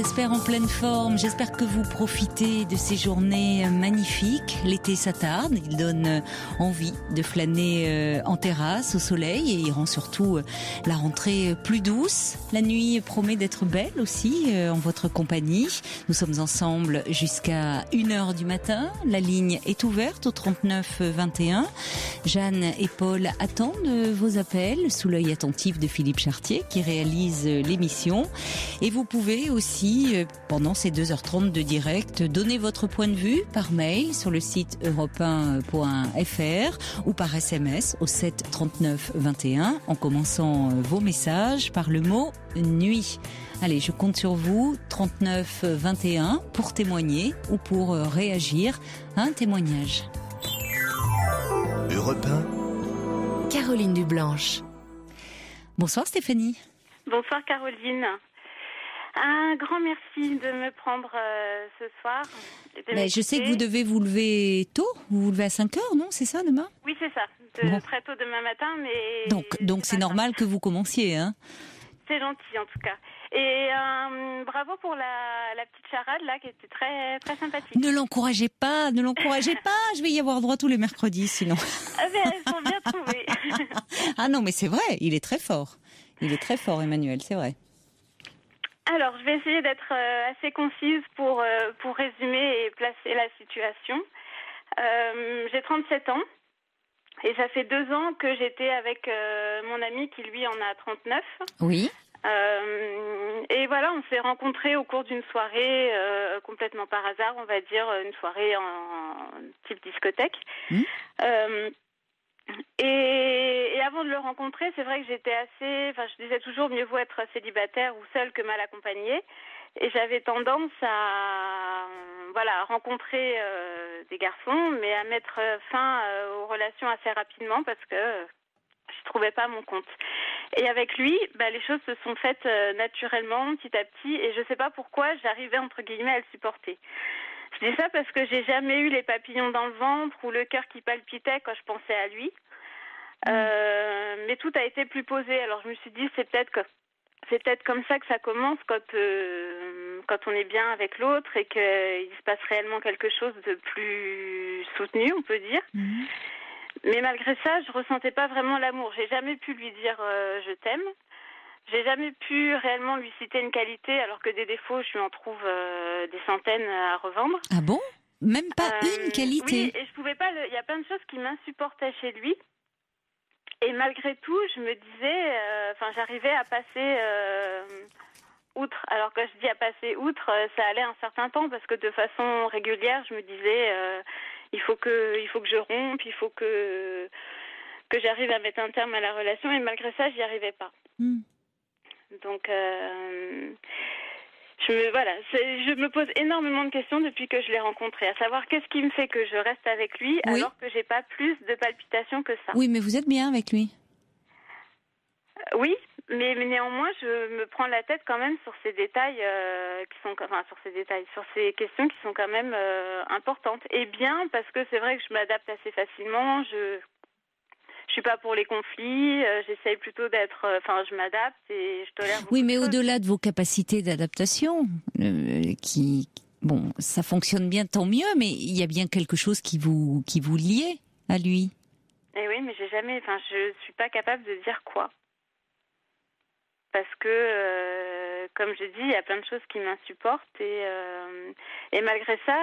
j'espère en pleine forme. J'espère que vous profitez de ces journées magnifiques. L'été s'attarde, il donne envie de flâner en terrasse, au soleil, et il rend surtout la rentrée plus douce. La nuit promet d'être belle aussi en votre compagnie. Nous sommes ensemble jusqu'à 1h du matin. La ligne est ouverte au 39 21. Jeanne et Paul attendent vos appels sous l'œil attentif de Philippe Chartier qui réalise l'émission. Et vous pouvez aussi, pendant ces 2h30 de direct, donner votre point de vue par mail sur le site europe1.fr ou par SMS au 7 39 21 en commençant vos messages par le mot nuit. Allez, je compte sur vous, 39 21, pour témoigner ou pour réagir à un témoignage. Europe 1. Caroline Dublanche. Bonsoir Stéphanie. Bonsoir Caroline. Un grand merci de me prendre ce soir. Mais je sais que vous devez vous lever tôt, vous vous levez à 5h, non? C'est ça demain? Oui, c'est ça, très tôt demain matin. Mais donc c'est normal que vous commenciez, hein? C'est gentil en tout cas. Et bravo pour la petite charade là qui était très, très sympathique. Ne l'encouragez pas, je vais y avoir droit tous les mercredis sinon. Ah ben, elles sont bien trouvées. Ah non mais c'est vrai, il est très fort Emmanuel, c'est vrai. Alors, je vais essayer d'être assez concise pour résumer et placer la situation. J'ai 37 ans et ça fait 2 ans que j'étais avec mon ami qui, lui, en a 39. Oui. Et voilà, on s'est rencontrés au cours d'une soirée complètement par hasard, on va dire, une soirée en type discothèque. Et avant de le rencontrer, c'est vrai que je disais toujours mieux vaut être célibataire ou seule que mal accompagnée. Et j'avais tendance à rencontrer des garçons, mais à mettre fin aux relations assez rapidement parce que je trouvais pas mon compte. Et avec lui, les choses se sont faites naturellement, petit à petit, et je sais pas pourquoi j'arrivais entre guillemets à le supporter. Je dis ça parce que j'ai jamais eu les papillons dans le ventre ou le cœur qui palpitait quand je pensais à lui. Mais tout a été plus posé. Alors je me suis dit c'est peut-être comme ça que ça commence quand on est bien avec l'autre et qu'il se passe réellement quelque chose de plus soutenu, on peut dire. Mais malgré ça, je ressentais pas vraiment l'amour. J'ai jamais pu lui dire je t'aime. J'ai jamais pu réellement lui citer une qualité, alors que des défauts, je lui en trouve des centaines à revendre. Ah bon? Même pas une qualité? Oui, et je pouvais pas. Il y a plein de choses qui m'insupportaient chez lui. Et malgré tout, je me disais, j'arrivais à passer outre. Alors quand je dis à passer outre, ça allait un certain temps parce que de façon régulière, je me disais, il faut que je rompe, il faut que j'arrive à mettre un terme à la relation. Et malgré ça, j'y arrivais pas. Donc, je me pose énormément de questions depuis que je l'ai rencontré, à savoir qu'est-ce qui me fait que je reste avec lui alors que j'ai pas plus de palpitations que ça. Oui, mais vous êtes bien avec lui. Oui, mais néanmoins, je me prends la tête quand même sur ces détails sur ces questions qui sont quand même importantes. Et bien, parce que c'est vrai que je m'adapte assez facilement, je suis pas pour les conflits, j'essaye plutôt je m'adapte et je tolère beaucoup. Oui, mais de au-delà de vos capacités d'adaptation, ça fonctionne bien, tant mieux, mais il y a bien quelque chose qui vous liait à lui. Et oui, mais je suis pas capable de dire quoi. Parce que, comme je dis, il y a plein de choses qui m'insupportent et malgré ça,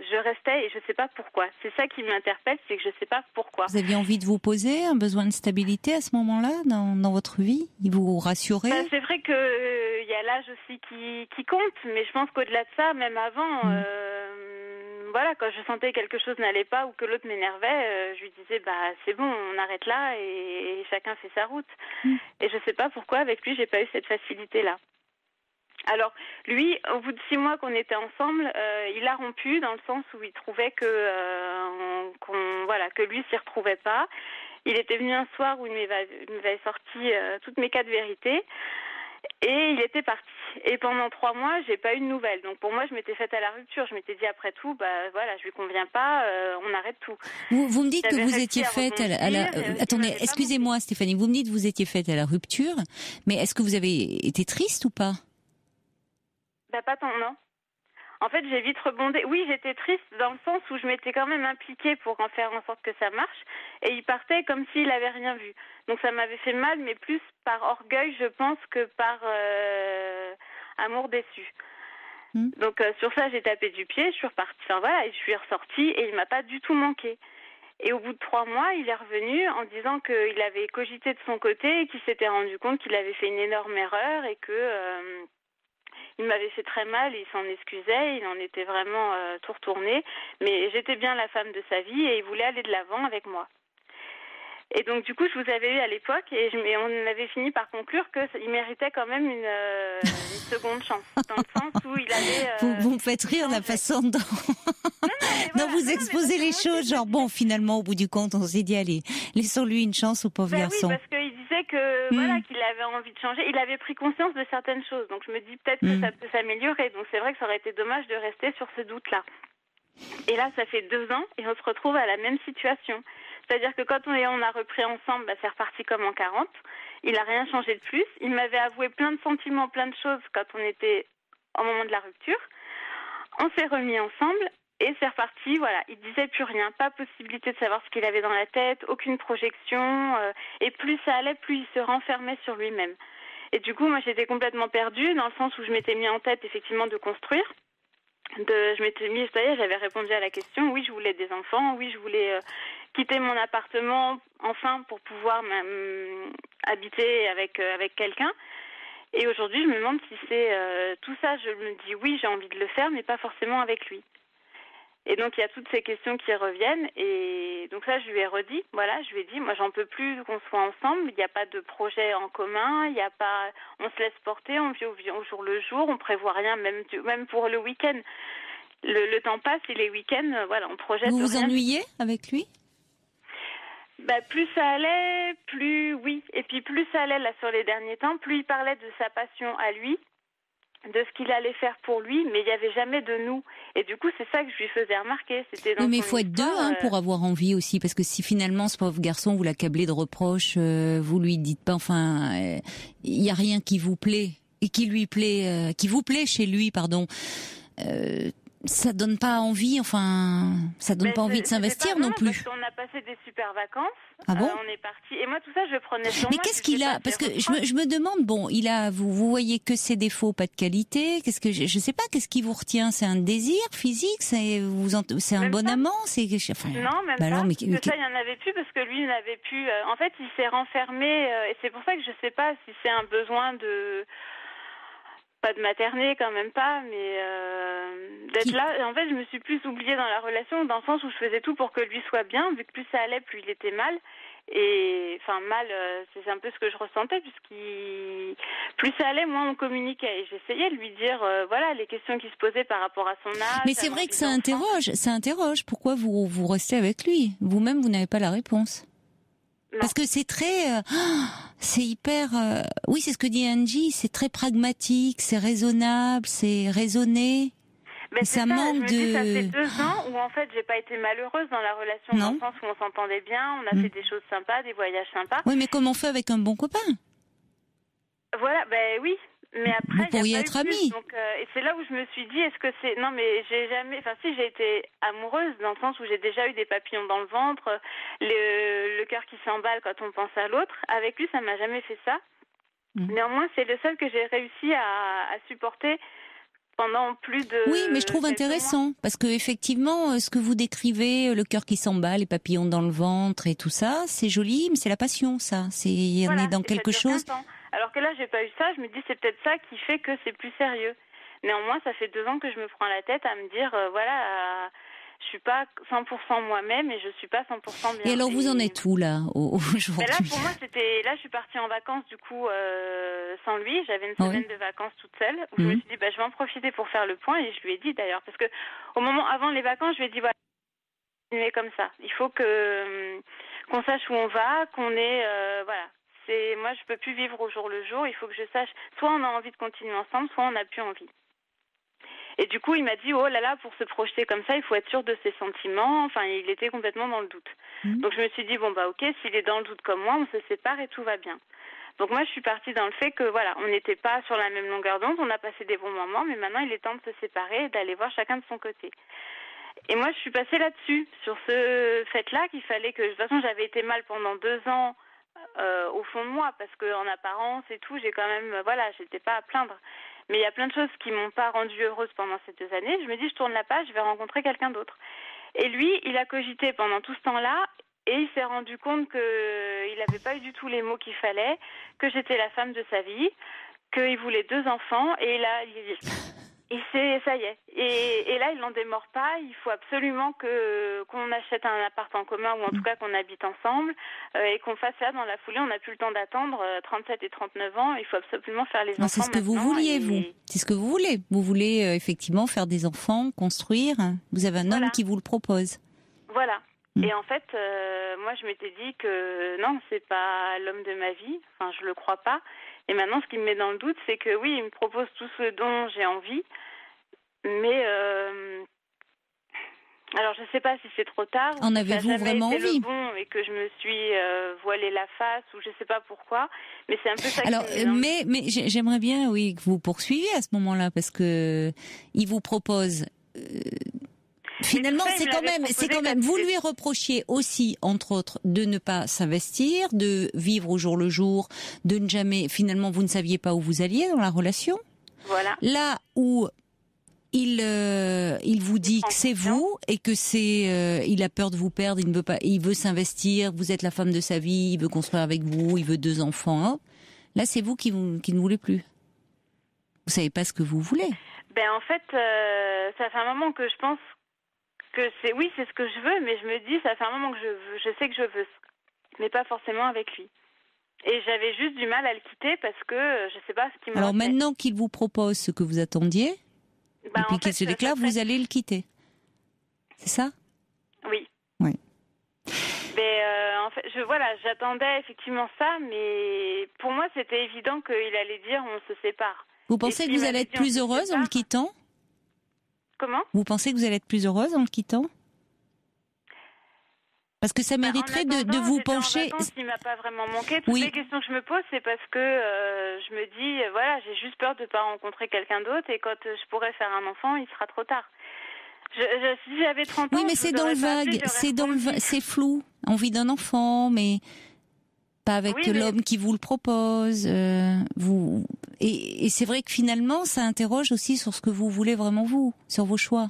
je restais et je sais pas pourquoi. C'est ça qui m'interpelle, c'est que je sais pas pourquoi. Vous aviez envie de vous poser, un besoin de stabilité à ce moment-là dans votre vie? Il vous rassurait? C'est vrai que y a l'âge aussi qui compte, mais je pense qu'au-delà de ça, même avant, quand je sentais que quelque chose n'allait pas ou que l'autre m'énervait, je lui disais c'est bon, on arrête là et chacun fait sa route. Et je sais pas pourquoi avec lui j'ai pas eu cette facilité-là. Alors, lui, au bout de 6 mois qu'on était ensemble, il a rompu dans le sens où il trouvait que lui s'y retrouvait pas. Il était venu un soir où il m'avait sorti toutes mes 4 vérités et il était parti. Et pendant 3 mois, j'ai pas eu de nouvelles. Donc pour moi, je m'étais faite à la rupture. Je m'étais dit après tout, je lui conviens pas, on arrête tout. Vous me dites que vous étiez faite à la attendez, excusez-moi Stéphanie, vous me dites que vous étiez faite à la rupture, mais est-ce que vous avez été triste ou pas? Bah pas tant, non. En fait, j'ai vite rebondé. Oui, j'étais triste dans le sens où je m'étais quand même impliquée pour en faire en sorte que ça marche. Et il partait comme s'il avait rien vu. Donc ça m'avait fait mal, mais plus par orgueil, je pense, que par amour déçu. Donc sur ça, j'ai tapé du pied, je suis repartie. Enfin voilà, et je suis ressortie et il m'a pas du tout manqué. Et au bout de 3 mois, il est revenu en disant qu'il avait cogité de son côté et qu'il s'était rendu compte qu'il avait fait une énorme erreur et que il m'avait fait très mal, il s'en excusait, il en était vraiment tout retourné. Mais j'étais bien la femme de sa vie et il voulait aller de l'avant avec moi. Et donc du coup, je vous avais eu à l'époque et on avait fini par conclure qu'il méritait quand même une seconde chance, dans le sens où il avait... vous me faites rire la façon dont, vous exposez les choses, genre bon, finalement, au bout du compte, on s'est dit, allez, laissons-lui une chance au pauvre garçon. Oui, parce qu'il disait que voilà, qu'il avait envie de changer, il avait pris conscience de certaines choses, donc je me dis peut-être que ça peut s'améliorer, donc c'est vrai que ça aurait été dommage de rester sur ce doute-là. Et là, ça fait 2 ans et on se retrouve à la même situation. C'est-à-dire que quand on a repris ensemble, c'est reparti comme en 40. Il n'a rien changé de plus. Il m'avait avoué plein de sentiments, plein de choses quand on était au moment de la rupture. On s'est remis ensemble et c'est reparti. Voilà, il disait plus rien, pas possibilité de savoir ce qu'il avait dans la tête, aucune projection. Et plus ça allait, plus il se renfermait sur lui-même. Et du coup, moi, j'étais complètement perdue dans le sens où je m'étais mis en tête effectivement de construire. Je m'étais mis, ça y est, j'avais répondu à la question. Oui, je voulais des enfants. Oui, je voulais quitter mon appartement, enfin, pour pouvoir habiter avec quelqu'un. Et aujourd'hui, je me demande si c'est tout ça. Je me dis oui, j'ai envie de le faire, mais pas forcément avec lui. Et donc, il y a toutes ces questions qui reviennent. Et donc ça, je lui ai redit. Voilà, je lui ai dit, moi, j'en peux plus qu'on soit ensemble. Il n'y a pas de projet en commun. Il y a pas. On se laisse porter. On vit au jour le jour. On prévoit rien, même pour le week-end. Le temps passe et les week-ends, voilà, on projette. Vous vous ennuyez avec lui ? Plus ça allait, plus oui. Et puis plus ça allait là sur les derniers temps, plus il parlait de sa passion à lui, de ce qu'il allait faire pour lui, mais il n'y avait jamais de nous. Et du coup, c'est ça que je lui faisais remarquer. C'était dans mais il faut être deux pour avoir envie aussi, parce que si finalement ce pauvre garçon vous l'accablez de reproches, vous lui dites pas, enfin, il n'y a rien qui vous plaît et qui lui plaît, qui vous plaît chez lui, pardon. Ça donne pas envie, enfin, ça donne pas envie de s'investir non plus. Parce qu'on a passé des super vacances. Ah bon? On est parti. Et moi, tout ça, je prenais sur moi. Mais qu'est-ce qu'il a? Parce que je me demande, bon, vous voyez que ses défauts, pas de qualité. Qu'est-ce que je sais pas, qu'est-ce qui vous retient? C'est un désir physique? C'est un bon amant? Enfin, non, même pas. Alors, mais, parce que ça, il y en avait plus parce que lui, il n'avait plus. En fait, il s'est renfermé. Et c'est pour ça que je sais pas si c'est un besoin de. Pas de materner, quand même pas, mais d'être là. En fait, je me suis plus oubliée dans la relation, dans le sens où je faisais tout pour que lui soit bien, vu que plus ça allait, plus il était mal. Et enfin, mal, c'est un peu ce que je ressentais, plus ça allait, moins on communiquait. Et j'essayais de lui dire, voilà, les questions qui se posaient par rapport à son âge. Mais c'est vrai que ça interroge. Pourquoi vous restez avec lui? Vous-même, vous n'avez pas la réponse. Non. Parce que c'est très, c'est hyper, oui, c'est ce que dit Angie, c'est très pragmatique, c'est raisonnable, c'est raisonné. Mais ça manque de. Ça fait 2 ans où en fait j'ai pas été malheureuse dans la relation, dans le sens où on s'entendait bien, on a fait des choses sympas, des voyages sympas. Oui, mais comment on fait avec un bon copain? Voilà, oui. Mais après, vous pourriez être amis. Donc, et c'est là où je me suis dit, est-ce que c'est... Non, mais j'ai jamais... Enfin, si, j'ai été amoureuse, dans le sens où j'ai déjà eu des papillons dans le ventre, le cœur qui s'emballe quand on pense à l'autre. Avec lui, ça m'a jamais fait ça. Néanmoins, c'est le seul que j'ai réussi à supporter pendant plus de... Oui, mais je trouve intéressant, parce que effectivement, ce que vous décrivez, le cœur qui s'emballe, les papillons dans le ventre et tout ça, c'est joli, mais c'est la passion, ça. On est dans quelque chose... Alors que là, j'ai pas eu ça, je me dis c'est peut-être ça qui fait que c'est plus sérieux. Néanmoins, ça fait 2 ans que je me prends la tête à me dire, voilà, je suis pas 100% moi-même et je suis pas 100% bien. Et alors, vous en êtes où, là, aujourd'hui? Là, pour moi, là, je suis partie en vacances, du coup, sans lui. J'avais une semaine de vacances toute seule, où je me suis dit, je vais en profiter pour faire le point, et je lui ai dit, d'ailleurs, parce que avant les vacances, je lui ai dit, voilà, continuer comme ça. Il faut qu'on sache où on va, qu'on est, voilà. Moi, je peux plus vivre au jour le jour. Il faut que je sache. Soit on a envie de continuer ensemble, soit on n'a plus envie. Et du coup, il m'a dit, oh là là, pour se projeter comme ça, il faut être sûr de ses sentiments. Enfin, il était complètement dans le doute. Donc, je me suis dit, bon, ok, s'il est dans le doute comme moi, on se sépare et tout va bien. Donc moi, je suis partie dans le fait que voilà, on n'était pas sur la même longueur d'onde, on a passé des bons moments, mais maintenant il est temps de se séparer et d'aller voir chacun de son côté. Et moi, je suis passée là-dessus, sur ce fait-là, qu'il fallait que, de toute façon, j'avais été mal pendant 2 ans au fond de moi, parce qu'en apparence et tout, j'ai quand même, voilà, j'étais pas à plaindre. Mais il y a plein de choses qui m'ont pas rendue heureuse pendant ces 2 années. Je me dis, je tourne la page, je vais rencontrer quelqu'un d'autre. Et lui, il a cogité pendant tout ce temps-là, et il s'est rendu compte qu'il n'avait pas eu du tout les mots qu'il fallait, que j'étais la femme de sa vie, qu'il voulait 2 enfants, et là, ça y est. Et là, il n'en démord pas. Il faut absolument qu'on achète un appart en commun, ou en tout cas qu'on habite ensemble, et qu'on fasse ça dans la foulée. On n'a plus le temps d'attendre 37 et 39 ans. Il faut absolument faire les enfants. C'est ce que vous vouliez, vous. C'est ce que vous voulez. Vous voulez effectivement faire des enfants, construire. Vous avez un homme qui vous le propose. Voilà. Et en fait, moi, je m'étais dit que non, c'est pas l'homme de ma vie. Enfin, je le crois pas. Et maintenant, ce qui me met dans le doute, c'est que oui, il me propose tout ce dont j'ai envie. Mais alors, je sais pas si c'est trop tard. En avez-vous vraiment envie? Bon, et que je me suis voilé la face, ou je sais pas pourquoi. Mais c'est un peu ça. Alors, mais j'aimerais bien, oui, que vous poursuiviez à ce moment-là, parce que il vous propose. Finalement, c'est quand même. Vous lui reprochiez aussi, entre autres, de ne pas s'investir, de vivre au jour le jour, de ne jamais. Finalement, vous ne saviez pas où vous alliez dans la relation. Voilà. Là où il vous dit que c'est vous et que il a peur de vous perdre, il ne veut pas, il veut s'investir. Vous êtes la femme de sa vie, il veut construire avec vous, il veut 2 enfants. Hein. Là, c'est vous qui ne voulez plus. Vous savez pas ce que vous voulez. Ben en fait, ça fait un moment que je pense que c'est ce que je veux, mais je me dis, ça fait un moment que je sais que je veux, mais pas forcément avec lui. Et j'avais juste du mal à le quitter parce que je sais pas ce qui m'a. Alors maintenant qu'il vous propose ce que vous attendiez, et puis qu'il se déclare, vous allez le quitter. C'est ça? Oui. Oui. Mais en fait, j'attendais effectivement ça, mais pour moi, c'était évident qu'il allait dire on se sépare. Vous pensez que vous allez être plus heureuse en le quittant? Comment? Vous pensez que vous allez être plus heureuse en le quittant? Parce que ça mériterait de vous pencher. Il m'a pas vraiment manqué. Toutes les questions que je me pose, c'est parce que je me dis, voilà, j'ai juste peur de pas rencontrer quelqu'un d'autre, et quand je pourrais faire un enfant, il sera trop tard. Si j'avais 30 ans, oui, mais c'est dans le vague, c'est flou. Envie d'un enfant, mais pas avec l'homme qui vous le propose. Et c'est vrai que finalement, ça interroge aussi sur ce que vous voulez vraiment vous, sur vos choix.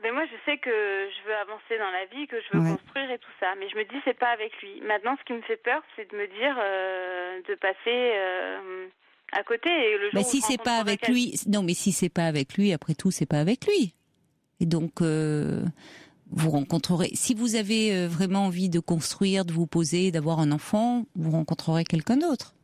Mais moi, je sais que je veux avancer dans la vie, que je veux construire et tout ça. Mais je me dis, c'est pas avec lui. Maintenant, ce qui me fait peur, c'est de me dire de passer à côté. Et le jour mais si c'est pas avec lui, non, mais si c'est pas avec lui, après tout, c'est pas avec lui. Et donc, vous rencontrerez. Si vous avez vraiment envie de construire, de vous poser, d'avoir un enfant, vous rencontrerez quelqu'un d'autre.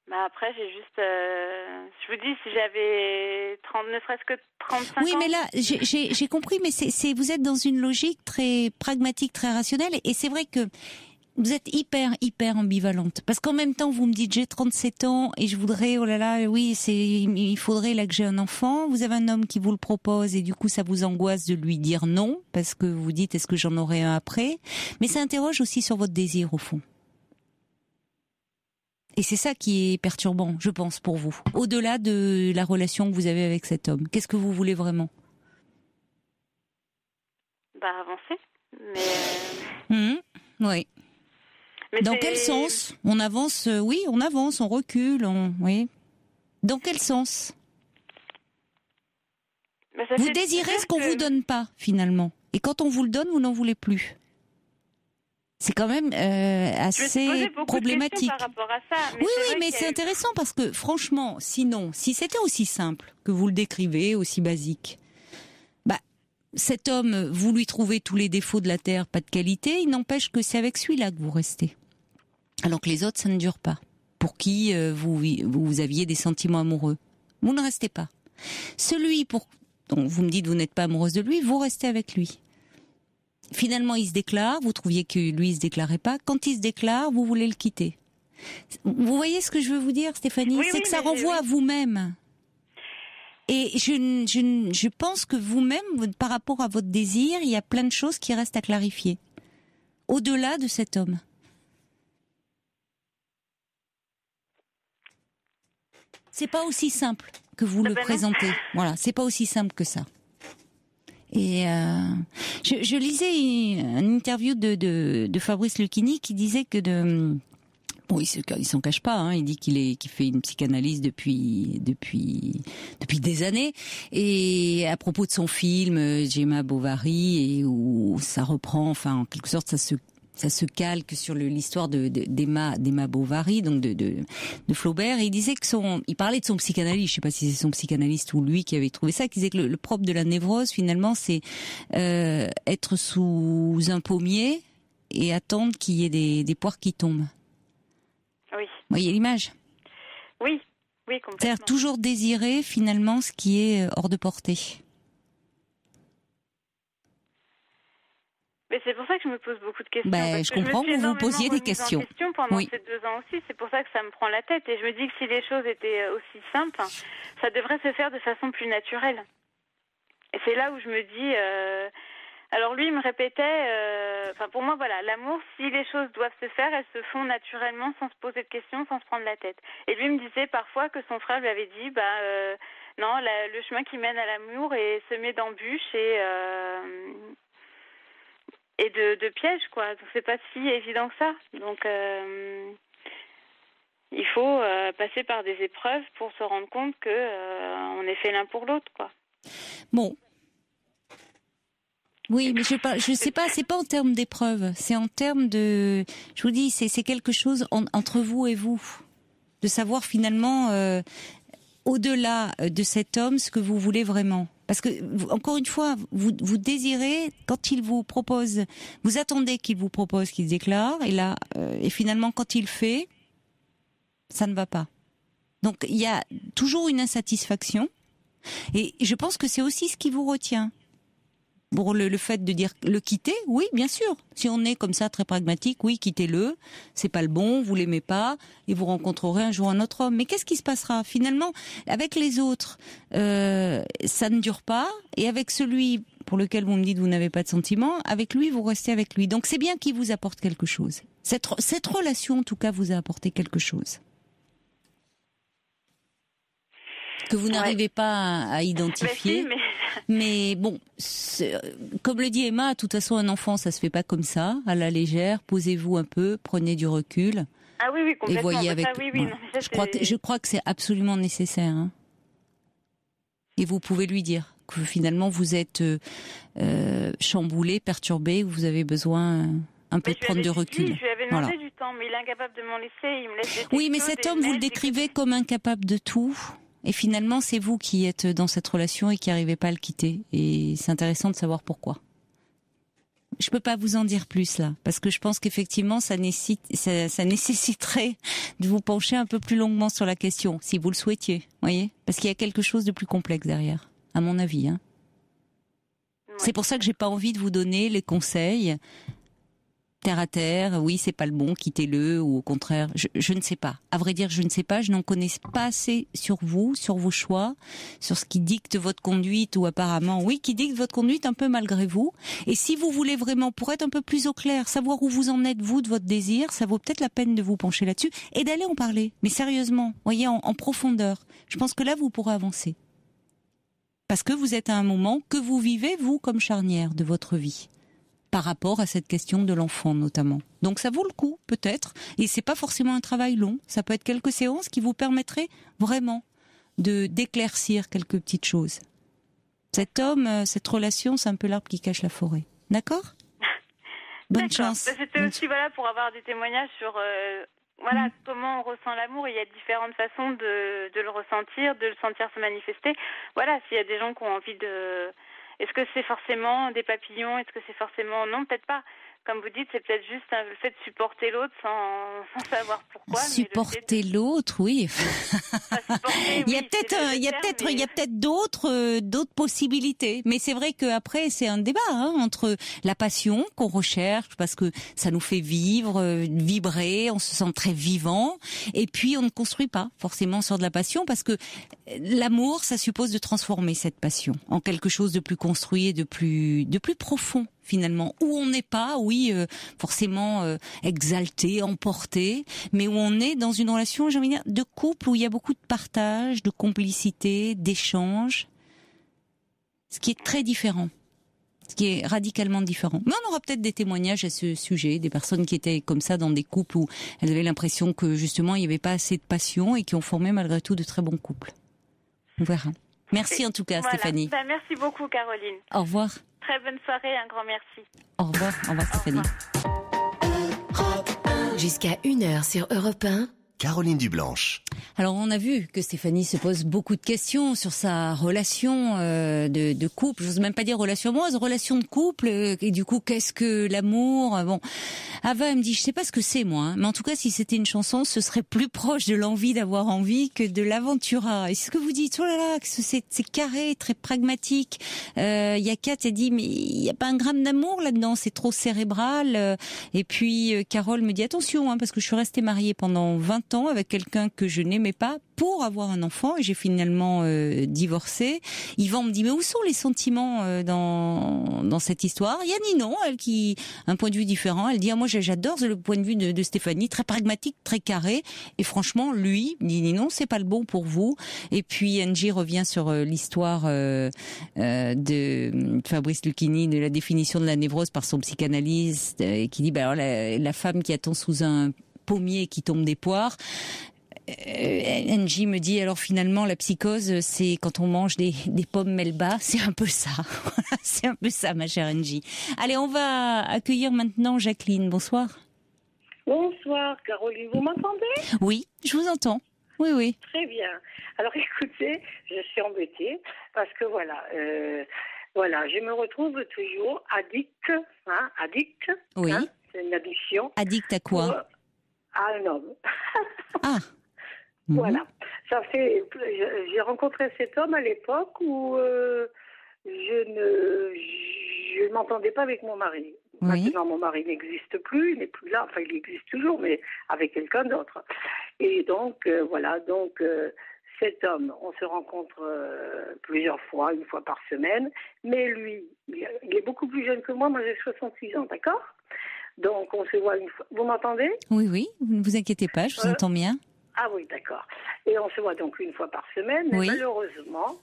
Bah après, j'ai juste, je vous dis, si j'avais ne serait-ce que 35 ans. Oui, mais là, j'ai compris, mais vous êtes dans une logique très pragmatique, très rationnelle, et c'est vrai que vous êtes hyper ambivalente. Parce qu'en même temps, vous me dites, j'ai 37 ans, et je voudrais, oh là là, oui, il faudrait là que j'ai un enfant. Vous avez un homme qui vous le propose, et du coup, ça vous angoisse de lui dire non, parce que vous dites, est-ce que j'en aurai un après? Mais ça interroge aussi sur votre désir, au fond. Et c'est ça qui est perturbant, je pense, pour vous. Au-delà de la relation que vous avez avec cet homme, qu'est-ce que vous voulez vraiment? Avancer. Mais oui. Mais dans quel sens? On avance, oui, on avance, on recule, oui. Dans quel sens? Vous désirez ce qu'on vous donne pas, finalement. Et quand on vous le donne, vous n'en voulez plus. C'est quand même assez problématique. Par rapport à ça, mais mais c'est intéressant parce que franchement, sinon, si c'était aussi simple que vous le décrivez, aussi basique, cet homme, vous lui trouvez tous les défauts de la terre, pas de qualité, il n'empêche que c'est avec celui-là que vous restez. Alors que les autres, ça ne dure pas. Pour qui vous aviez des sentiments amoureux, vous ne restez pas. Celui dont vous me dites vous n'êtes pas amoureuse de lui, vous restez avec lui. Finalement, il se déclare, vous trouviez que lui, il se déclarait pas. Quand il se déclare, vous voulez le quitter. Vous voyez ce que je veux vous dire, Stéphanie? C'est que ça renvoie à vous-même. Et je pense que vous-même, par rapport à votre désir, il y a plein de choses qui restent à clarifier. Au-delà de cet homme. C'est pas aussi simple que vous le présentez. Voilà, c'est pas aussi simple que ça. Et je lisais une interview de Fabrice Lucchini qui disait que bon, il s'en cache pas. Hein, il dit qu'il fait une psychanalyse depuis des années. Et à propos de son film Gemma Bovary, et où ça reprend, enfin en quelque sorte, ça se calque sur l'histoire d'Emma Bovary, donc de Flaubert. Et il disait il parlait de son psychanalyste. Je sais pas si c'est son psychanalyste ou lui qui avait trouvé ça. Qui disait que le propre de la névrose, finalement, c'est être sous un pommier et attendre qu'il y ait des poires qui tombent. Oui. Vous voyez l'image ? Oui, complètement. C'est-à-dire toujours désirer finalement ce qui est hors de portée. Mais c'est pour ça que je me pose beaucoup de questions. Je comprends que vous vous posiez des questions. Pendant ces 2 ans aussi, c'est pour ça que ça me prend la tête. Et je me dis que si les choses étaient aussi simples, ça devrait se faire de façon plus naturelle. Et c'est là où je me dis... Alors lui, il me répétait... pour moi, voilà, l'amour, si les choses doivent se faire, elles se font naturellement, sans se poser de questions, sans se prendre la tête. Et lui me disait parfois que son frère lui avait dit... non, le chemin qui mène à l'amour est semé d'embûches et de pièges, quoi. Donc c'est pas si évident que ça. Donc il faut passer par des épreuves pour se rendre compte que on est fait l'un pour l'autre, quoi. Bon. Oui, mais je sais pas, c'est pas en termes d'épreuves, c'est en termes de, je vous dis, c'est quelque chose entre vous et vous, de savoir finalement au-delà de cet homme ce que vous voulez vraiment. Parce que, encore une fois, vous désirez, quand il vous propose, vous attendez qu'il vous propose, qu'il se déclare, et là, et finalement, quand il fait, ça ne va pas. Donc, il y a toujours une insatisfaction, et je pense que c'est aussi ce qui vous retient. Pour le fait de dire le quitter, oui, bien sûr. Si on est comme ça très pragmatique, oui, quittez-le. C'est pas le bon, vous l'aimez pas, et vous rencontrerez un jour un autre homme. Mais qu'est-ce qui se passera finalement avec les autres ça ne dure pas, et avec celui pour lequel vous me dites vous n'avez pas de sentiments, avec lui vous restez avec lui. Donc c'est bien qu'il vous apporte quelque chose. Cette relation en tout cas vous a apporté quelque chose que vous n'arrivez pas à identifier. Mais bon, comme le dit Emma, de toute façon, un enfant, ça se fait pas comme ça, à la légère. Posez-vous un peu, prenez du recul. Ah oui, complètement. Et voyez avec. Ça, oui, non, ça, je crois que c'est absolument nécessaire. Hein. Et vous pouvez lui dire que finalement vous êtes chamboulé, perturbé, vous avez besoin un peu de prendre du recul. Je lui avais demandé du temps, mais il est incapable de m'en laisser. Il me laisse des textos, oui, mais cet homme, vous le décrivez comme incapable de tout. Et finalement, c'est vous qui êtes dans cette relation et qui n'arrivez pas à le quitter. Et c'est intéressant de savoir pourquoi. Je peux pas vous en dire plus là, parce que je pense qu'effectivement, ça nécessiterait de vous pencher un peu plus longuement sur la question, si vous le souhaitiez, voyez, parce qu'il y a quelque chose de plus complexe derrière, à mon avis. Hein. Ouais. C'est pour ça que j'ai pas envie de vous donner les conseils terre à terre, oui, c'est pas le bon, quittez-le, ou au contraire, je ne sais pas. À vrai dire, je ne sais pas, je n'en connais pas assez sur vous, sur vos choix, sur ce qui dicte votre conduite, ou apparemment, oui, qui dicte votre conduite un peu malgré vous. Et si vous voulez vraiment, pour être un peu plus au clair, savoir où vous en êtes, vous, de votre désir, ça vaut peut-être la peine de vous pencher là-dessus, et d'aller en parler. Mais sérieusement, voyez, en profondeur. Je pense que là, vous pourrez avancer. Parce que vous êtes à un moment que vous vivez, vous, comme charnière de votre vie. Par rapport à cette question de l'enfant notamment. Donc ça vaut le coup peut-être, et c'est pas forcément un travail long, ça peut être quelques séances qui vous permettraient vraiment d'éclaircir quelques petites choses. Cet homme, cette relation, c'est un peu l'arbre qui cache la forêt. D'accord ? Bonne chance. C'était aussi pour avoir des témoignages sur comment on ressent l'amour. Il y a différentes façons de le ressentir, de le sentir se manifester. Voilà, s'il y a des gens qui ont envie de... Est-ce que c'est forcément des papillons ? Est-ce que c'est forcément... Non, peut-être pas. Comme vous dites, c'est peut-être juste le fait de supporter l'autre sans savoir pourquoi. Supporter l'autre, oui. Il y a peut-être d'autres possibilités. Mais c'est vrai qu'après, c'est un débat entre la passion qu'on recherche parce que ça nous fait vibrer, on se sent très vivant. Et puis, on ne construit pas forcément sur de la passion parce que l'amour, ça suppose de transformer cette passion en quelque chose de plus construit et de plus profond finalement, où on n'est pas, oui, forcément exalté, emporté, mais où on est dans une relation, j'ai envie de dire, de couple où il y a beaucoup de partage, de complicité, d'échange, ce qui est très différent. Ce qui est radicalement différent. Mais on aura peut-être des témoignages à ce sujet, des personnes qui étaient comme ça dans des couples où elles avaient l'impression que justement il n'y avait pas assez de passion et qui ont formé malgré tout de très bons couples. On verra. Merci en tout cas, voilà. Stéphanie. Merci beaucoup, Caroline. Au revoir. Très bonne soirée, un grand merci. Au revoir Stéphanie. Au revoir. Jusqu'à 1h sur Europe 1. Caroline Dublanche. Alors on a vu que Stéphanie se pose beaucoup de questions sur sa relation de couple. J'ose même pas dire relation amoureuse, relation de couple. Et du coup, qu'est-ce que l'amour? Bon, Ava elle me dit, je sais pas ce que c'est moi, hein, mais en tout cas, si c'était une chanson, ce serait plus proche de l'envie d'avoir envie que de l'aventura. Et c'est ce que vous dites. Oh là là, c'est carré, très pragmatique. Il y a Kat, elle dit, mais il y a pas un gramme d'amour là-dedans, c'est trop cérébral. Et puis Carole me dit, attention, hein, parce que je suis restée mariée pendant 20 ans avec quelqu'un que je n'aimais pas pour avoir un enfant et j'ai finalement divorcé. Yvan me dit mais où sont les sentiments dans cette histoire? Il y a Ninon, elle qui a un point de vue différent. Elle dit moi j'adore le point de vue de Stéphanie, très pragmatique, très carré. Et franchement lui dit Ninon c'est pas le bon pour vous. Et puis Angie revient sur l'histoire de Fabrice Lucchini de la définition de la névrose par son psychanalyste et qui dit alors la femme qui attend sous un pommier qui tombe des poires. Angie me dit alors finalement la psychose c'est quand on mange des pommes Melba, c'est un peu ça. C'est un peu ça ma chère Angie. Allez, on va accueillir maintenant Jacqueline. Bonsoir. Bonsoir Caroline, vous m'entendez? Oui, je vous entends. Oui. Très bien. Alors écoutez, je suis embêtée parce que voilà, je me retrouve toujours addict. Oui. Hein, c'est une addiction. Addict à quoi? À un homme. Ah. Voilà. Ça fait. J'ai rencontré cet homme à l'époque où je ne m'entendais pas avec mon mari. Oui. Maintenant, mon mari n'existe plus, il n'est plus là. Enfin, il existe toujours, mais avec quelqu'un d'autre. Et donc, cet homme, on se rencontre plusieurs fois, une fois par semaine. Mais lui, il est beaucoup plus jeune que moi. Moi, j'ai 66 ans, d'accord? Donc, on se voit une fois. Vous m'entendez? Oui, ne vous inquiétez pas, je vous entends bien. Ah oui, d'accord. Et on se voit donc une fois par semaine. Mais oui.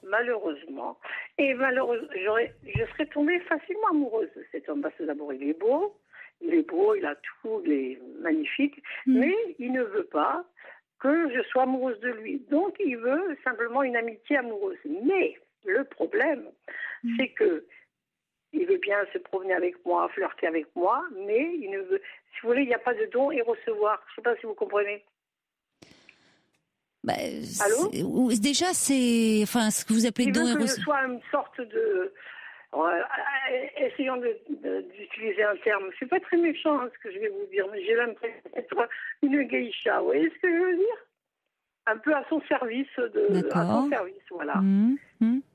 Malheureusement, je serais tombée facilement amoureuse de cet homme. Parce que d'abord, il est beau, il a tout, il est magnifique. Mais il ne veut pas que je sois amoureuse de lui. Donc, il veut simplement une amitié amoureuse. Mais le problème, c'est que il veut bien se promener avec moi, flirter avec moi, mais il ne veut... Si vous voulez, il n'y a pas de don et recevoir. Je ne sais pas si vous comprenez. Allô? Déjà, c'est... Enfin, ce que vous appelez don et recevoir... Il veut que je sois une sorte de... essayons d'utiliser un terme. C'est pas très méchant ce que je vais vous dire, mais j'ai l'impression d'être une geisha. Vous voyez ce que je veux dire? Un peu à son service, voilà.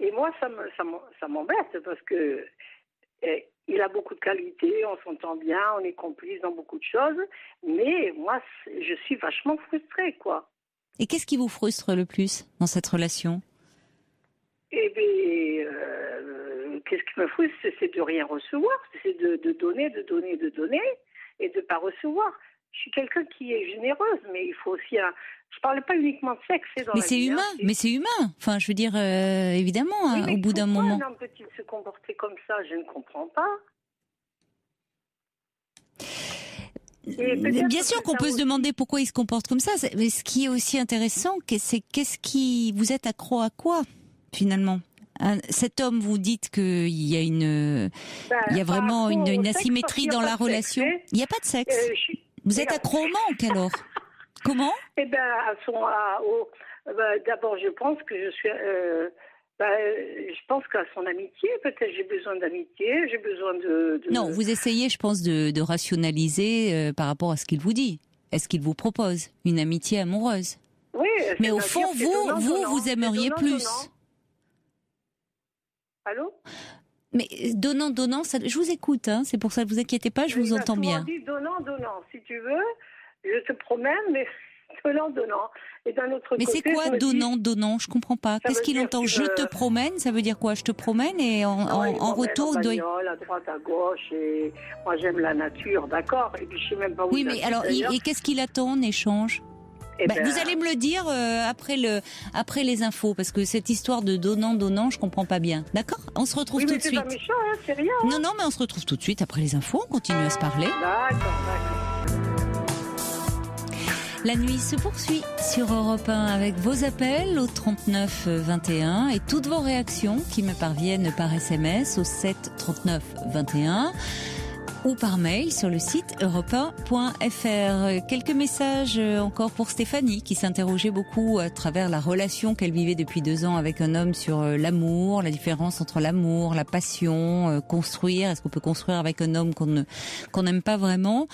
Et moi, ça m'embête parce que il a beaucoup de qualités, on s'entend bien, on est complices dans beaucoup de choses, mais moi, je suis vachement frustrée, quoi. Et qu'est-ce qui vous frustre le plus dans cette relation? Eh bien, qu'est-ce qui me frustre, c'est de rien recevoir, c'est de donner, et de ne pas recevoir. Je suis quelqu'un qui est généreuse, mais il faut aussi je parlais pas uniquement de sexe. Mais c'est humain, mais c'est humain. Enfin, je veux dire, évidemment, au bout d'un moment. Pourquoi un homme peut-il se comporter comme ça? Je ne comprends pas. Bien sûr qu'on peut se demander pourquoi il se comporte comme ça. Mais ce qui est aussi intéressant, c'est vous êtes accro à quoi, finalement? Cet homme, vous dites qu'il y a il y a vraiment une asymétrie dans la relation. Il n'y a pas de sexe. Vous êtes accro au manque, alors? Comment? Eh bien, d'abord, je pense que je suis... je pense qu'à son amitié, peut-être j'ai besoin d'amitié, j'ai besoin de... Non, vous essayez, je pense, de rationaliser par rapport à ce qu'il vous dit. Est-ce qu'il vous propose une amitié amoureuse? Oui. Mais au fond, vous aimeriez plus. Allô? Mais donnant, je vous écoute, hein, c'est pour ça, ne vous inquiétez pas, je vous entends bien. Dit donnant, si tu veux, je te promène, mais donnant. Et d'un autre Mais côté, c'est quoi je me dis, donnant? Je comprends pas. Qu'est-ce veut qu'il dire entend? que Je te promène, ça veut dire quoi? Je te promène et non, il en m'emmène retour, en il doit... bagnole, à droite, à gauche, et moi j'aime la nature, d'accord. Et puis je sais même pas où Oui, il mais habite, alors, d'ailleurs. et qu'est-ce qu'il attend en échange? Eh ben, Vous allez me le dire après les infos, parce que cette histoire de donnant, je comprends pas bien. D'accord? On se retrouve oui, tout mais de c'est suite. pas méchant, hein, c'est rien. Hein. Non, mais on se retrouve tout de suite après les infos. On continue à se parler. D'accord. La nuit se poursuit sur Europe 1 avec vos appels au 39 21 et toutes vos réactions qui me parviennent par SMS au 7 39 21 ou par mail sur le site europe1.fr. Quelques messages encore pour Stéphanie qui s'interrogeait beaucoup à travers la relation qu'elle vivait depuis 2 ans avec un homme sur l'amour, la différence entre l'amour, la passion, construire. Est-ce qu'on peut construire avec un homme qu'on n'aime pas vraiment?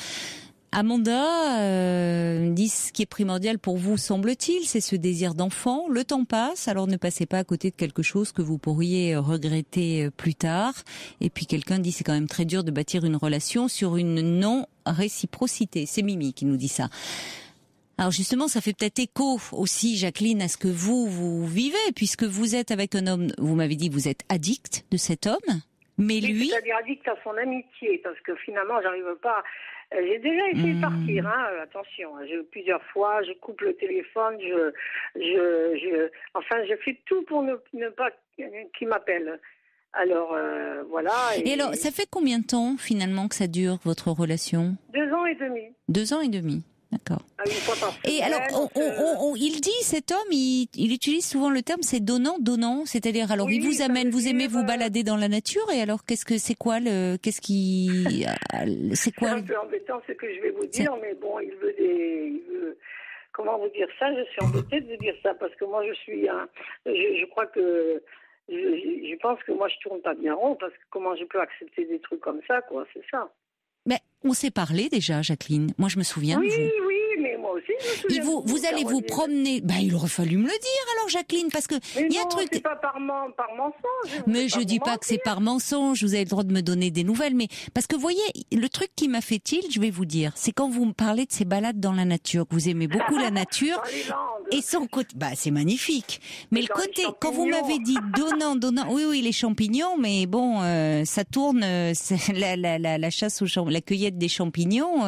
Amanda dit ce qui est primordial pour vous, semble-t-il, c'est ce désir d'enfant. Le temps passe, alors ne passez pas à côté de quelque chose que vous pourriez regretter plus tard. Et puis quelqu'un dit c'est quand même très dur de bâtir une relation sur une non-réciprocité. C'est Mimi qui nous dit ça. Alors justement, ça fait peut-être écho aussi, Jacqueline, à ce que vous vivez, puisque vous êtes avec un homme, vous m'avez dit que vous êtes addict de cet homme, mais Oui, lui... c'est-à-dire addict à son amitié, parce que finalement, j'arrive pas. J'ai déjà essayé de partir, hein, attention. Plusieurs fois, je coupe le téléphone, enfin, je fais tout pour ne pas qu'il m'appelle. Alors, voilà. Et alors, ça fait combien de temps, finalement, que ça dure, votre relation? 2 ans et demi. 2 ans et demi. D'accord. Une fois par semaine. Et alors, il dit, cet homme, il utilise souvent le terme, c'est donnant, c'est-à-dire, alors, oui, il vous amène, vous aimez vous dire, balader dans la nature, et alors, c'est quoi C'est un peu embêtant ce que je vais vous dire, mais bon, il veut, comment vous dire ça? Je suis embêtée de vous dire ça, parce que moi, je crois que, je pense que moi, je tourne pas bien rond, parce que comment je peux accepter des trucs comme ça, quoi, c'est ça. Mais on s'est parlé déjà, Jacqueline. Moi, je me souviens de vous. Oui, mais moi aussi, je me souviens. Et vous allez vous promener. Il aurait fallu me le dire, alors, Jacqueline, parce que mais il y a un non, truc. c'est pas par mensonge. Mais je dis pas que c'est par mensonge. Vous avez le droit de me donner des nouvelles, mais parce que vous voyez, le truc qui m'a fait tilt, je vais vous dire, c'est quand vous me parlez de ces balades dans la nature, que vous aimez beaucoup la nature. Dans les Landes. Et son côté, c'est magnifique. Mais le dans les côté, quand vous champignons. m'avez dit donnant, oui, les champignons, mais bon, ça tourne, c'est la chasse aux la cueillette des champignons,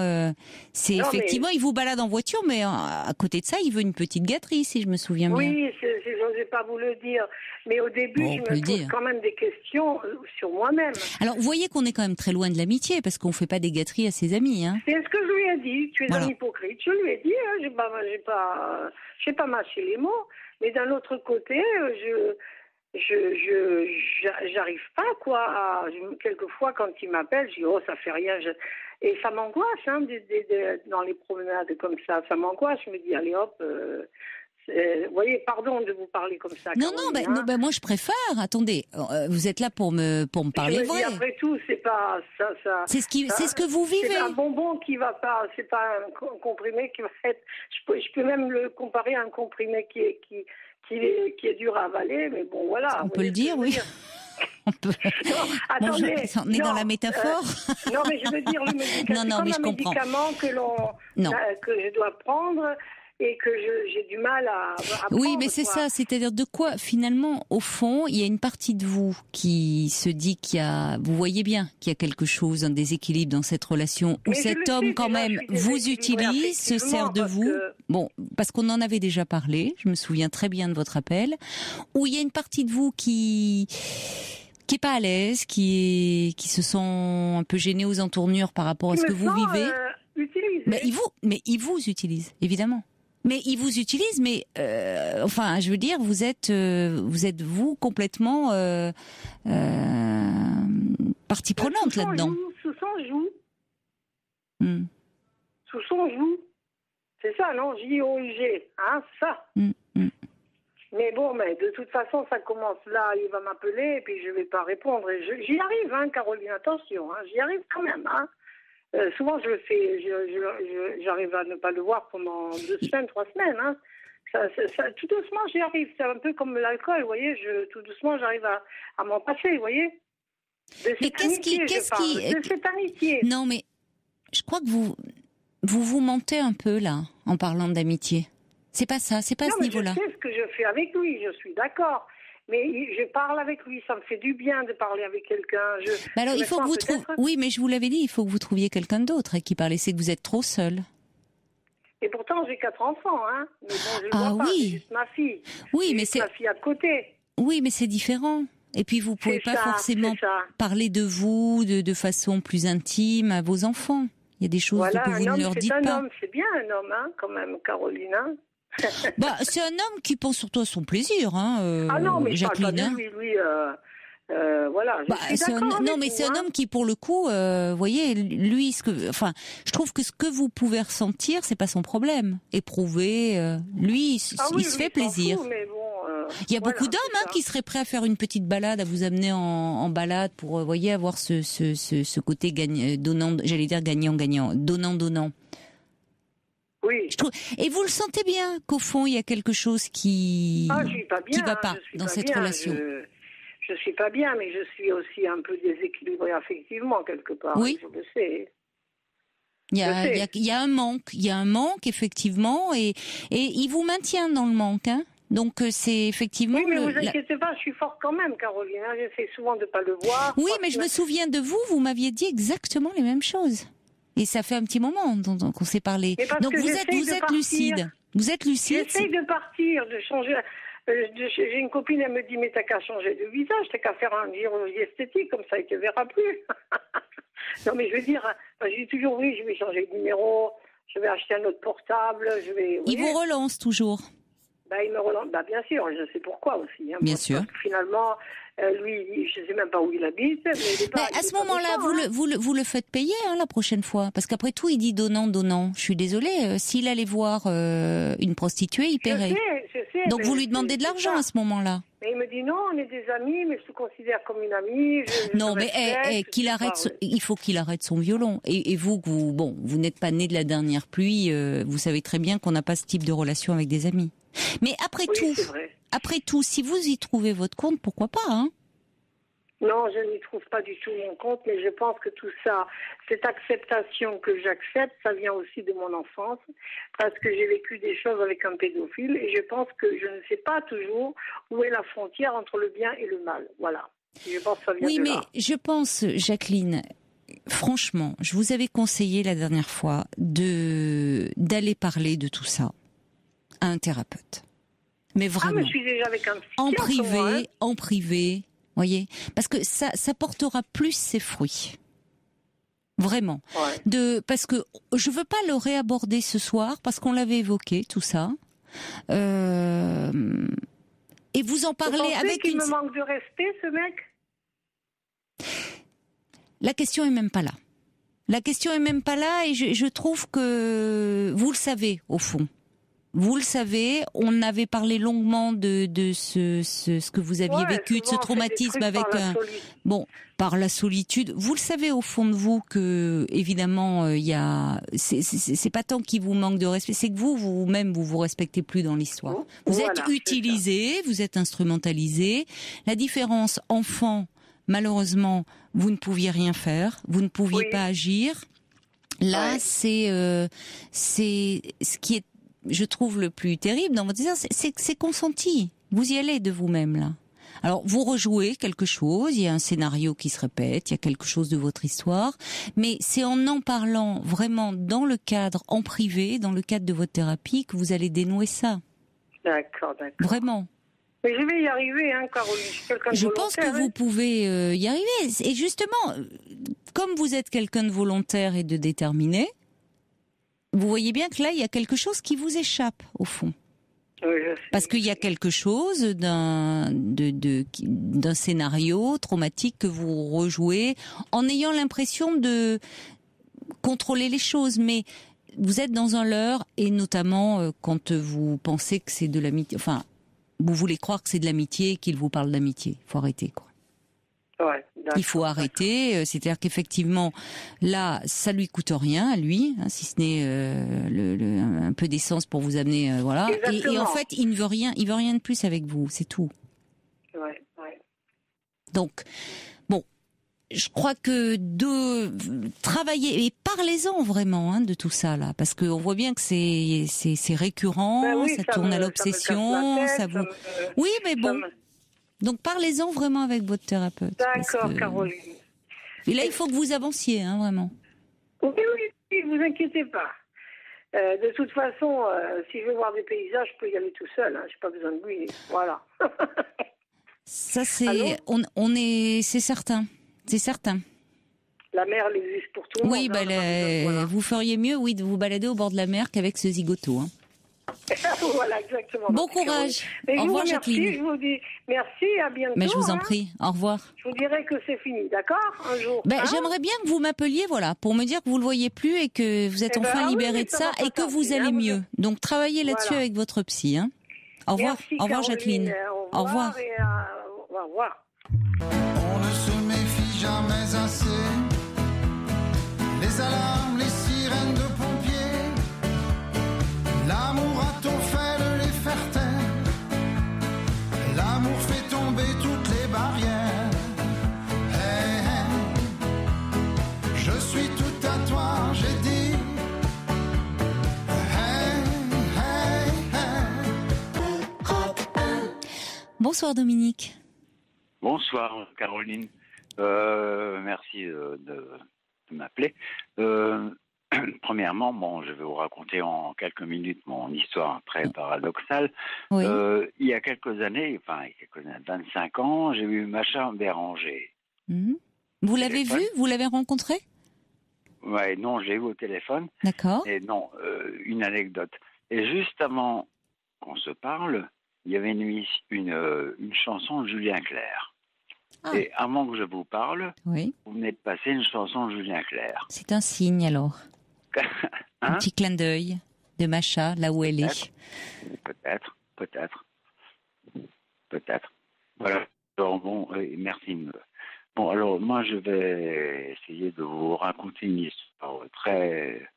c'est Non, effectivement, il vous balade en voiture, mais à côté de ça, il veut une petite gâterie, si je me souviens bien. Oui, j'osais pas vous le dire. Mais au début, Bon, on je peut me le pose dire. quand même des questions sur moi-même. Alors, vous voyez qu'on est quand même très loin de l'amitié, parce qu'on fait pas des gâteries à ses amis, hein. C'est ce que je lui ai dit. Tu es Voilà. un hypocrite. Je lui ai dit, hein, j'ai pas mâché les mots. Mais d'un autre côté, j'arrive pas, quoi. Quelquefois, quand il m'appelle, je dis, oh, ça fait rien. Et ça m'angoisse, hein, dans les promenades comme ça. Ça m'angoisse. Je me dis, allez hop. Vous voyez, pardon de vous parler comme ça. Non, Caroline, hein. moi je préfère. Attendez, vous êtes là pour me parler Je me dis, vrai. après tout, c'est pas ça. C'est ce que vous vivez. C'est un bonbon qui va pas. C'est pas un comprimé qui va être. Je peux même le comparer à un comprimé qui est dur à avaler, mais bon, voilà. On peut le dire, oui. On peut. Non, attendez. On est dans la métaphore. Non, mais je veux dire, le médicament, Non, mais c'est je comme un comprends. médicament que je dois prendre et que j'ai du mal à Oui, prendre, mais c'est quoi. ça. C'est-à-dire de quoi, finalement, au fond, il y a une partie de vous qui se dit vous voyez bien qu'il y a quelque chose, un déséquilibre dans cette relation, où Mais je cet le homme, sais, quand déjà, même, je suis vous déséquilibrée utilise, se sert de affectivement, vous. parce que- Bon, parce qu'on en avait déjà parlé, je me souviens très bien de votre appel, où il y a une partie de vous qui est pas à l'aise, qui se sent un peu gêné aux entournures par rapport à ce que vous vivez. Utilisé. Mais il vous utilise, évidemment. Mais il vous utilise, mais enfin, je veux dire, vous êtes vous complètement partie prenante là-dedans. Sous son joug. Hmm. Sous son joug. C'est ça, non? J-O-U-G. Hein, ça. Hmm. Mais bon, mais de toute façon, ça commence là, il va m'appeler, et puis je vais pas répondre. Et j'y arrive, hein, Caroline, attention, hein, j'y arrive quand même, hein. Souvent, je le fais, j'arrive à ne pas le voir pendant 2 semaines, 3 semaines, hein. Ça, tout doucement, j'y arrive. C'est un peu comme l'alcool, vous voyez, tout doucement, j'arrive à m'en passer, vous voyez. De cette amitié. Non, mais je crois que vous vous vous mentez un peu là, en parlant d'amitié. C'est pas ça, c'est pas à ce niveau-là. Je sais ce que je fais avec lui, je suis d'accord. Mais je parle avec lui, ça me fait du bien de parler avec quelqu'un. Mais alors, il faut que vous trouviez... Oui, mais je vous l'avais dit, il faut que vous trouviez quelqu'un d'autre avec qui parler. C'est que vous êtes trop seul. Et pourtant, j'ai 4 enfants, hein. Mais bon, je le vois pas, oui. c'est juste ma fille. Oui, mais c'est ma fille à côté. Oui, mais c'est différent. Et puis, vous pouvez pas forcément parler de vous de façon plus intime à vos enfants. Il y a des choses que vous ne leur dites pas. C'est un homme, c'est bien un homme, hein, quand même, Caroline. Hein. C'est un homme qui pense surtout à son plaisir, hein, non, mais Jacqueline. Je parle pas de lui, voilà. C'est un homme qui, pour le coup, voyez, lui, je trouve que ce que vous pouvez ressentir, c'est pas son problème. Éprouver, lui, il se fait plaisir. Mais bon, il y a beaucoup d'hommes qui seraient prêts à faire une petite balade, à vous amener en balade pour, voyez, avoir ce côté donnant, j'allais dire gagnant-gagnant, donnant-donnant. Oui. Et vous le sentez bien qu'au fond il y a quelque chose qui va pas dans cette relation. Je suis pas bien, mais je suis aussi un peu déséquilibrée affectivement quelque part. Oui. Je le sais. Il y a un manque effectivement, et il vous maintient dans le manque, hein. Donc c'est effectivement. Oui, mais vous inquiétez pas, je suis forte quand même, Caroline. Hein. J'essaie souvent de pas le voir. Oui, mais je me souviens de vous. Vous m'aviez dit exactement les mêmes choses. Et ça fait un petit moment qu'on s'est parlé. Donc vous êtes lucide. Vous êtes lucide. J'essaye de partir, de changer. J'ai une copine, elle me dit, mais t'as qu'à changer de visage, t'as qu'à faire une chirurgie esthétique, comme ça, il te verra plus. Non, mais je veux dire, je dis toujours, oui, je vais changer de numéro, je vais acheter un autre portable, je vais... Il vous relance toujours? Il me relance, bien sûr, je sais pourquoi aussi. Hein, bien sûr. Parce que finalement, lui, je ne sais même pas où il habite. Mais à ce moment-là, vous le faites payer la prochaine fois. Parce qu'après tout, il dit donnant. Je suis désolée, s'il allait voir une prostituée, il paierait. Je sais, donc vous lui demandez de l'argent à ce moment-là. Mais il me dit non, on est des amis, mais je te considère comme une amie. Non, mais qu'il arrête. Il faut qu'il arrête son violon. Et vous n'êtes pas né de la dernière pluie. Vous savez très bien qu'on n'a pas ce type de relation avec des amis. Mais après tout, si vous y trouvez votre compte, pourquoi pas, hein? Non, je n'y trouve pas du tout mon compte, mais je pense que tout ça, cette acceptation que j'accepte, ça vient aussi de mon enfance, parce que j'ai vécu des choses avec un pédophile, et je pense que je ne sais pas toujours où est la frontière entre le bien et le mal. Voilà. Je pense que ça vient de là. Oui, mais je pense, Jacqueline, franchement, je vous avais conseillé la dernière fois d'aller parler de tout ça à un thérapeute. Mais vraiment. Mais je suis déjà avec un psychiatre. En privé, voyez, parce que ça portera plus ses fruits. Vraiment. Ouais. Parce que je veux pas le réaborder ce soir, parce qu'on l'avait évoqué, tout ça. Et vous en parlez avec qu'il me manque de respect, ce mec? La question est même pas là. Et je trouve que vous le savez, au fond. Vous le savez, on avait parlé longuement de ce que vous aviez vécu, de ce traumatisme par la solitude. Vous le savez au fond de vous que évidemment c'est pas tant qu'il vous manque de respect, c'est que vous-même vous respectez plus dans l'histoire. Vous êtes utilisé, vous êtes instrumentalisé. La différence, enfant, malheureusement, vous ne pouviez rien faire, vous ne pouviez pas agir. Là, c'est ce qui est, je trouve, le plus terrible dans votre histoire, c'est consenti. Vous y allez de vous-même, là. Alors, vous rejouez quelque chose, il y a un scénario qui se répète, il y a quelque chose de votre histoire, mais c'est en parlant vraiment dans le cadre, en privé, dans le cadre de votre thérapie, que vous allez dénouer ça. D'accord. Vraiment. Mais je vais y arriver, Caroline. Je pense que vous pouvez y arriver. Et justement, comme vous êtes quelqu'un de volontaire et de déterminé, vous voyez bien que là, il y a quelque chose qui vous échappe, au fond. Oui, parce qu'il y a quelque chose d'un scénario traumatique que vous rejouez en ayant l'impression de contrôler les choses. Mais vous êtes dans un leurre, et notamment quand vous pensez que c'est de l'amitié. Enfin, vous voulez croire que c'est de l'amitié et qu'il vous parle d'amitié. Il faut arrêter, quoi. Ouais, il faut arrêter, c'est-à-dire qu'effectivement, là, ça lui coûte rien à lui, si ce n'est un peu d'essence pour vous amener, voilà. Et en fait, il ne veut rien de plus avec vous, c'est tout. Ouais. Donc, bon, je crois que de travailler et parlez-en vraiment de tout ça là, parce qu'on voit bien que c'est récurrent, Ben oui, ça tourne à l'obsession, ça vous. Oui, mais bon. Donc parlez-en vraiment avec votre thérapeute. D'accord, Caroline. Et là, il faut que vous avanciez, vraiment. Oui, vous inquiétez pas. De toute façon, si je veux voir des paysages, je peux y aller tout seul. J'ai pas besoin de lui. Voilà. Ça, c'est, c'est certain. C'est certain. La mer, elle existe pour tout le monde. Oui, voilà. Vous feriez mieux, de vous balader au bord de la mer qu'avec ce zigoto. Voilà, exactement. Bon courage. Au revoir, Jacqueline. Je vous dis merci, à bientôt. Mais je vous en prie. Au revoir. Je vous dirai que c'est fini, d'accord, un jour. J'aimerais bien que vous m'appeliez, pour me dire que vous le voyez plus et que vous êtes enfin libéré de ça et que vous allez mieux. Donc travaillez là-dessus avec votre psy. Au revoir. Merci, au revoir, Jacqueline. Au revoir. Au revoir. On ne se méfie jamais assez. Les alarmes, les sirènes de pompiers. L'amour a-t-on fait de les faire taire? L'amour fait tomber toutes les barrières. Hey, hey. Je suis tout à toi, j'ai dit. Hey, hey, hey. Bonsoir Dominique. Bonsoir Caroline. Merci de m'appeler. Premièrement, je vais vous raconter en quelques minutes mon histoire très paradoxale. Oui. Il y a quelques années, 25 ans, j'ai eu Macha Béranger. Vous l'avez vu? Vous l'avez rencontré? Ouais, non, je l'ai eu au téléphone. D'accord. Et non, une anecdote. Et juste avant qu'on se parle, il y avait une chanson de Julien Clerc. Et avant que je vous parle, vous venez de passer une chanson de Julien Clerc. C'est un signe alors. Un petit clin d'œil de Macha, là où elle est. Peut-être. Voilà. Alors, merci. Bon, alors moi je vais essayer de vous raconter une histoire très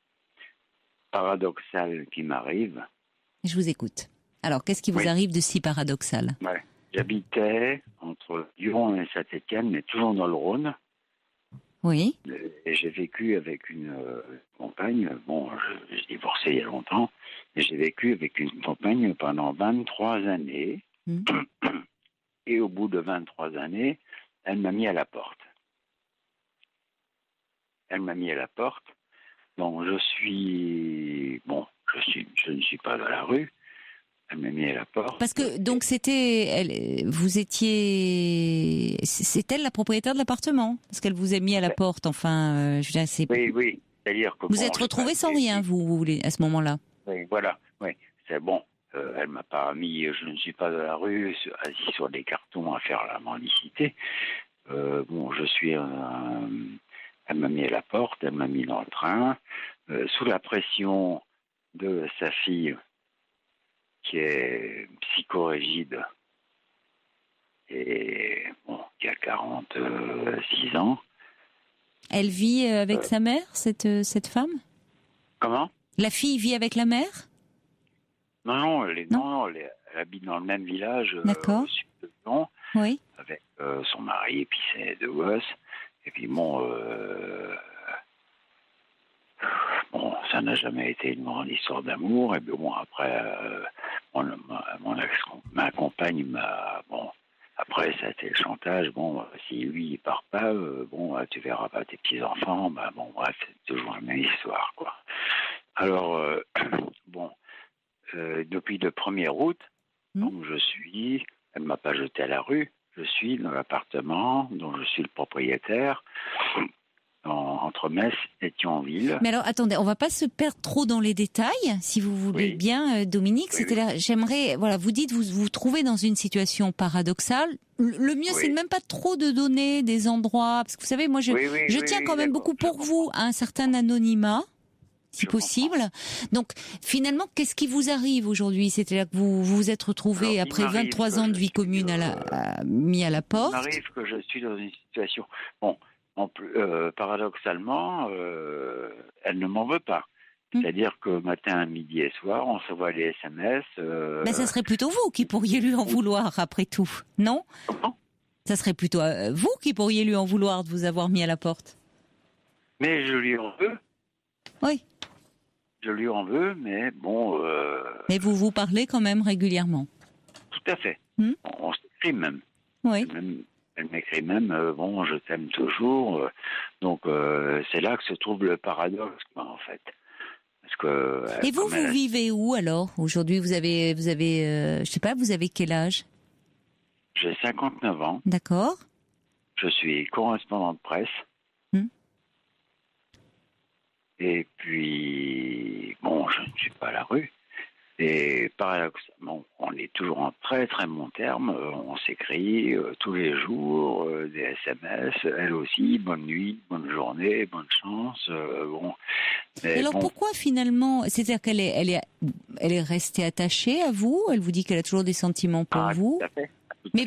paradoxale qui m'arrive. Je vous écoute. Alors, qu'est-ce qui vous arrive de si paradoxal? J'habitais entre Lyon et Saint-Étienne, mais toujours dans le Rhône. Oui. Et j'ai vécu avec une compagne. Bon, j'ai divorcé il y a longtemps. Et j'ai vécu avec une compagne pendant 23 années. Et au bout de 23 années, elle m'a mis à la porte. Bon, je ne suis pas dans la rue. Elle m'a mis à la porte. Parce que, donc, c'est elle la propriétaire de l'appartement? Parce qu'elle vous a mis à la porte, enfin, je veux dire, Oui. C'est-à-dire que vous êtes retrouvé sans rien, vous, à ce moment-là? Oui, voilà. Oui, c'est bon. Elle m'a pas mis, je ne suis pas dans la rue, assis sur des cartons à faire la mendicité. Je suis elle m'a mis à la porte, elle m'a mis dans le train, sous la pression de sa fille, qui est psychorigide et qui a 46 ans. Elle vit avec sa mère, cette femme? Comment? La fille vit avec la mère? Non, elle habite dans le même village D'accord. au sud de Lyon, avec son mari et puis ses deux gosses. Et puis ça n'a jamais été une grande histoire d'amour. Et puis après, ma compagne après ça a été le chantage. Si lui il part pas, tu verras pas tes petits enfants. Bref, c'est toujours la même histoire, quoi. Alors depuis le 1er août, donc elle m'a pas jeté à la rue. Je suis dans l'appartement dont je suis le propriétaire. Entre Metz et Thionville. Mais alors, attendez, on va pas se perdre trop dans les détails, si vous voulez bien, Dominique. J'aimerais, vous dites, vous vous trouvez dans une situation paradoxale. Le mieux, c'est même pas trop de donner des endroits, parce que vous savez, moi, je tiens quand même beaucoup pour vous à un certain anonymat, si possible. Donc, finalement, qu'est-ce qui vous arrive aujourd'hui? C'est-à-dire que vous vous êtes retrouvé après 23 ans de vie commune mis à la porte. Il m'arrive que je suis dans une situation. Paradoxalement, elle ne m'en veut pas. C'est-à-dire que matin, midi et soir, on se voit les SMS. Ça serait plutôt vous qui pourriez lui en vouloir, après tout, non? Comment? Ça serait plutôt vous qui pourriez lui en vouloir de vous avoir mis à la porte. Mais je lui en veux. Oui. Je lui en veux, mais bon... Mais vous vous parlez quand même régulièrement. Tout à fait. On s'écrit même. Oui. Elle m'écrit même, bon, je t'aime toujours. Donc, c'est là que se trouve le paradoxe, quoi, en fait. Parce que, et vous vivez où, alors? Aujourd'hui, vous avez je sais pas, vous avez quel âge? J'ai 59 ans. D'accord. Je suis correspondant de presse. Et puis, bon, je ne suis pas à la rue. Et paradoxalement, on est toujours en très très bon terme. On s'écrit tous les jours, des SMS. Elle aussi, bonne nuit, bonne journée, bonne chance. Bon. Et alors pourquoi finalement, c'est-à-dire qu'elle est restée attachée à vous? Elle vous dit qu'elle a toujours des sentiments pour vous. Tout à fait. Mais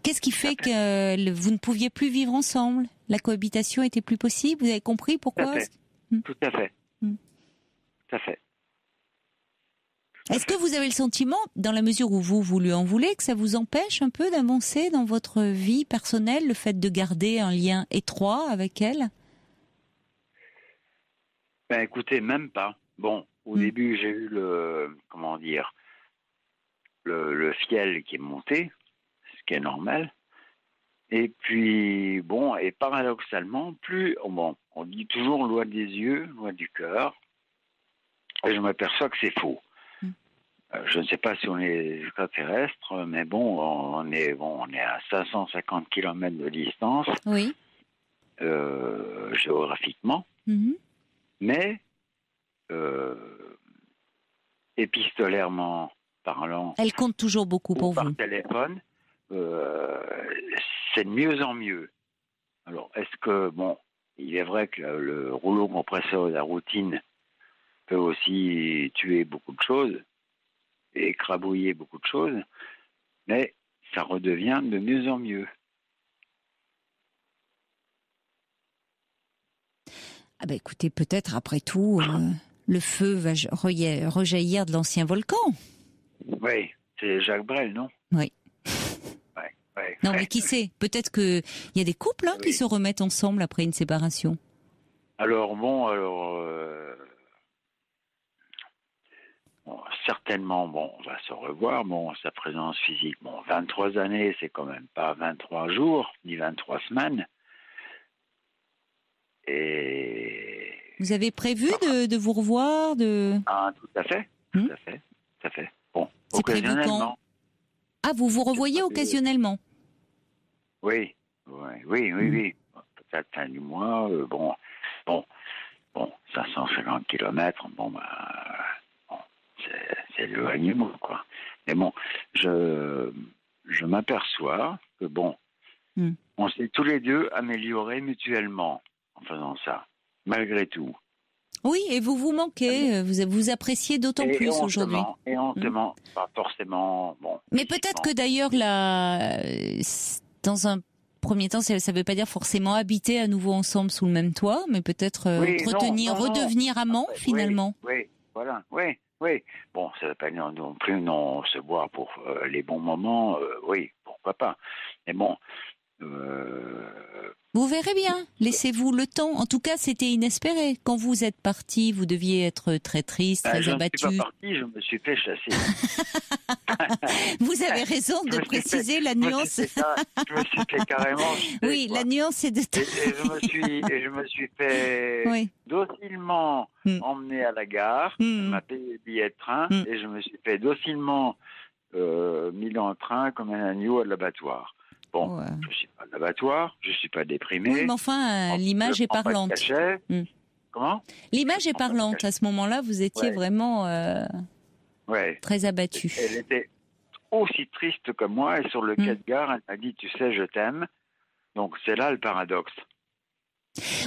qu'est-ce qui fait que vous ne pouviez plus vivre ensemble? La cohabitation était plus possible? Vous avez compris pourquoi? Tout à fait. Tout à fait. Est-ce que vous avez le sentiment, dans la mesure où vous lui en voulez, que ça vous empêche un peu d'avancer dans votre vie personnelle, le fait de garder un lien étroit avec elle? Ben écoutez, même pas. Bon, au début, j'ai eu le fiel qui est monté, ce qui est normal. Et puis, bon, et paradoxalement, on dit toujours loi des yeux, loi du cœur, et je m'aperçois que c'est faux. Je ne sais pas si on est extraterrestre, mais bon, on est à 550 km de distance, oui. Géographiquement, mais épistolairement parlant, elle compte toujours beaucoup pour par vous. téléphone, c'est de mieux en mieux. Alors, est-ce que, bon, il est vrai que le rouleau compresseur de la routine peut aussi tuer beaucoup de choses, et écrabouiller beaucoup de choses, mais ça redevient de mieux en mieux. Ah ben écoutez, peut-être après tout, le feu va rejaillir de l'ancien volcan. Oui, c'est Jacques Brel, non? Oui. Ouais. Non, mais qui sait? Peut-être qu'il y a des couples qui se remettent ensemble après une séparation. Bon, certainement, bon, on va se revoir. Bon, sa présence physique, 23 années, c'est quand même pas 23 jours, ni 23 semaines. Et... Vous avez prévu de vous revoir Ah, tout à fait. Bon, c'est prévu quand? Ah, vous vous revoyez occasionnellement? Oui. Peut-être fin du mois, 550 km, c'est l'éloignement, quoi. Mais bon, je m'aperçois que, on s'est tous les deux améliorés mutuellement en faisant ça, malgré tout. Oui, et vous vous manquez, vous appréciez d'autant plus aujourd'hui. Et on se ment, pas forcément, Mais peut-être que d'ailleurs, dans un premier temps, ça ne veut pas dire forcément habiter à nouveau ensemble sous le même toit, mais peut-être redevenir amant, finalement. Oui, voilà, oui. Bon, ça ne veut pas dire non plus se voir pour les bons moments, oui, pourquoi pas. Mais bon... Vous verrez bien, laissez-vous le temps. En tout cas, c'était inespéré. Quand vous êtes parti, vous deviez être très triste, très abattu. Je ne suis pas parti, je me suis fait chasser. Vous avez raison de préciser la nuance. Je me suis fait carrément chasser, oui, quoi. La nuance est de... et je me suis fait docilement emmener à la gare, m'a payé le billet de train, et je me suis fait docilement mis dans le train comme un agneau à l'abattoir. Bon, je ne suis pas à l'abattoir, je ne suis pas déprimé. Oui, mais enfin, l'image est parlante. Comment? L'image est parlante. À ce moment-là, vous étiez vraiment très abattu. Elle était aussi triste que moi, et sur le quai de gare, elle m'a dit, tu sais, je t'aime. Donc, c'est là le paradoxe.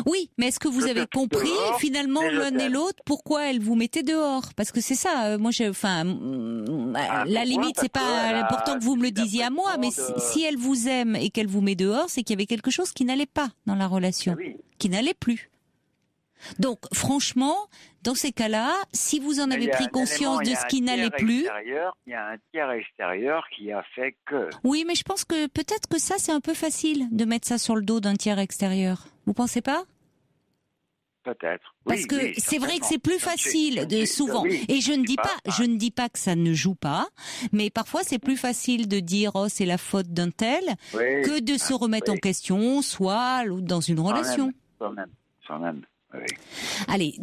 Oui, mais est-ce que vous avez compris finalement l'un et l'autre pourquoi elle vous mettait dehors? Parce que c'est ça, la limite c'est pas important que vous me le disiez à moi, mais si elle vous aime et qu'elle vous met dehors, c'est qu'il y avait quelque chose qui n'allait pas dans la relation, qui n'allait plus. Donc, franchement, dans ces cas-là, si vous en avez Il y a pris un conscience élément, de ce qui n'allait plus... Il y a un tiers extérieur qui a fait que... Oui, mais je pense que peut-être que ça, c'est un peu facile de mettre ça sur le dos d'un tiers extérieur. Vous pensez pas ? Peut-être. Parce que oui, c'est vrai que certainement. c'est plus facile de souvent. Et je ne dis pas que ça ne joue pas, mais parfois c'est plus facile de dire oh c'est la faute d'un tel que de se remettre en question, soit dans une relation. Quand même. Oui. Allez,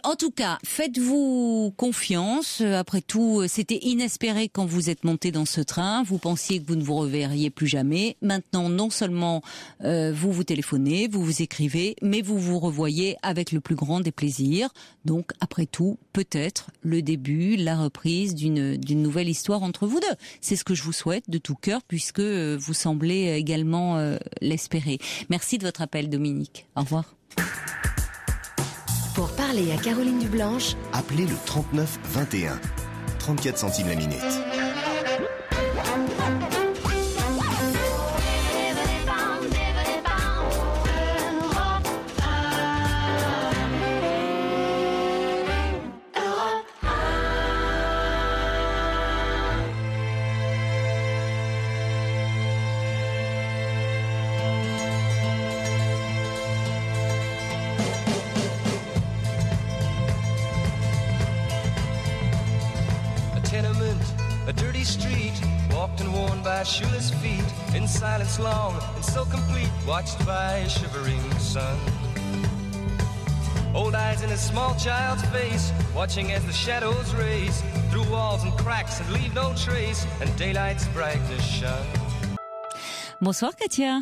en tout cas, faites-vous confiance. Après tout, c'était inespéré quand vous êtes monté dans ce train. Vous pensiez que vous ne vous reverriez plus jamais. Maintenant, non seulement vous vous téléphonez, vous vous écrivez, mais vous vous revoyez avec le plus grand des plaisirs. Donc, après tout, peut-être le début, la reprise d'une nouvelle histoire entre vous deux. C'est ce que je vous souhaite de tout cœur, puisque vous semblez également l'espérer. Merci de votre appel, Dominique. Au revoir. Pour parler à Caroline Dublanche, appelez le 39 21. 34 centimes la minute. A dirty street, walked and worn by shoeless feet, in silence long and so complete, watched by a shivering sun. Old eyes in a small child's face, watching as the shadows race through walls and cracks and leave no trace, and daylight's brightness shone. Bonsoir Katia.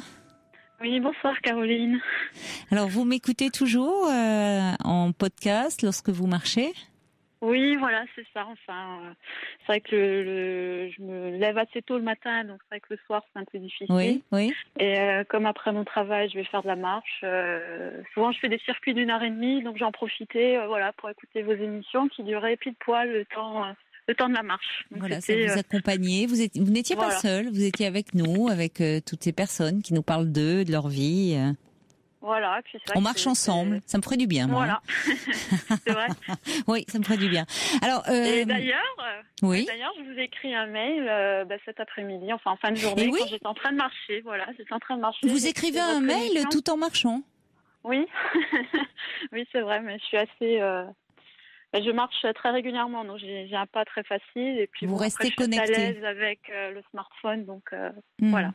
Oui, bonsoir Caroline. Alors vous m'écoutez toujours en podcast lorsque vous marchez ? Oui, voilà, c'est ça. Enfin, c'est vrai que je me lève assez tôt le matin, donc c'est vrai que le soir c'est un peu difficile. Oui. Et comme après mon travail, je vais faire de la marche. Souvent, je fais des circuits d'1h30, donc j'en profitais, voilà, pour écouter vos émissions qui duraient pile poil le temps de la marche. Donc voilà, ça vous accompagnait. Vous n'étiez pas seul, vous étiez avec nous, avec toutes ces personnes qui nous parlent d'eux, de leur vie. Voilà, puis c'est vrai on marche ensemble, ça me ferait du bien. Moi, voilà, c'est vrai. Oui, ça me ferait du bien. Alors, et d'ailleurs, je vous ai écrit un mail cet après-midi, enfin en fin de journée, quand j'étais en train de marcher. Voilà, j'étais en train de marcher. Vous écrivez un mail tout en marchant ? Oui, oui, c'est vrai, mais je suis assez. Je marche très régulièrement, donc j'ai un pas très facile. Et puis vous restez connecté. Je suis à l'aise avec le smartphone, donc voilà.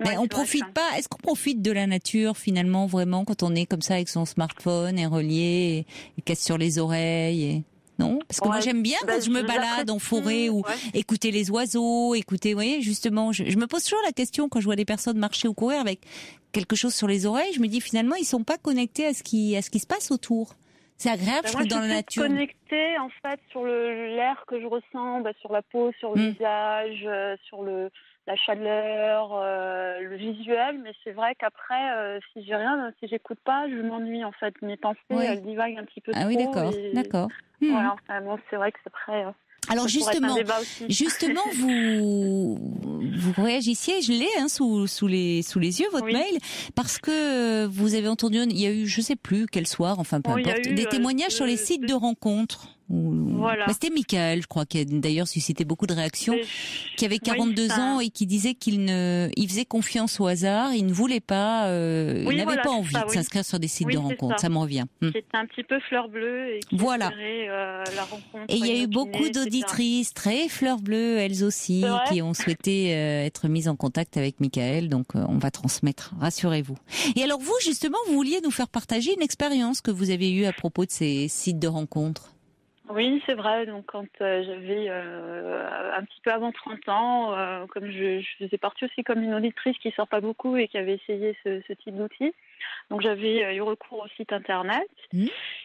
Mais on profite pas. Est-ce qu'on profite de la nature finalement vraiment quand on est comme ça avec son smartphone et relié et casse sur les oreilles Non, parce que moi j'aime bien quand je me balade en forêt ou écouter les oiseaux, écouter. Vous voyez, justement, je me pose toujours la question quand je vois des personnes marcher ou courir avec quelque chose sur les oreilles. Je me dis finalement ils sont pas connectés à ce qui se passe autour. C'est agréable, je trouve, dans la nature. Je suis connectée en fait sur l'air que je ressens, sur la peau, sur le visage, sur la chaleur, le visuel, mais c'est vrai qu'après, si j'écoute pas, je m'ennuie en fait. Mes pensées, elles divaguent un petit peu trop. Ah oui, d'accord. Voilà, enfin, bon, c'est vrai que c'est après. Alors justement, vous réagissiez, je l'ai sous les yeux votre mail, parce que vous avez entendu, il y a eu, je sais plus quel soir, enfin peu importe, des témoignages sur les sites de rencontres. Voilà. C'était Michael, je crois, qui a d'ailleurs suscité beaucoup de réactions, qui avait 42 ans et qui disait il faisait confiance au hasard, il ne voulait pas, il n'avait pas envie de s'inscrire sur des sites de rencontres. Ça me revient. C'était un petit peu fleur bleue et qui espérait la rencontre. Et il y a eu beaucoup d'auditrices très fleur bleue, elles aussi, qui ont souhaité être mises en contact avec Michael. Donc on va transmettre, rassurez-vous. Et alors vous, justement, vous vouliez nous faire partager une expérience que vous avez eue à propos de ces sites de rencontres. Oui, c'est vrai. Donc, quand j'avais un petit peu avant 30 ans, comme je faisais partie aussi comme une auditrice qui sort pas beaucoup et qui avait essayé ce type d'outil, donc j'avais eu recours au site internet.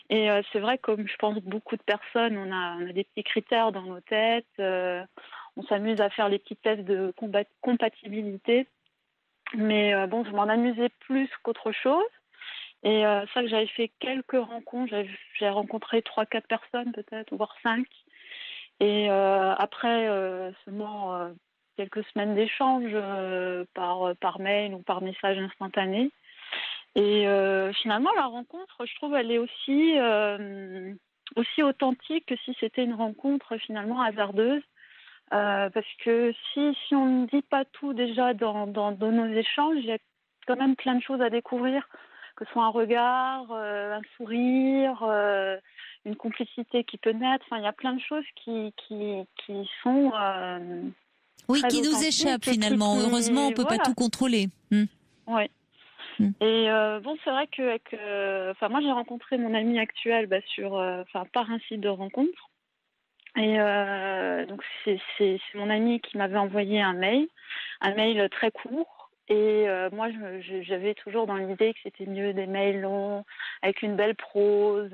Et c'est vrai, comme je pense beaucoup de personnes, on a des petits critères dans nos têtes. On s'amuse à faire les petits tests de compatibilité. Mais bon, je m'en amusais plus qu'autre chose. Et ça que j'avais fait quelques rencontres, j'ai rencontré 3-4 personnes peut-être, voire 5. Et après seulement quelques semaines d'échange par mail ou par message instantané, Et finalement, la rencontre, je trouve, elle est aussi authentique que si c'était une rencontre finalement hasardeuse. Parce que si on ne dit pas tout déjà dans nos échanges, il y a quand même plein de choses à découvrir, que ce soit un regard, un sourire, une complicité qui peut naître. Enfin, il y a plein de choses qui sont oui, très qui nous authentiques échappent et finalement. Heureusement, on peut pas tout contrôler. Oui. Et bon, c'est vrai que moi j'ai rencontré mon ami actuel par un site de rencontre. Et donc c'est mon ami qui m'avait envoyé un mail très court. Et moi j'avais toujours dans l'idée que c'était mieux des mails longs avec une belle prose,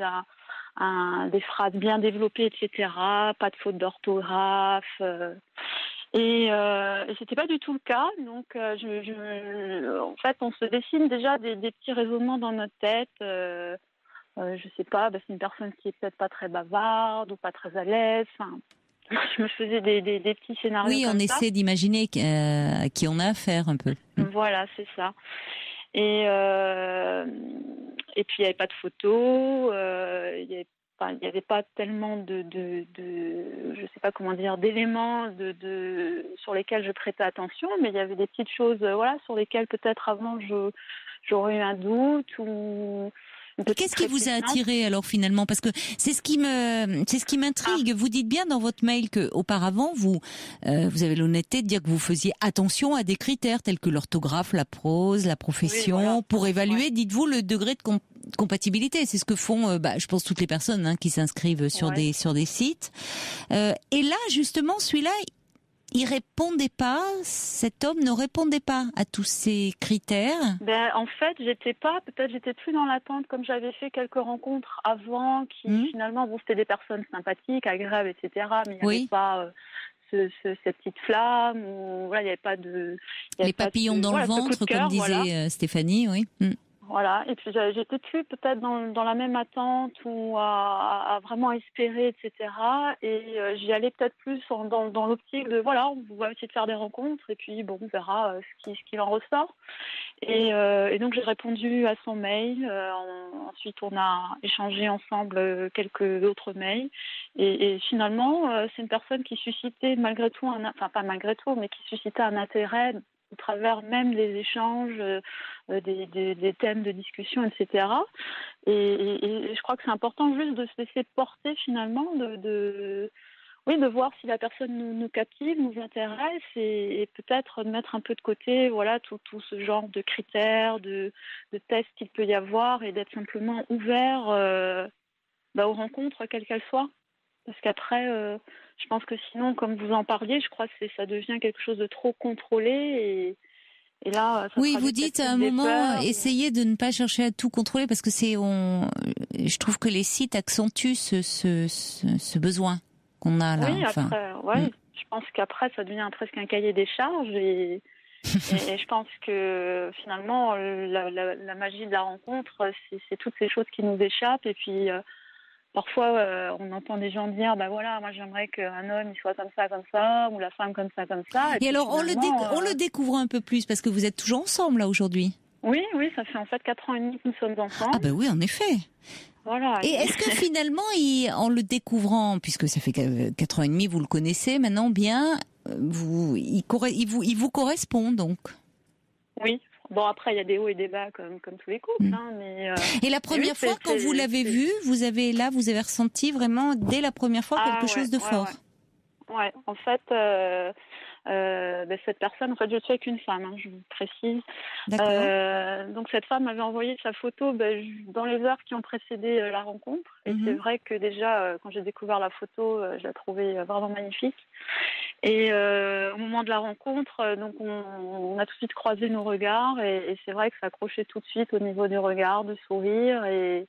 des phrases bien développées, etc. Pas de faute d'orthographe. Et c'était pas du tout le cas. Donc en fait on se dessine déjà des petits raisonnements dans notre tête. Je sais pas, c'est une personne qui est peut-être pas très bavarde ou pas très à l'aise. Enfin, je me faisais des petits scénarios. Oui, comme on ça. essaie d'imaginer à qui on a affaire un peu. Voilà, c'est ça. Et puis il n'y avait pas de photos, il n'y avait pas tellement je sais pas comment dire, d'éléments sur lesquels je prêtais attention, mais il y avait des petites choses, sur lesquelles peut-être avant j'aurais eu un doute ou. Qu'est-ce qui vous a attiré alors finalement? Parce que c'est ce qui m'intrigue. Vous dites bien dans votre mail que auparavant vous avez l'honnêteté de dire que vous faisiez attention à des critères tels que l'orthographe, la prose, la profession, oui, voilà, pour évaluer, dites-vous, le degré de compatibilité. C'est ce que font, je pense, toutes les personnes qui s'inscrivent sur des sites. Et là, justement, celui-là, il répondait pas, cet homme ne répondait pas à tous ces critères. En fait, j'étais plus dans l'attente comme j'avais fait quelques rencontres avant qui finalement, c'était des personnes sympathiques, agréables, etc. Mais il n'y avait pas cette petite flamme, ou il n'y avait pas de... Les papillons dans le ventre, comme disait Stéphanie, oui. Voilà, et puis j'étais plus peut-être dans la même attente ou à vraiment espérer, etc. Et j'y allais peut-être plus dans l'optique de, on va essayer de faire des rencontres et puis on verra ce qu'il en ressort. Et donc j'ai répondu à son mail. Ensuite, on a échangé ensemble quelques autres mails. Et finalement, c'est une personne qui suscitait malgré tout, pas malgré tout, mais qui suscitait un intérêt au travers même des échanges, des thèmes de discussion, etc. Et je crois que c'est important juste de se laisser porter finalement, de voir si la personne nous captive, nous intéresse, et peut-être de mettre un peu de côté tout ce genre de critères, de tests qu'il peut y avoir, et d'être simplement ouvert aux rencontres, quelles qu'elles soient. Parce qu'après, je pense que sinon, comme vous en parliez, je crois que ça devient quelque chose de trop contrôlé. Et là, oui, vous dites à un moment, essayez de ne pas chercher à tout contrôler, parce que je trouve que les sites accentuent ce besoin qu'on a là. Oui, après, je pense qu'après, ça devient presque un cahier des charges. Et je pense que finalement, la magie de la rencontre, c'est toutes ces choses qui nous échappent. Et puis... parfois, on entend des gens dire, moi j'aimerais qu'un homme il soit comme ça, ou la femme comme ça. Et alors, on le découvre un peu plus, parce que vous êtes toujours ensemble là aujourd'hui. Oui, ça fait en fait 4 ans et demi que nous sommes ensemble. Ah oui, en effet. Voilà. Et est-ce que finalement, en le découvrant, puisque ça fait 4 ans et demi, vous le connaissez maintenant bien, il vous correspond donc? Oui. Bon, après, il y a des hauts et des bas comme tous les couples. Mais, et la première fois, quand vous l'avez vu, vous avez ressenti vraiment, dès la première fois, quelque chose de fort. Ouais. En fait, cette personne, en fait, je suis avec une femme, je vous précise. D'accord. Donc, cette femme m'avait envoyé sa photo dans les heures qui ont précédé la rencontre. Et c'est vrai que déjà, quand j'ai découvert la photo, je la trouvais vraiment magnifique. Et au moment de la rencontre, donc on a tout de suite croisé nos regards, et c'est vrai que ça accrochait tout de suite au niveau du regard, du sourire, et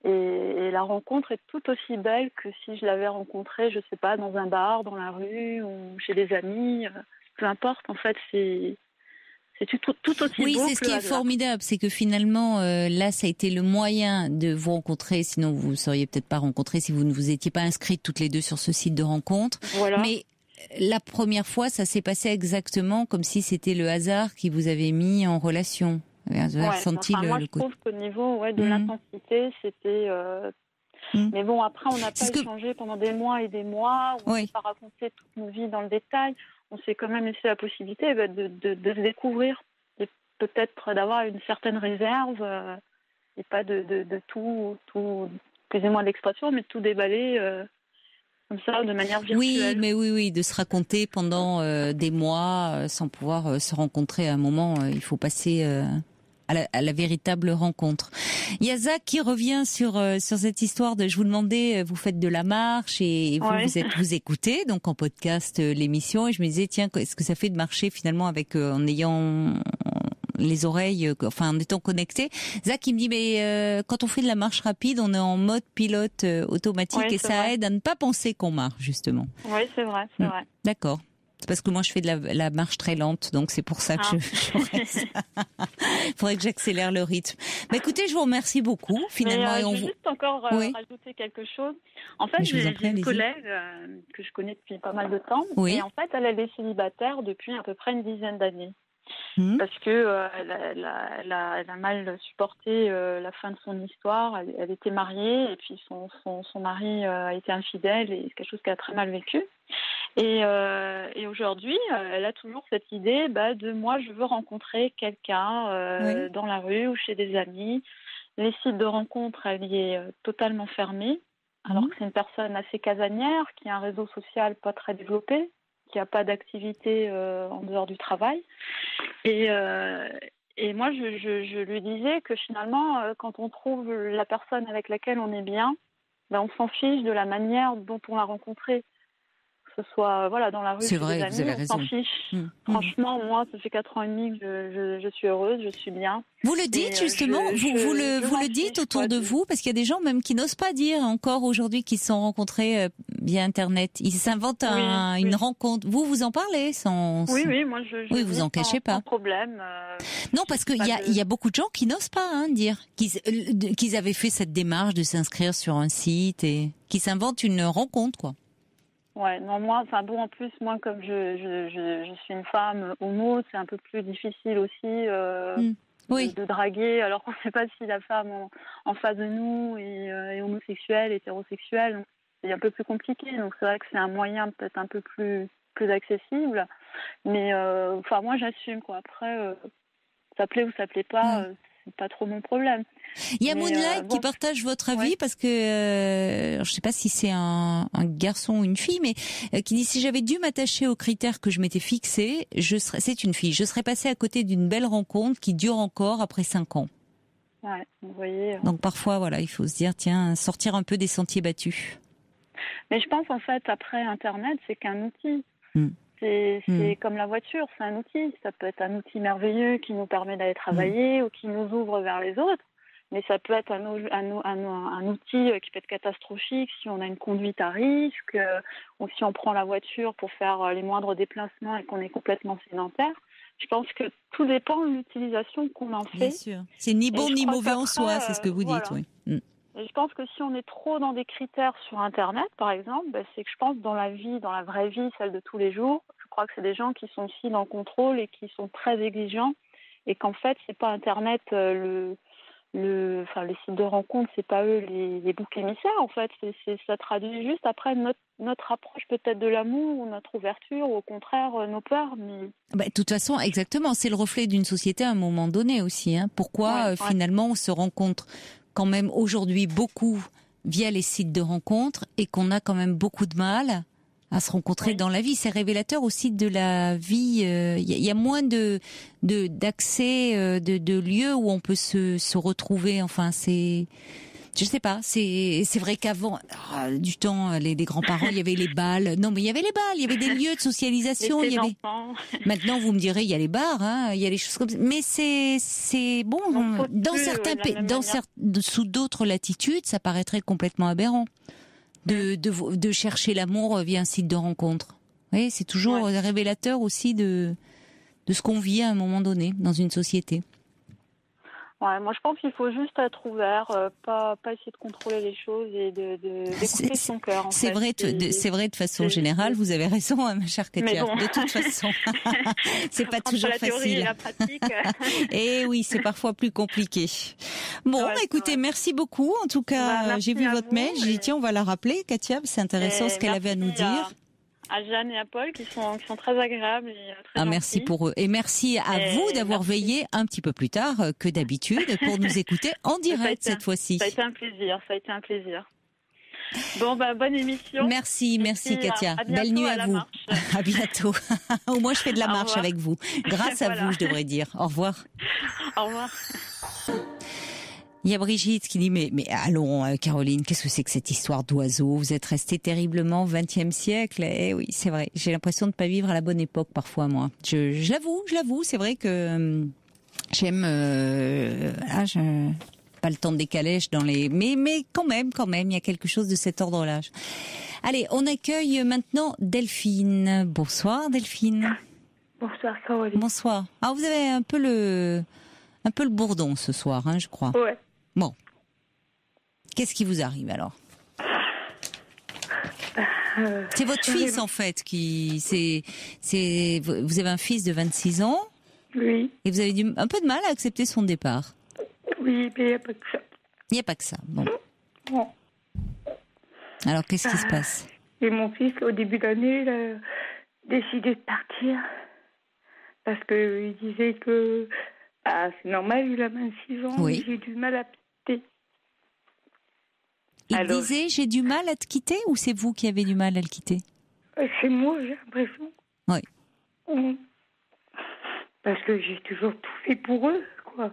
la rencontre est tout aussi belle que si je l'avais rencontrée, je sais pas, dans un bar, dans la rue, ou chez des amis, peu importe, en fait, c'est tout aussi beau. Oui, c'est ce qui est formidable, c'est que finalement, là, ça a été le moyen de vous rencontrer, sinon vous ne seriez peut-être pas rencontrés si vous ne vous étiez pas inscrites toutes les deux sur ce site de rencontre. Voilà. Mais la première fois, ça s'est passé exactement comme si c'était le hasard qui vous avait mis en relation. Vous avez ressenti moi, le je trouve qu'au niveau de l'intensité, c'était... Mais bon, après, on n'a pas échangé pendant des mois et des mois, on n'a pas raconté toutes nos vies dans le détail. On s'est quand même laissé la possibilité de se découvrir et peut-être d'avoir une certaine réserve et pas de tout, excusez-moi de l'expression, mais de tout déballer comme ça, de manière virtuelle. Oui, de se raconter pendant des mois sans pouvoir se rencontrer à un moment. Il faut passer à la véritable rencontre. Il y a Zach qui revient sur cette histoire de, je vous demandais, vous faites de la marche et vous écoutez donc en podcast l'émission, et je me disais tiens, est-ce que ça fait de marcher finalement avec en ayant les oreilles, enfin en étant connecté. Zach il me dit mais quand on fait de la marche rapide, on est en mode pilote automatique et ça aide à ne pas penser qu'on marche justement. Oui, c'est vrai. D'accord. C'est parce que moi je fais de la marche très lente, donc c'est pour ça que je reste. Il faudrait que j'accélère le rythme. Mais écoutez, je vous remercie beaucoup finalement. Je vais juste encore rajouter quelque chose. En fait, j'ai une collègue que je connais depuis pas mal de temps, et en fait, elle est célibataire depuis à peu près une dizaine d'années. Parce que elle a mal supporté la fin de son histoire. Elle était mariée et puis son mari a été infidèle, et c'est quelque chose qu'elle a très mal vécu. Et aujourd'hui, elle a toujours cette idée de moi, je veux rencontrer quelqu'un dans la rue ou chez des amis. Les sites de rencontres, elle y est totalement fermée, alors que c'est une personne assez casanière, qui a un réseau social pas très développé, qui n'a pas d'activité en dehors du travail. Et moi, je lui disais que finalement, quand on trouve la personne avec laquelle on est bien, on s'en fiche de la manière dont on l'a rencontrée. Que ce soit dans la rue, c'est vrai, des amis, vous avez raison. On s'en fiche. Franchement, moi, ça fait 4 ans et demi que je suis heureuse, je suis bien. Vous le dites justement, vous le dites autour de vous, parce qu'il y a des gens même qui n'osent pas dire encore aujourd'hui qu'ils se sont rencontrés via Internet. Ils s'inventent une rencontre. Vous en parlez sans... Oui, moi je vous en cachez pas. Sans problème. Non, parce qu'il y a beaucoup de gens qui n'osent pas dire qu'ils avaient fait cette démarche de s'inscrire sur un site et qui s'inventent une rencontre, quoi. Ouais, non, moi, en plus, moi, comme je suis une femme homo, c'est un peu plus difficile aussi de draguer, alors qu'on ne sait pas si la femme en face de nous est homosexuelle, hétérosexuelle. Donc c'est un peu plus compliqué. Donc c'est vrai que c'est un moyen peut-être un peu plus accessible. Mais moi, j'assume, quoi. Après, ça plaît ou ça plaît pas, c'est pas trop mon problème. Il y a Moonlight qui partage votre avis parce que je sais pas si c'est un garçon ou une fille, mais qui dit si j'avais dû m'attacher aux critères que je m'étais fixés, c'est une fille, je serais passée à côté d'une belle rencontre qui dure encore après 5 ans. Ouais, vous voyez. Donc parfois il faut se dire tiens, sortir un peu des sentiers battus. Mais je pense en fait après Internet, c'est qu'un outil. C'est comme la voiture, c'est un outil. Ça peut être un outil merveilleux qui nous permet d'aller travailler ou qui nous ouvre vers les autres. Mais ça peut être un outil qui peut être catastrophique si on a une conduite à risque ou si on prend la voiture pour faire les moindres déplacements et qu'on est complètement sédentaire. Je pense que tout dépend de l'utilisation qu'on en fait. Bien sûr. C'est ni bon ni mauvais en soi, c'est ce que vous dites, oui. Et je pense que si on est trop dans des critères sur Internet, par exemple, c'est que je pense dans la vraie vie, celle de tous les jours, je crois que c'est des gens qui sont aussi dans le contrôle et qui sont très exigeants et qu'en fait, c'est pas Internet les sites de rencontres, c'est pas eux les boucs émissaires, en fait. Ça traduit juste après notre approche peut-être de l'amour ou notre ouverture ou au contraire nos peurs. Mais... de toute façon, exactement, c'est le reflet d'une société à un moment donné aussi. Pourquoi finalement on se rencontre quand même aujourd'hui beaucoup via les sites de rencontres et qu'on a quand même beaucoup de mal à se rencontrer dans la vie. C'est révélateur aussi de la vie. Il y a moins d'accès, de lieux où on peut se retrouver. Enfin, je sais pas. C'est vrai qu'avant, du temps, les grands-parents, il y avait les balles. Non, mais il y avait les balles. Il y avait des lieux de socialisation. Maintenant, vous me direz, il y a les bars, il y a les choses comme ça. Mais c'est bon. Dans certains pays, sous d'autres latitudes, ça paraîtrait complètement aberrant. De chercher l'amour via un site de rencontre. Oui, c'est toujours révélateur aussi de ce qu'on vit à un moment donné dans une société. Ouais, moi je pense qu'il faut juste être ouvert, pas essayer de contrôler les choses et d'écouter son cœur. C'est vrai de façon générale, vous avez raison, hein, ma chère Katia. Bon. De toute façon, c'est pas toujours facile. La théorie et la pratique. Et oui, c'est parfois plus compliqué. Bon, ouais, écoutez, merci beaucoup. En tout cas, j'ai vu votre mail. J'ai dit tiens, on va la rappeler, Katia. C'est intéressant ce qu'elle avait à nous dire. À Jeanne et à Paul qui sont très agréables et très gentils. Merci pour eux. Et merci à vous d'avoir veillé un petit peu plus tard que d'habitude pour nous écouter en direct cette fois-ci. Ça a été un plaisir. Bon, bonne émission. Merci Katia. Belle nuit à vous. À bientôt. Au moins, je fais de la marche avec vous. Grâce à vous, je devrais dire. Au revoir. Au revoir. Il y a Brigitte qui dit mais allons Caroline, qu'est-ce que c'est que cette histoire d'oiseaux? Vous êtes restée terriblement au XXe siècle. Eh oui, c'est vrai. J'ai l'impression de ne pas vivre à la bonne époque parfois moi. Je l'avoue, c'est vrai que j'aime pas le temps de décalage dans les mais quand même il y a quelque chose de cet ordre-là. Allez, on accueille maintenant Delphine. Bonsoir Delphine. Bonsoir Caroline. Bonsoir. Alors vous avez un peu le bourdon ce soir, hein, je crois. Ouais. Bon. Qu'est-ce qui vous arrive alors? C'est votre fils en fait vous avez un fils de 26 ans. Oui. Et vous avez un peu de mal à accepter son départ. Oui, mais il n'y a pas que ça. Il n'y a pas que ça. Bon. Alors qu'est-ce qui se passe? Et mon fils, au début d'année, il a décidé de partir parce qu'il disait que c'est normal, il a 26 ans, oui. J'ai du mal à quitter. Il disait j'ai du mal à te quitter ou c'est vous qui avez du mal à le quitter? C'est moi, j'ai l'impression. Oui. Parce que j'ai toujours tout fait pour eux, quoi.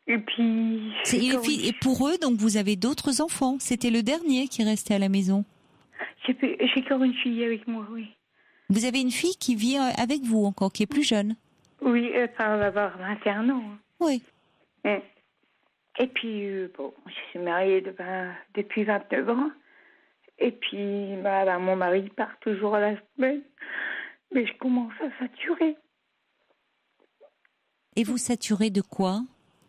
Et puis... Et pour eux, donc vous avez d'autres enfants. C'était le dernier qui restait à la maison. J'ai encore une fille avec moi, oui. Vous avez une fille qui vit avec vous encore, qui est plus jeune? Oui, elle va avoir 21 ans. Oui. Et puis, je suis mariée depuis 29 ans. Et puis, mon mari part toujours à la semaine. Mais je commence à saturer. Et vous saturez de quoi?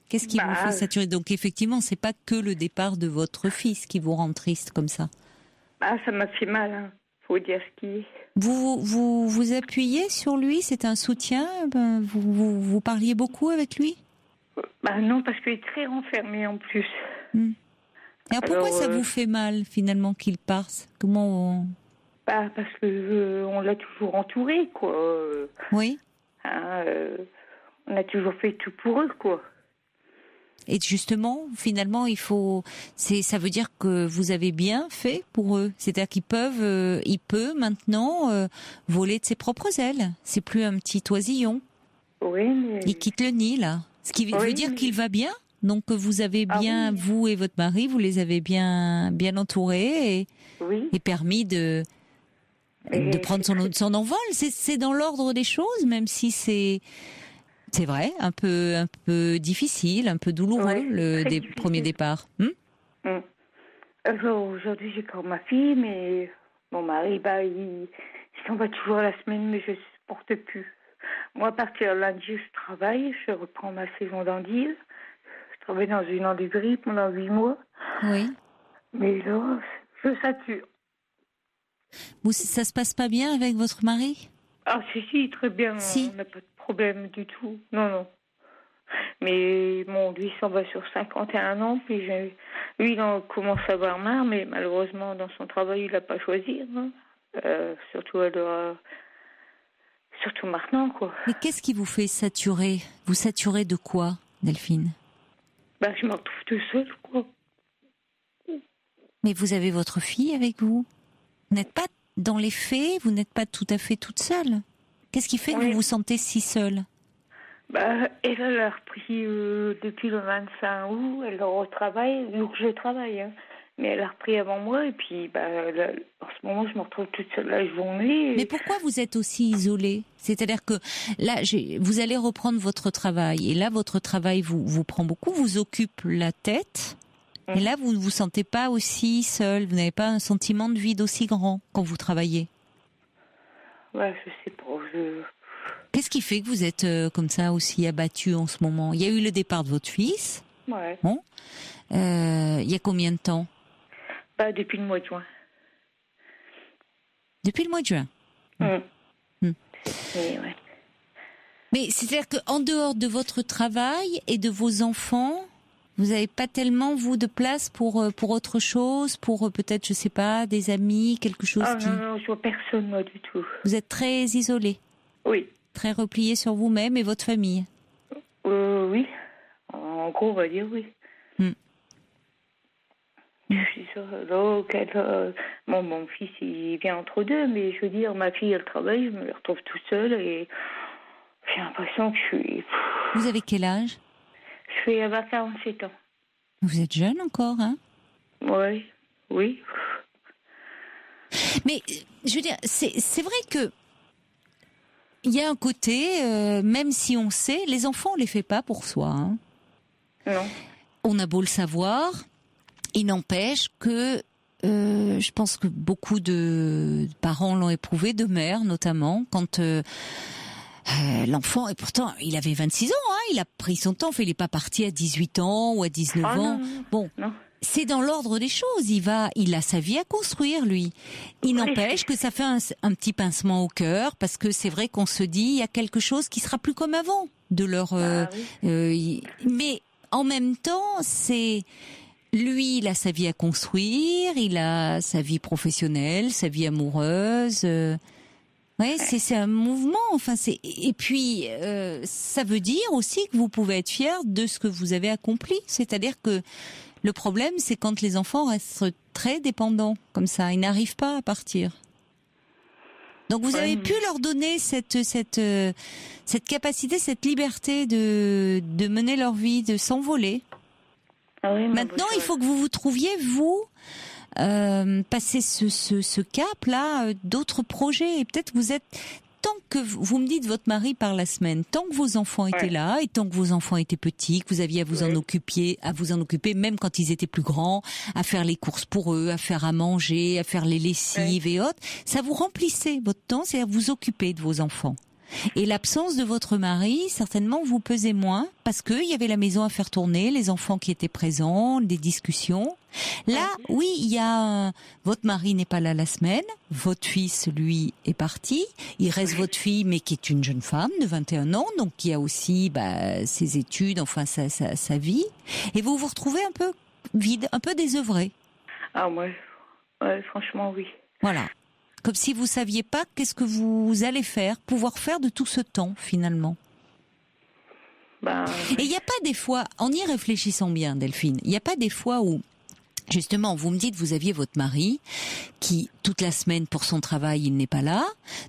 Qu'est-ce qui vous fait saturer? Donc, effectivement, c'est pas que le départ de votre fils qui vous rend triste comme ça. Ça m'a fait mal, hein. Faut dire ce qui est. Vous appuyez sur lui? C'est un soutien? Vous parliez beaucoup avec lui? Non, parce qu'il est très renfermé en plus. Alors pourquoi ça vous fait mal finalement qu'il parte? Comment parce que on l'a toujours entouré, quoi. Oui. On a toujours fait tout pour eux, quoi. Et justement, finalement, ça veut dire que vous avez bien fait pour eux. C'est-à-dire il peut maintenant voler de ses propres ailes. C'est plus un petit oisillon. Oui, mais... Il quitte le nid, là. Ce qui veut dire qu'il va bien. Donc vous avez bien, vous et votre mari, vous les avez bien entourés et permis de prendre son envol. C'est dans l'ordre des choses, même si c'est vrai, un peu difficile, un peu douloureux le premier départ. Aujourd'hui, j'ai encore ma fille, mais mon mari, il s'en va toujours la semaine, mais je ne supporte plus. Moi, à partir de lundi, je travaille, je reprends ma saison d'endives. Je travaille dans une endiverie pendant 8 mois. Oui. Mais là, je sature. Ça se passe pas bien avec votre mari? Si, très bien. Si. On n'a pas de problème du tout. Non. Mais lui, il s'en va sur 51 ans. Puis lui, il commence à avoir marre, mais malheureusement, dans son travail, il n'a pas choisi. Hein. Surtout maintenant, quoi. Mais qu'est-ce qui vous fait saturer? Vous saturez de quoi, Delphine? Je me retrouve tout seul, quoi. Mais vous avez votre fille avec vous? Vous n'êtes pas, dans les faits, vous n'êtes pas tout à fait toute seule. Qu'est-ce qui fait que vous vous sentez si seule? Elle a repris depuis le 25 août, elle retravaille, donc je travaille, hein. Mais elle a repris avant moi, et puis en ce moment, je me retrouve toute seule la journée. Mais pourquoi vous êtes aussi isolée? C'est-à-dire que là, vous allez reprendre votre travail, et là, votre travail vous prend beaucoup, vous occupe la tête, et là, vous ne vous sentez pas aussi seule, vous n'avez pas un sentiment de vide aussi grand quand vous travaillez? Je sais pas, Qu'est-ce qui fait que vous êtes comme ça aussi abattue en ce moment? Il y a eu le départ de votre fils. Ouais. Bon. Il y a combien de temps? Depuis le mois de juin. Depuis le mois de juin. Ouais. Mais c'est-à-dire qu'en dehors de votre travail et de vos enfants, vous n'avez pas tellement, vous, de place pour autre chose, pour peut-être, je sais pas, des amis, quelque chose Non, je vois personne, moi, du tout. Vous êtes très isolé? Oui. Très replié sur vous-même et votre famille? Oui. En gros, on va dire oui. Je suis là, mon fils, il vient entre deux, mais je veux dire, ma fille, elle travaille, je me retrouve tout seul et j'ai l'impression que je suis... Vous avez quel âge? Je vais avoir 47 ans. Vous êtes jeune encore, hein? Oui. Mais, je veux dire, c'est vrai que il y a un côté, même si on sait, les enfants, on les fait pas pour soi. Hein. Non. On a beau le savoir, il n'empêche que je pense que beaucoup de parents l'ont éprouvé, de mères notamment, quand l'enfant, et pourtant il avait 26 ans, hein, il a pris son temps, il n'est pas parti à 18 ans ou à 19 ans. Non. C'est dans l'ordre des choses, il a sa vie à construire, lui. Il n'empêche que ça fait un petit pincement au cœur, parce que c'est vrai qu'on se dit, il y a quelque chose qui sera plus comme avant, de leur... mais en même temps, lui, il a sa vie à construire, il a sa vie professionnelle, sa vie amoureuse. C'est un mouvement. Enfin, et puis ça veut dire aussi que vous pouvez être fier de ce que vous avez accompli. C'est-à-dire que le problème, c'est quand les enfants restent très dépendants comme ça, ils n'arrivent pas à partir. Donc vous avez pu leur donner cette capacité, cette liberté de mener leur vie, de s'envoler. Maintenant, il faut que vous trouviez, vous, passer ce cap-là, d'autres projets. Et peut-être vous êtes, tant que vous me dites votre mari par la semaine, tant que vos enfants étaient là, et tant que vos enfants étaient petits, que vous aviez à vous en occuper, même quand ils étaient plus grands, à faire les courses pour eux, à faire à manger, à faire les lessives et autres, ça vous remplissait votre temps, c'est-à-dire vous occuper de vos enfants. Et l'absence de votre mari, certainement, vous pesait moins, parce qu'il y avait la maison à faire tourner, les enfants qui étaient présents, des discussions. Là, oui, il y a votre mari n'est pas là la semaine, votre fils, lui, est parti. Il reste votre fille, mais qui est une jeune femme de 21 ans, donc qui a aussi ses études, enfin sa vie. Et vous vous retrouvez un peu vide, un peu désœuvré. Ah ouais, franchement, oui. Voilà. Comme si vous saviez pas qu'est-ce que vous allez pouvoir faire de tout ce temps, finalement. Et il n'y a pas des fois, en y réfléchissant bien, Delphine, il n'y a pas des fois où, justement, vous me dites, vous aviez votre mari, qui, toute la semaine, pour son travail, il n'est pas là.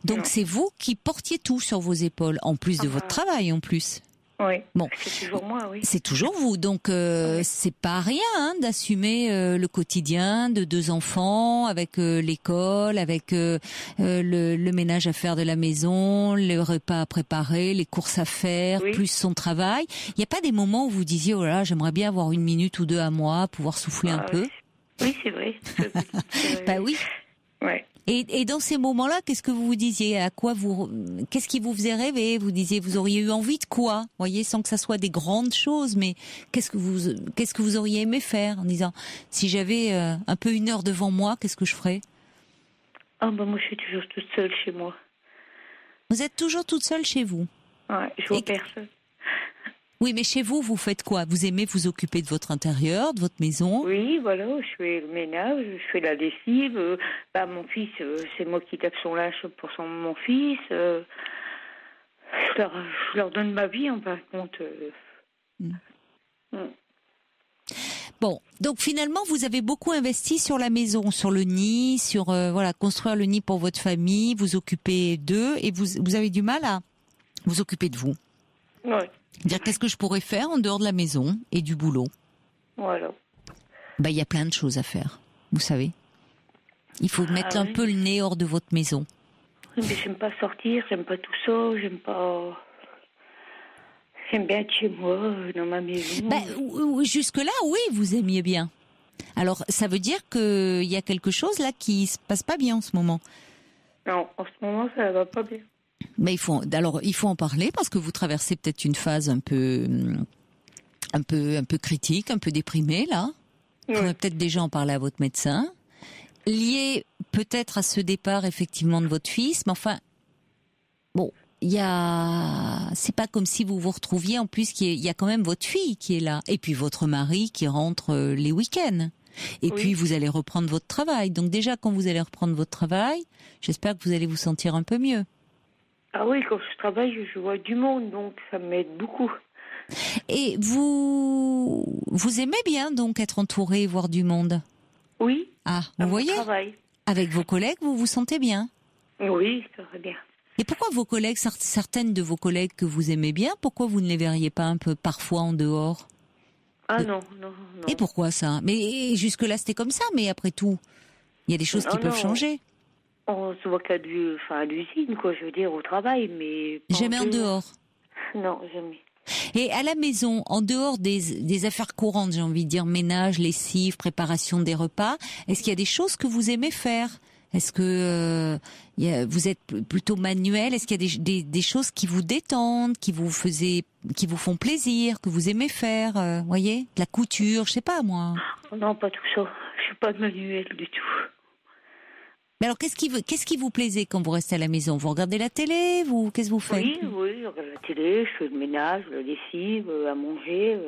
Donc, c'est vous qui portiez tout sur vos épaules, en plus de votre travail, en plus. Oui, bon. C'est toujours moi, oui. C'est toujours vous, donc c'est pas rien d'assumer le quotidien de 2 enfants, avec l'école, avec le ménage à faire de la maison, le repas à préparer, les courses à faire, plus son travail. Il n'y a pas des moments où vous disiez, oh là, j'aimerais bien avoir 1 minute ou 2 à moi, pouvoir souffler un peu? Oui, c'est vrai. Oui. Ouais. Et dans ces moments-là, qu'est-ce que vous vous disiez? Qu'est-ce qui vous faisait rêver? Vous disiez, vous auriez eu envie de quoi? Voyez, sans que ça soit des grandes choses, mais qu'est-ce que vous auriez aimé faire? En disant, si j'avais un peu 1 heure devant moi, qu'est-ce que je ferais? Moi, je suis toujours toute seule chez moi. Vous êtes toujours toute seule chez vous? Ouais, je vois personne. Oui, mais chez vous, vous faites quoi? Vous aimez vous occuper de votre intérieur, de votre maison? Oui, voilà, je fais le ménage, je fais la lessive. Mon fils, c'est moi qui tape son linge pour mon fils. Je leur donne ma vie, en fin de compte. Bon, donc finalement, vous avez beaucoup investi sur la maison, sur le nid, sur construire le nid pour votre famille, vous occuper d'eux, et vous avez du mal à vous occuper de vous. Oui. Dire qu'est-ce que je pourrais faire en dehors de la maison et du boulot. Voilà. Il y a plein de choses à faire, vous savez. Il faut mettre un peu le nez hors de votre maison. Mais j'aime pas sortir, j'aime pas tout ça, j'aime bien être chez moi, dans ma maison. Jusque-là, oui, vous aimiez bien. Alors, ça veut dire qu'il y a quelque chose là qui se passe pas bien en ce moment. Non, en ce moment, ça va pas bien. Mais il faut en parler parce que vous traversez peut-être une phase un peu critique, un peu déprimée là. Il faudrait peut-être déjà en parler à votre médecin. Lié peut-être à ce départ effectivement de votre fils, mais enfin, bon, c'est pas comme si vous vous retrouviez en plus il y a quand même votre fille qui est là et puis votre mari qui rentre les week-ends. Et puis vous allez reprendre votre travail. Donc déjà quand vous allez reprendre votre travail, j'espère que vous allez vous sentir un peu mieux. Ah oui, quand je travaille, je vois du monde, donc ça m'aide beaucoup. Et vous aimez bien donc être entouré, voir du monde? Oui. Ah, vous voyez? Travail. Avec vos collègues, vous vous sentez bien? Oui, ça va bien. Et pourquoi vos collègues, certaines de vos collègues que vous aimez bien, pourquoi vous ne les verriez pas un peu parfois en dehors? Ah non. Et pourquoi ça? Mais jusque-là c'était comme ça, mais après tout, il y a des choses qui peuvent changer. On se voit qu'à l'usine, quoi, je veux dire, au travail, mais... Jamais en dehors? Non, jamais. Et à la maison, en dehors des affaires courantes, j'ai envie de dire ménage, lessive, préparation des repas, est-ce qu'il y a des choses que vous aimez faire? Est-ce que vous êtes plutôt manuel? Est-ce qu'il y a des choses qui vous détendent, qui vous font plaisir, que vous aimez faire? Voyez, de la couture, je sais pas moi. Non, pas tout ça. Je suis pas manuel du tout. Mais alors, qu'est-ce qui vous plaisait quand vous restez à la maison? Vous regardez la télé? Qu'est-ce que vous faites? Oui, je regarde la télé, je fais le ménage, la lessive, à manger.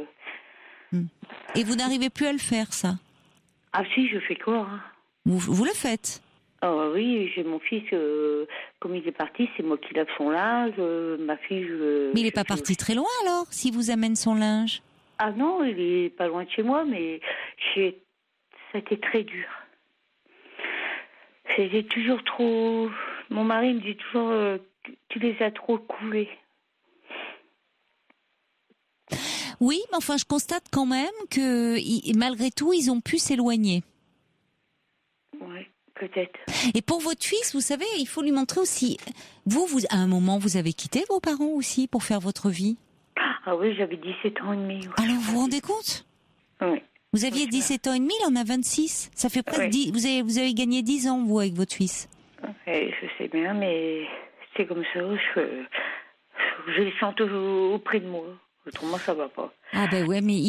Et vous n'arrivez plus à le faire, ça? Ah si, je fais quoi, hein. Vous le faites? Ah oui, j'ai mon fils, comme il est parti, c'est moi qui lave son linge, ma fille... Mais il n'est pas parti très loin, alors, s'il vous amène son linge? Ah non, il est pas loin de chez moi, mais ça a été très dur. J'ai toujours trop... Mon mari me dit toujours tu les as trop coulés. Oui, mais enfin, je constate quand même que malgré tout, ils ont pu s'éloigner. Oui, peut-être. Et pour votre fils, vous savez, il faut lui montrer aussi... Vous, à un moment, vous avez quitté vos parents aussi pour faire votre vie? Ah oui, j'avais 17 ans et demi. Ouais. Alors, vous vous rendez compte? Oui. Vous aviez 17 ans et demi, il en a 26. Ça fait presque 10... Vous avez gagné 10 ans, vous, avec votre fils. Je sais bien, mais c'est comme ça. Je les sens toujours auprès de moi. Autrement, ça va pas. Ah ben ouais, mais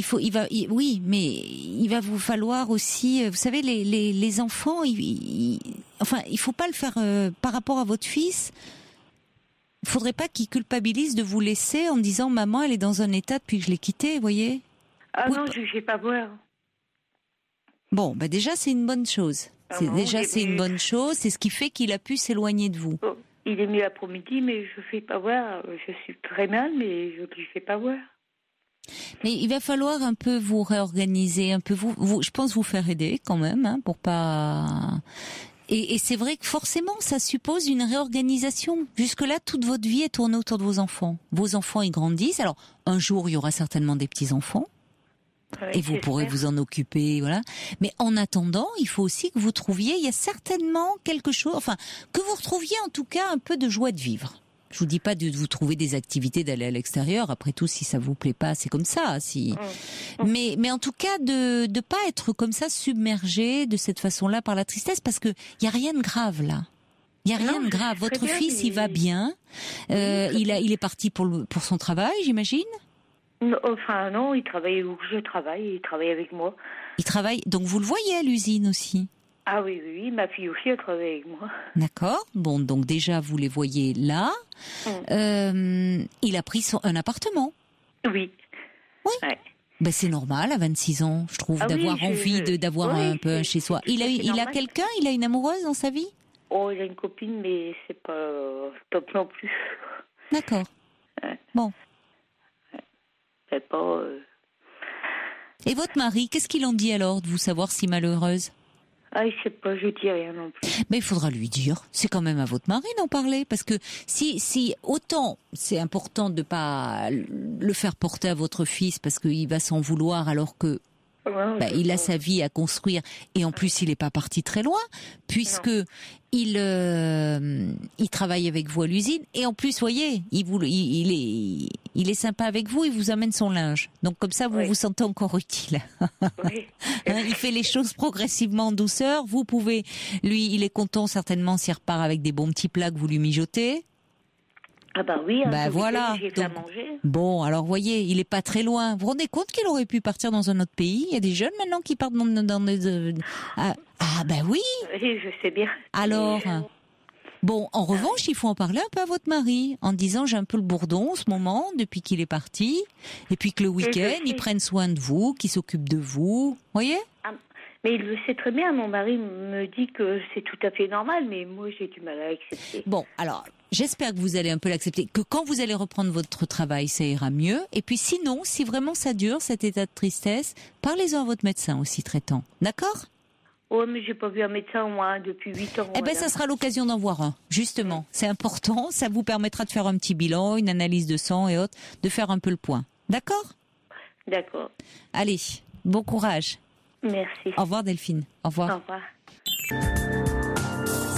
mais il va vous falloir aussi... Vous savez, les enfants, enfin, il faut pas le faire par rapport à votre fils. Il faudrait pas qu'il culpabilise de vous laisser en disant « Maman, elle est dans un état depuis que je l'ai quittée, vous voyez ?» Ah non, je ne vais pas boire. Bon, bah déjà, c'est une bonne chose. C'est une bonne chose. C'est ce qui fait qu'il a pu s'éloigner de vous. Oh, il est mieux l'après-midi, mais je ne fais pas boire. Je suis très mal, mais je ne lui fais pas boire. Mais il va falloir un peu vous réorganiser, un peu je pense vous faire aider quand même, hein, pour pas... Et c'est vrai que forcément, ça suppose une réorganisation. Jusque-là, toute votre vie est tournée autour de vos enfants. Vos enfants, ils grandissent. Alors, un jour, il y aura certainement des petits-enfants. Et vous pourrez vous en occuper, voilà. Mais en attendant, il faut aussi que vous trouviez, il y a certainement quelque chose, enfin, que vous retrouviez en tout cas un peu de joie de vivre. Je vous dis pas de vous trouver des activités, d'aller à l'extérieur. Après tout, si ça vous plaît pas, c'est comme ça. Mais en tout cas, de pas être comme ça submergé de cette façon-là par la tristesse, parce que y a rien de grave là. Il y a rien de grave. Votre fils, il va bien. Il est parti pour son travail, j'imagine. Enfin non, il travaille où je travaille, il travaille avec moi. Il travaille, donc vous le voyez à l'usine aussi? Ah oui, ma fille aussi elle travaille avec moi. D'accord, bon donc déjà vous les voyez là. Il a pris un appartement? Oui. Oui. Ouais. Ben c'est normal à 26 ans, je trouve, d'avoir envie d'avoir un peu chez soi. Il a quelqu'un, il a une amoureuse dans sa vie? Oh, il a une copine, mais c'est pas top non plus. D'accord. Ouais. Bon. C'est pas... Et votre mari, qu'est-ce qu'il en dit alors de vous savoir si malheureuse? Ah, je sais pas, je dis rien non plus. Mais il faudra lui dire. C'est quand même à votre mari d'en parler, parce que si autant c'est important de pas le faire porter à votre fils, parce qu'il va s'en vouloir alors que il a sa vie à construire et en plus il est pas parti très loin puisque il travaille avec vous à l'usine et en plus voyez il est sympa avec vous, il vous amène son linge donc comme ça vous vous sentez encore utile. Il fait les choses progressivement en douceur, vous pouvez il est content certainement s'il repart avec des bons petits plats que vous lui mijotez. Ah bah oui, Bah voilà. j'ai fait à manger. Bon, alors vous voyez, il est pas très loin. Vous vous rendez compte qu'il aurait pu partir dans un autre pays? Il y a des jeunes maintenant qui partent dans des... Ah bah oui. Oui, je sais bien. Alors, bon, en revanche, il faut en parler un peu à votre mari, en disant j'ai un peu le bourdon en ce moment, depuis qu'il est parti, et puis que le week-end, il prenne soin de vous, qu'il s'occupe de vous, vous voyez? Mais il le sait très bien, mon mari me dit que c'est tout à fait normal, mais moi j'ai du mal à l'accepter. Bon, alors, j'espère que vous allez un peu l'accepter, que quand vous allez reprendre votre travail, ça ira mieux, et puis sinon, si vraiment ça dure, cet état de tristesse, parlez-en à votre médecin aussi traitant, d'accord? Oh, mais j'ai pas vu un médecin, moi, depuis 8 ans. Eh ben, ça sera l'occasion d'en voir un, justement. C'est important, ça vous permettra de faire un petit bilan, une analyse de sang et autres, de faire un peu le point. D'accord? D'accord. Allez, bon courage. Merci. Au revoir Delphine. Au revoir. Au revoir.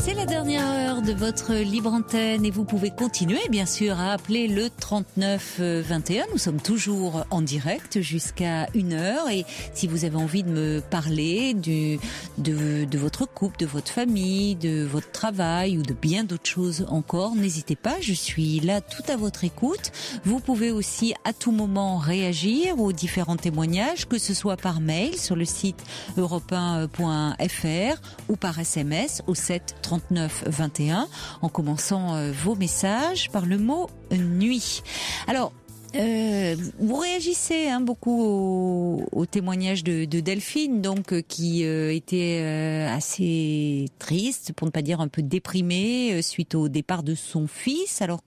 C'est la dernière heure de votre libre antenne et vous pouvez continuer bien sûr à appeler le 39 21. Nous sommes toujours en direct jusqu'à 1h et si vous avez envie de me parler de votre couple, de votre famille, de votre travail ou de bien d'autres choses encore, n'hésitez pas, je suis là tout à votre écoute. Vous pouvez aussi à tout moment réagir aux différents témoignages, que ce soit par mail sur le site europe1.fr ou par SMS au 7 39 21 en commençant vos messages par le mot nuit. Alors vous réagissez beaucoup au témoignage de Delphine, donc qui était assez triste, pour ne pas dire un peu déprimée, suite au départ de son fils. Alors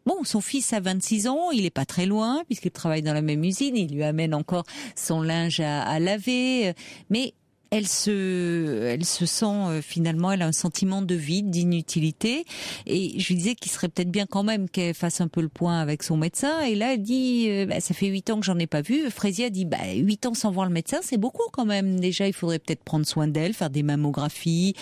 bon, son fils a 26 ans, il est pas très loin puisqu'il travaille dans la même usine, il lui amène encore son linge à laver, mais elle se sent finalement, elle a un sentiment de vide, d'inutilité, et je lui disais qu'il serait peut-être bien quand même qu'elle fasse un peu le point avec son médecin, et là elle dit ça fait 8 ans que j'en ai pas vu. Frésia dit 8 ans sans voir le médecin, c'est beaucoup quand même. Déjà il faudrait peut-être prendre soin d'elle, faire des mammographies,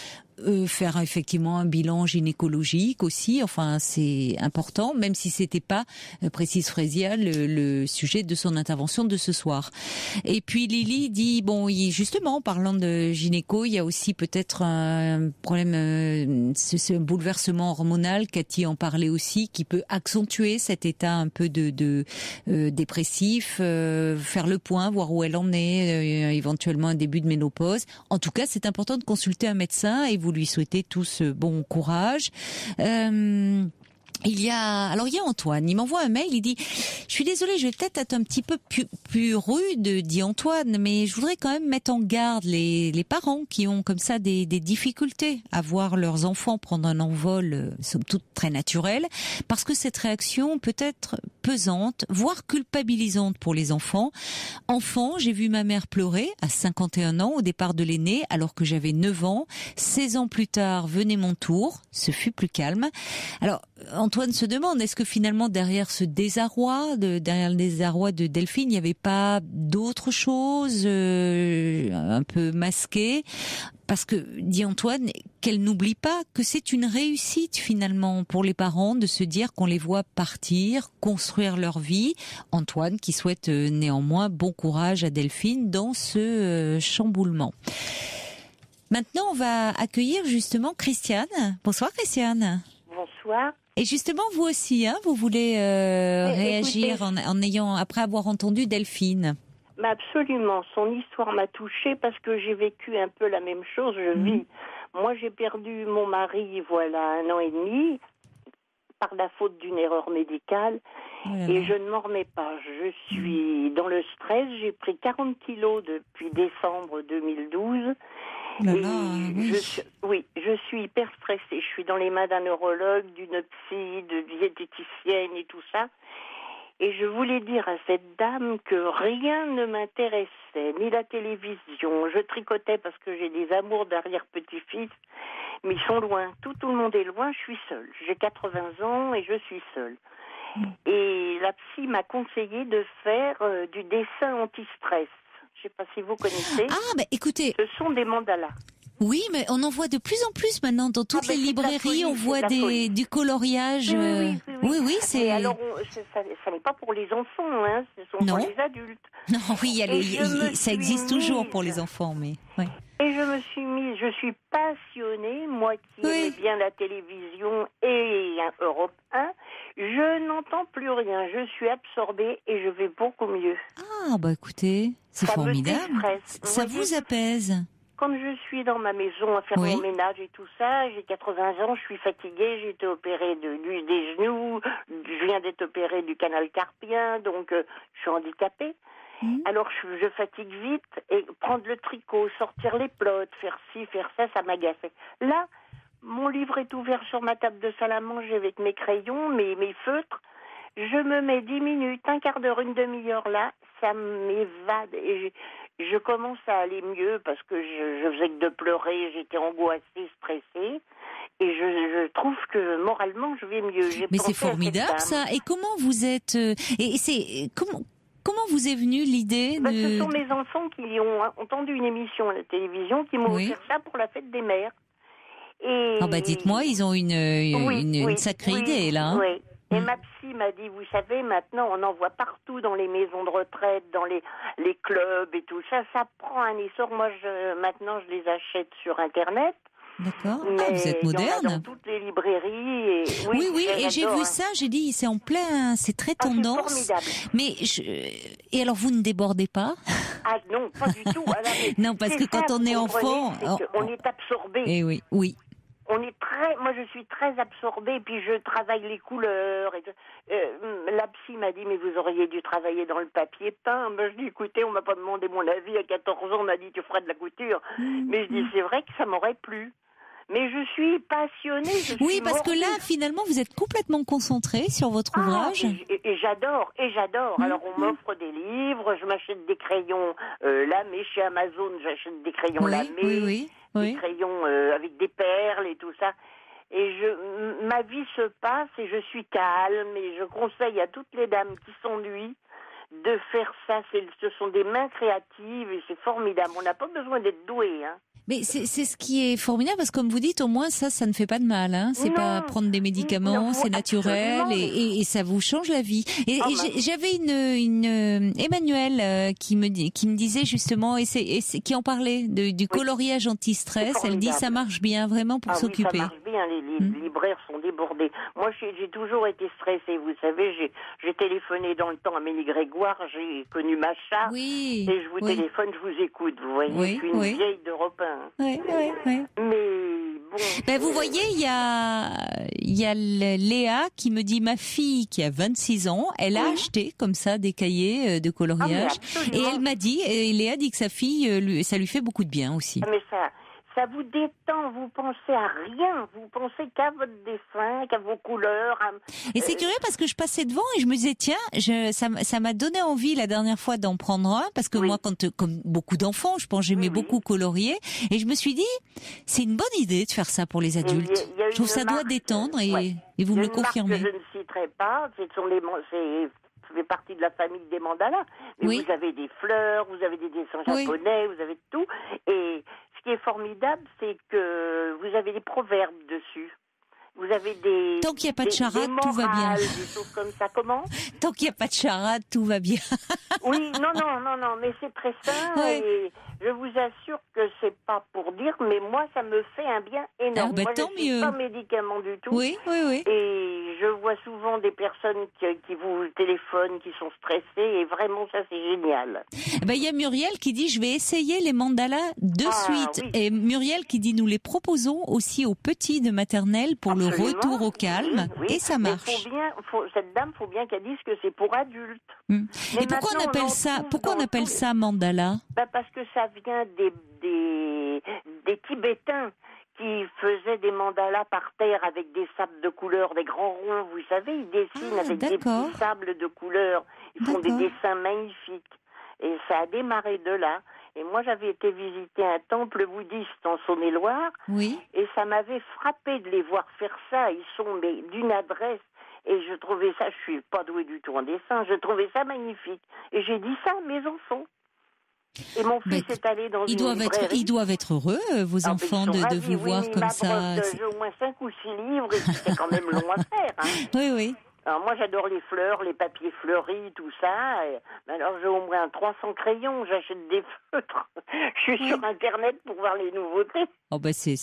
faire effectivement un bilan gynécologique aussi, enfin c'est important, même si c'était pas, précise Frésia, le sujet de son intervention de ce soir. Et puis Lily dit justement, parlant de gynéco, il y a aussi peut-être un problème, c'est un bouleversement hormonal, Cathy en parlait aussi, qui peut accentuer cet état un peu de dépressif, faire le point, voir où elle en est, éventuellement un début de ménopause. En tout cas, c'est important de consulter un médecin et vous lui souhaitez tous bon courage. Il y a Antoine, il m'envoie un mail, il dit « Je suis désolée, je vais peut-être être un petit peu plus rude, dit Antoine, mais je voudrais quand même mettre en garde les parents qui ont comme ça des difficultés à voir leurs enfants prendre un envol, somme toute très naturel, parce que cette réaction peut être pesante, voire culpabilisante pour les enfants. Enfant, j'ai vu ma mère pleurer à 51 ans au départ de l'aîné, alors que j'avais 9 ans. 16 ans plus tard, venait mon tour, ce fut plus calme. » Alors, Antoine se demande, est-ce que finalement derrière le désarroi de Delphine, il n'y avait pas d'autre chose un peu masquée? Parce que, dit Antoine, qu'elle n'oublie pas que c'est une réussite finalement pour les parents de se dire qu'on les voit partir, construire leur vie. Antoine qui souhaite néanmoins bon courage à Delphine dans ce chamboulement. Maintenant, on va accueillir justement Christiane. Bonsoir Christiane. Bonsoir. Et justement, vous aussi, vous voulez réagir après avoir entendu Delphine. Absolument. Son histoire m'a touchée parce que j'ai vécu un peu la même chose. Je vis. Moi, j'ai perdu mon mari, voilà, 1 an et demi, par la faute d'une erreur médicale. Et je ne m'en remets pas. Je suis dans le stress. J'ai pris 40 kilos depuis décembre 2012. Je suis hyper stressée. Je suis dans les mains d'un neurologue, d'une psy, de diététicienne et tout ça. Et je voulais dire à cette dame que rien ne m'intéressait, ni la télévision. Je tricotais parce que j'ai des amours d'arrière-petit-fils, mais ils sont loin. Tout le monde est loin, je suis seule. J'ai 80 ans et je suis seule. Et la psy m'a conseillé de faire du dessin anti-stress. Je ne sais pas si vous connaissez. Écoutez. Ce sont des mandalas. Oui, mais on en voit de plus en plus maintenant dans toutes les librairies. On voit du coloriage. Oui, c'est. Et alors, ça n'est pas pour les enfants, ce sont pour les adultes. Non, oui, ça existe toujours pour les enfants, mais. Ouais. Et je suis passionnée, moi qui aimais bien la télévision et Europe 1, Je n'entends plus rien, je suis absorbée et je vais beaucoup mieux. Ah, bah écoutez, c'est formidable. Ça vous apaise. Quand je suis dans ma maison à faire mon ménage et tout ça, j'ai 80 ans, je suis fatiguée, j'ai été opérée des genoux, je viens d'être opérée du canal carpien, donc je suis handicapée. Alors je fatigue vite et prendre le tricot, sortir les plottes, faire ci, faire ça, ça m'agaçait. Là, mon livre est ouvert sur ma table de salle à manger avec mes crayons, mes feutres. Je me mets 10 minutes, un quart d'heure, une demi-heure là, ça m'évade et je commence à aller mieux parce que je faisais que de pleurer, j'étais angoissée, stressée. Et je trouve que moralement, je vais mieux. Mais c'est formidable ça. Et comment vous êtes... Comment vous est venue l'idée de... Ce sont mes enfants qui ont entendu une émission à la télévision qui m'ont offert ça pour la fête des mères. Et... Ah bah dites-moi, ils ont une sacrée idée là. Hein. Oui. Et ma psy m'a dit, vous savez, maintenant on en voit partout dans les maisons de retraite, dans les clubs et tout ça. Ça prend un essor. Moi, maintenant, je les achète sur Internet. D'accord. Ah, vous êtes moderne. Il y en a dans toutes les librairies. Et... Oui, et j'ai vu ça, j'ai dit, c'est en plein, c'est très tendance. C'est formidable. Mais et alors vous ne débordez pas? Ah non, pas du tout. Alors, non, parce que quand on est enfant, on est absorbé. Eh oui. On est moi je suis très absorbée, puis je travaille les couleurs. La psy m'a dit, mais vous auriez dû travailler dans le papier peint. Ben, je dis, écoutez, on m'a pas demandé mon avis. À 14 ans, on m'a dit, tu feras de la couture. Mais je dis, c'est vrai que ça m'aurait plu. Mais je suis passionnée. Parce que là, finalement, vous êtes complètement concentrée sur votre ouvrage. Et j'adore. Alors, on m'offre des livres, je m'achète des crayons lamés chez Amazon, j'achète des crayons lamés, des crayons avec des perles et tout ça. Et ma vie se passe et je suis calme et je conseille à toutes les dames qui s'ennuient de faire ça. Ce sont des mains créatives et c'est formidable. On n'a pas besoin d'être doué, hein. Mais c'est ce qui est formidable parce que comme vous dites, au moins ça ne fait pas de mal. Hein. C'est pas prendre des médicaments, c'est naturel et ça vous change la vie. Et j'avais une Emmanuelle qui me disait justement et qui en parlait du coloriage anti-stress. Elle dit ça marche bien vraiment pour s'occuper. Ça marche bien. Les libraires sont débordés. Moi, j'ai toujours été stressée. Vous savez, j'ai téléphoné dans le temps à Mélie Grégoire. J'ai connu Macha. Oui. Et je vous téléphone, je vous écoute. Vous voyez, je suis une vieille d'Europe 1. Oui. Mais bon. Ben vous voyez, il y a Léa qui me dit, ma fille qui a 26 ans, elle a acheté comme ça des cahiers de coloriage et elle m'a dit, et Léa dit que sa fille, ça lui fait beaucoup de bien aussi. Mais ça vous détend, vous pensez à rien, vous pensez qu'à votre dessin, qu'à vos couleurs. Et c'est curieux parce que je passais devant et je me disais tiens, ça m'a donné envie la dernière fois d'en prendre un parce que moi, comme beaucoup d'enfants, je pense j'aimais beaucoup colorier et je me suis dit c'est une bonne idée de faire ça pour les adultes. Je trouve ça doit détendre et vous me le confirmez. Que je ne citerai pas, ça fait partie de la famille des mandalas. Mais vous avez des fleurs, vous avez des dessins japonais, vous avez tout. Et ce qui est formidable, c'est que vous avez des proverbes dessus. Vous avez des... Tant qu'il n'y a pas de charade, tout va bien. Des choses comme ça. Comment ? Tant qu'il n'y a pas de charade, tout va bien. Oui, non, mais c'est très sain et je vous assure que c'est pas pour dire, mais moi, ça me fait un bien énorme. Moi, je ne suis pas médicament du tout. Oui. Et je vois souvent des personnes qui vous téléphonent, qui sont stressées, et vraiment, ça, c'est génial. Il y a Muriel qui dit, je vais essayer les mandalas de suite. Oui. Et Muriel qui dit, nous les proposons aussi aux petits de maternelle pour le retour au calme, et ça marche. Cette dame, faut bien qu'elle dise que c'est pour adultes. Et pourquoi on appelle ça mandala ? Parce que ça vient des Tibétains qui faisaient des mandalas par terre avec des sables de couleur, des grands ronds, vous savez, ils dessinent avec des petits sables de couleur. Ils font des dessins magnifiques. Et ça a démarré de là. Et moi, j'avais été visiter un temple bouddhiste en Saône-et-Loire. Oui. Et ça m'avait frappé de les voir faire ça. Ils sont d'une adresse. Et je trouvais ça, je suis pas douée du tout en dessin, je trouvais ça magnifique. Et j'ai dit ça à mes enfants. Et mon fils est allé dans une librairie. Ils doivent être heureux, vos enfants, de vous voir comme ça. J'ai au moins 5 ou 6 livres et c'était quand même long à faire. Hein. Oui. Alors moi j'adore les fleurs, les papiers fleuris, tout ça. Alors j'ai au moins 300 crayons, j'achète des feutres. Je suis sur Internet pour voir les nouveautés. Oh bah c'est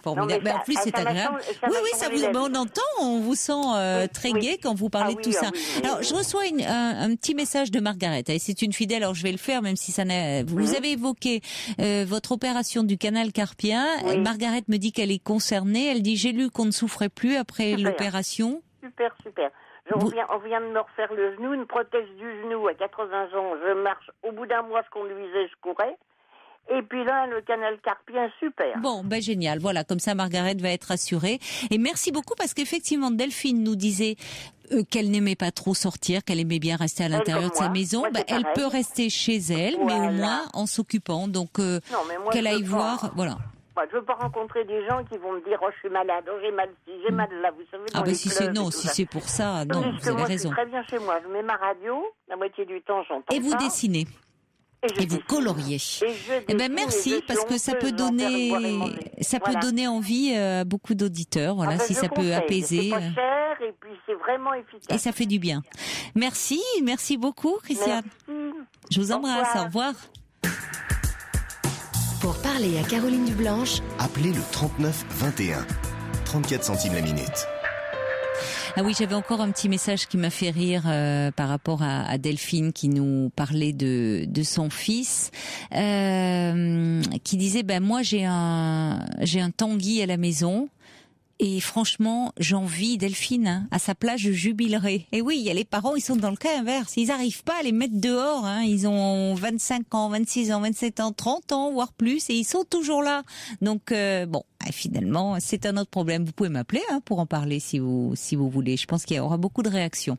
formidable. Mais en plus c'est agréable. Oui, ça vous, on entend, on vous sent très gai quand vous parlez de tout ça. Alors je reçois un petit message de Margaret. Et c'est une fidèle. Alors je vais le faire même si ça n'a. Vous avez évoqué votre opération du canal carpien. Margaret me dit qu'elle est concernée. Elle dit j'ai lu qu'on ne souffrait plus après l'opération. Super. On vient de me refaire le genou, une prothèse du genou à 80 ans. Je marche. Au bout d'un mois, je conduisais, je courais. Et puis là, le canal carpien, super. Bon, ben génial. Voilà, comme ça, Margaret va être rassurée. Et merci beaucoup parce qu'effectivement, Delphine nous disait qu'elle n'aimait pas trop sortir, qu'elle aimait bien rester à l'intérieur de sa maison. Elle peut rester chez elle, mais au moins en s'occupant. Donc, qu'elle aille voir. Voilà. Je veux pas rencontrer des gens qui vont me dire je suis malade, j'ai mal ci, j'ai mal là, vous savez. Si c'est pour ça, non, vous avez raison. Je suis très bien chez moi, je mets ma radio, la moitié du temps j'entends. Et vous dessinez. Et vous coloriez. Eh ben merci parce que ça peut donner envie à beaucoup d'auditeurs. Voilà, si ça peut apaiser. C'est pas cher et puis c'est vraiment efficace. Et ça fait du bien. Merci beaucoup, Christiane. Merci. Je vous embrasse. Au revoir. Pour parler à Caroline Dublanche, appelez le 39 21. 34 centimes la minute. Ah oui, j'avais encore un petit message qui m'a fait rire par rapport à Delphine qui nous parlait de son fils, qui disait moi j'ai un Tanguy à la maison. Et franchement, j'envie Delphine. À sa place, je jubilerais. Et oui, il y a les parents, ils sont dans le cas inverse. Ils n'arrivent pas à les mettre dehors. Ils ont 25 ans, 26 ans, 27 ans, 30 ans, voire plus. Et ils sont toujours là. Donc, finalement, c'est un autre problème. Vous pouvez m'appeler pour en parler si vous voulez. Je pense qu'il y aura beaucoup de réactions.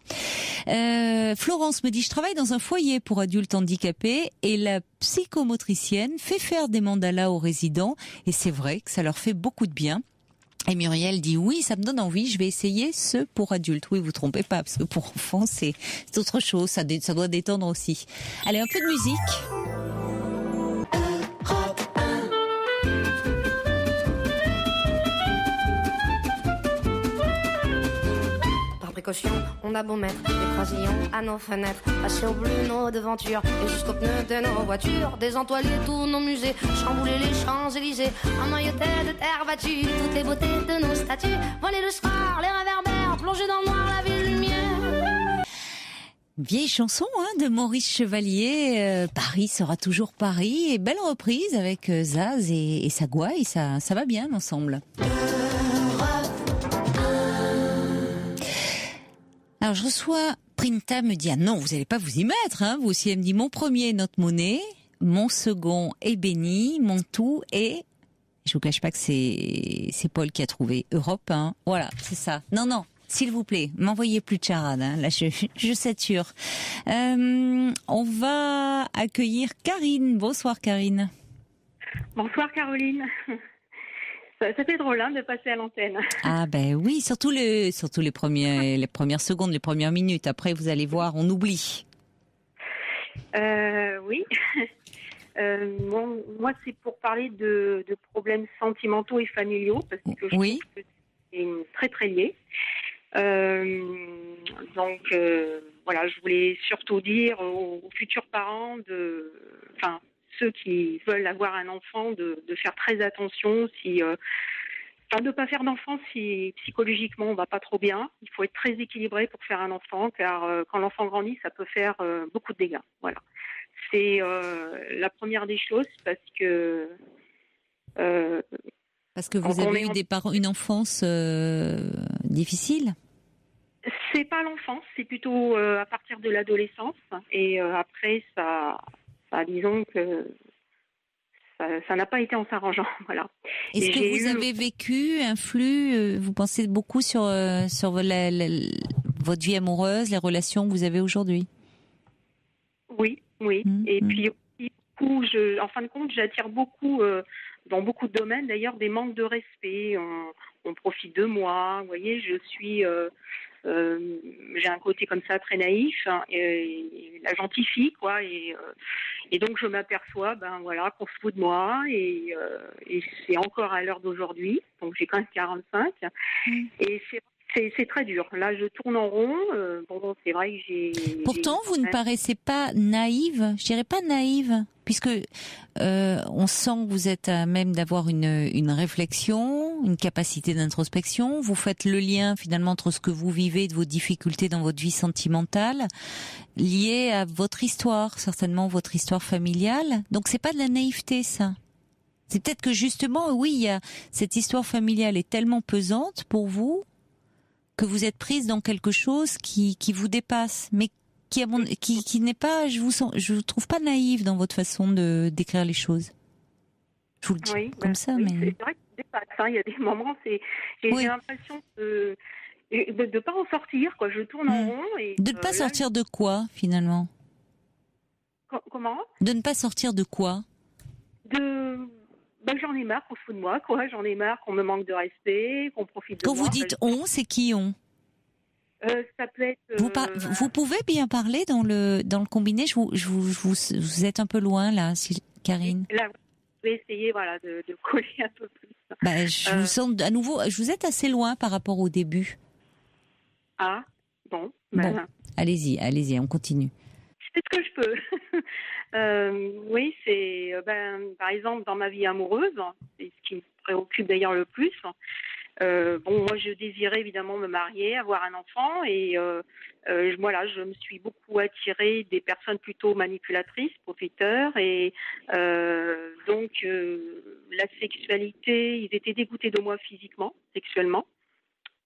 Florence me dit, je travaille dans un foyer pour adultes handicapés et la psychomotricienne fait faire des mandalas aux résidents. Et c'est vrai que ça leur fait beaucoup de bien. Et Muriel dit oui, ça me donne envie, je vais essayer ce pour adultes. Oui, vous trompez pas, parce que pour enfants, c'est autre chose, ça doit détendre aussi. Allez, un peu de musique. On a beau mettre des croisillons à nos fenêtres, passer au bleu nos devantures et jusqu'aux pneus de nos voitures, désentoiler tous nos musées, chambouler les Champs-Élysées, emmailloter de terre battue toutes les beautés de nos statues, voler le soir, les réverbères, plonger dans le noir la ville lumière. Vieille chanson de Maurice Chevalier, Paris sera toujours Paris, et belle reprise avec Zaz et Sagouin, et ça va bien ensemble. Alors je reçois Printa me dit non, vous allez pas vous y mettre, vous aussi. Elle me dit mon premier Notre Monnaie, mon second est Béni, mon tout est. Je vous cache pas que c'est Paul qui a trouvé Europe. Voilà, c'est ça. Non, s'il vous plaît, m'envoyez plus de charade. Là, je sature. On va accueillir Karine. Bonsoir Karine. Bonsoir Caroline. Ça fait drôle de passer à l'antenne. Ah ben oui, surtout les premières secondes, les premières minutes. Après, vous allez voir, on oublie. Oui. Moi, c'est pour parler de problèmes sentimentaux et familiaux, parce que je trouve que c'est très très lié. Donc, je voulais surtout dire aux futurs parents ceux qui veulent avoir un enfant, de faire très attention, de ne pas faire d'enfant si psychologiquement on va pas trop bien. Il faut être très équilibré pour faire un enfant, car quand l'enfant grandit, ça peut faire beaucoup de dégâts. Voilà. C'est la première des choses, parce que vous avez eu une enfance difficile. C'est pas l'enfance, c'est plutôt à partir de l'adolescence, et après disons que ça n'a pas été en s'arrangeant, voilà. Est-ce que vous avez vécu un flux, vous pensez beaucoup sur votre vie amoureuse, les relations que vous avez aujourd'hui? Oui. Et puis, en fin de compte, j'attire beaucoup, dans beaucoup de domaines d'ailleurs, des manques de respect. On profite de moi, vous voyez, j'ai un côté comme ça très naïf, et la gentille fille, quoi, et donc je m'aperçois qu'on se fout de moi, et c'est encore à l'heure d'aujourd'hui, donc j'ai quand même 45, et c'est c'est très dur. Là, je tourne en rond. Bon, c'est vrai que j'ai... Pourtant, vous ne paraissez pas naïve. Je dirais pas naïve, puisque on sent que vous êtes à même d'avoir une réflexion, une capacité d'introspection. Vous faites le lien finalement entre ce que vous vivez, de vos difficultés dans votre vie sentimentale, liées à votre histoire, certainement votre histoire familiale. Donc, c'est pas de la naïveté, ça. C'est peut-être que justement, oui, il y a cette histoire familiale est tellement pesante pour vous que vous êtes prise dans quelque chose qui vous dépasse, mais qui n'est pas, je vous trouve pas naïve dans votre façon de décrire les choses. Je vous le dis comme ça, mais c'est vrai que ça dépasse. Il y a des moments, j'ai l'impression de ne pas en sortir, quoi. Je tourne en rond et de ne pas sortir de quoi finalement? Comment? De ne pas sortir de quoi? J'en ai marre qu'on se fout de moi, quoi. J'en ai marre qu'on me manque de respect, qu'on profite de moi. Quand vous dites on, c'est qui on? Ça peut être. Vous pouvez bien parler dans le combiné. Vous êtes un peu loin là, Karine. Là, je vais essayer, de coller un peu plus. Je vous sens à nouveau. Vous êtes assez loin par rapport au début. Ah, bon. Allez-y, on continue. C'est ce que je peux. Oui, c'est par exemple dans ma vie amoureuse, c'est ce qui me préoccupe d'ailleurs le plus. Moi je désirais évidemment me marier, avoir un enfant et je me suis beaucoup attirée des personnes plutôt manipulatrices, profiteurs et donc la sexualité, ils étaient dégoûtés de moi physiquement, sexuellement,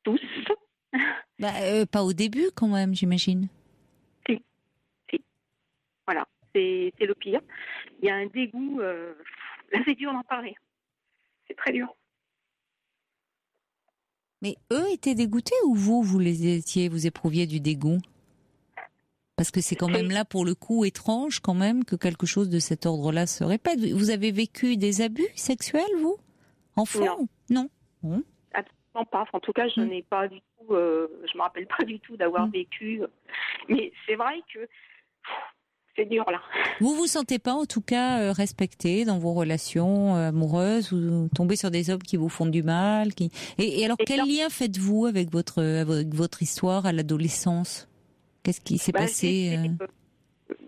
tous. Pas au début quand même, j'imagine. Si. Voilà, c'est le pire. Il y a un dégoût. Là, c'est dur d'en parler. C'est très dur. Mais eux étaient dégoûtés ou vous éprouviez du dégoût? Parce que c'est quand même là, pour le coup, étrange quand même que quelque chose de cet ordre-là se répète. Vous avez vécu des abus sexuels, vous? Enfant? Non. Absolument pas. En tout cas, je n'ai pas du tout... je me rappelle pas du tout d'avoir vécu. Mais c'est vrai que... C'est dur, là. Vous vous sentez pas, en tout cas, respecté dans vos relations amoureuses, ou tombez sur des hommes qui vous font du mal, Et alors, quel lien faites-vous avec votre histoire à l'adolescence? Qu'est-ce qui s'est passé?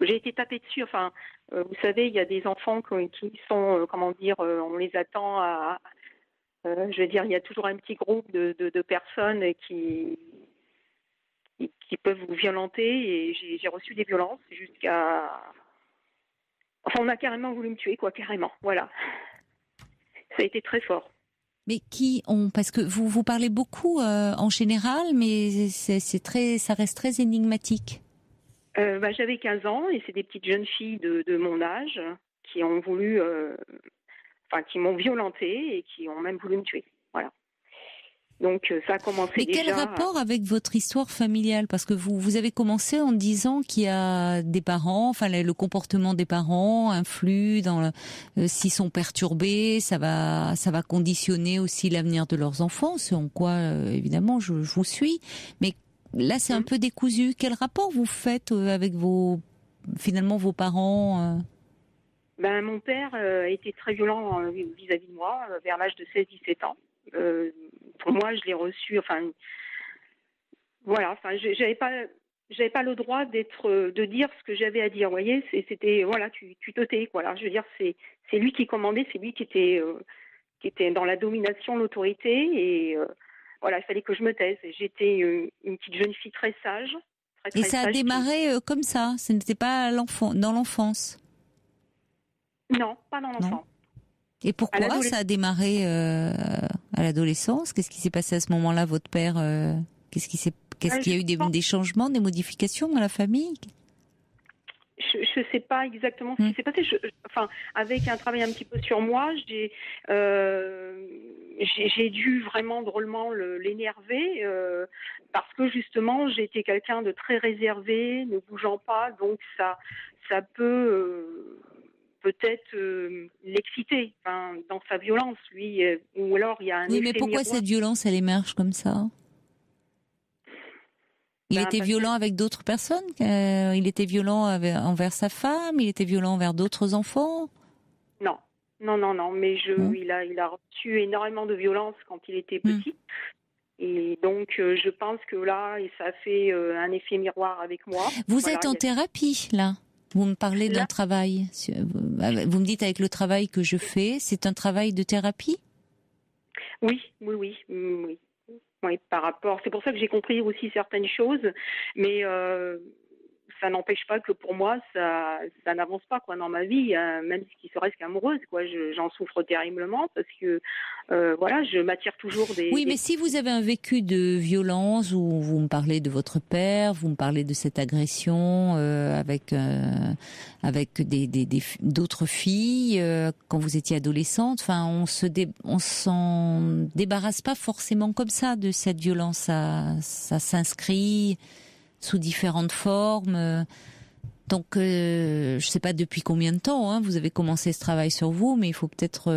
J'ai été tapée dessus. Enfin, vous savez, il y a des enfants qui sont, on les attend à... il y a toujours un petit groupe de personnes qui peuvent vous violenter et j'ai reçu des violences jusqu'à... Enfin, on a carrément voulu me tuer, quoi, carrément, voilà. Ça a été très fort. Mais parce que vous parlez beaucoup en général, mais ça reste très énigmatique. J'avais 15 ans et c'est des petites jeunes filles de mon âge qui ont voulu... qui m'ont violentée et qui ont même voulu me tuer, voilà. Donc ça a commencé. Mais quel rapport avec votre histoire familiale? Parce que vous avez commencé en disant qu'il y a des parents, enfin le comportement des parents influe dans s'ils sont perturbés, ça va conditionner aussi l'avenir de leurs enfants. Ce en quoi évidemment je vous suis. Mais là c'est un peu décousu. Quel rapport vous faites avec vos parents? Mon père était très violent vis-à-vis de moi vers l'âge de 16-17 ans. Pour moi, je l'ai reçu. J'avais pas le droit de dire ce que j'avais à dire. Vous voyez, c'était tu te tais, quoi. Alors, je veux dire, c'est lui qui commandait, c'est lui qui était dans la domination, l'autorité, et il fallait que je me taise. J'étais une petite jeune fille très sage. Très, et très ça a sage, démarré comme ça. Ce n'était pas dans l'enfance. Non, pas dans l'enfance. Et pourquoi ça a démarré à l'adolescence? Qu'est-ce qui s'est passé à ce moment-là, votre père? Qu'est-ce qu'il y a eu des changements, des modifications dans la famille? Je ne sais pas exactement ce qui s'est passé. Avec un travail un petit peu sur moi, j'ai dû vraiment drôlement l'énerver parce que justement, j'ai été quelqu'un de très réservé, ne bougeant pas, donc ça peut... peut-être l'exciter dans sa violence, lui, ou alors il y a un effet mais pourquoi miroir. Cette violence, elle émerge comme ça? Il était violent avec d'autres personnes? Il était violent envers sa femme? Il était violent envers d'autres enfants? Non, mais il a reçu énormément de violence quand il était petit. Et donc, je pense que là, et ça fait un effet miroir avec moi. Vous êtes en thérapie, là. Vous me parlez d'un travail. Vous me dites avec le travail que je fais, c'est un travail de thérapie ? Oui. Oui, par rapport. C'est pour ça que j'ai compris aussi certaines choses, mais ça n'empêche pas que pour moi, ça n'avance pas quoi dans ma vie, même ce qui serait qu'amoureuse quoi. J'en souffre terriblement parce que voilà, je m'attire toujours des. Oui, mais si vous avez un vécu de violence, ou vous me parlez de votre père, vous me parlez de cette agression avec d'autres filles quand vous étiez adolescente. Enfin, on s'en débarrasse pas forcément comme ça de cette violence. Ça s'inscrit sous différentes formes. Donc, je sais pas depuis combien de temps hein, vous avez commencé ce travail sur vous, mais il faut peut-être,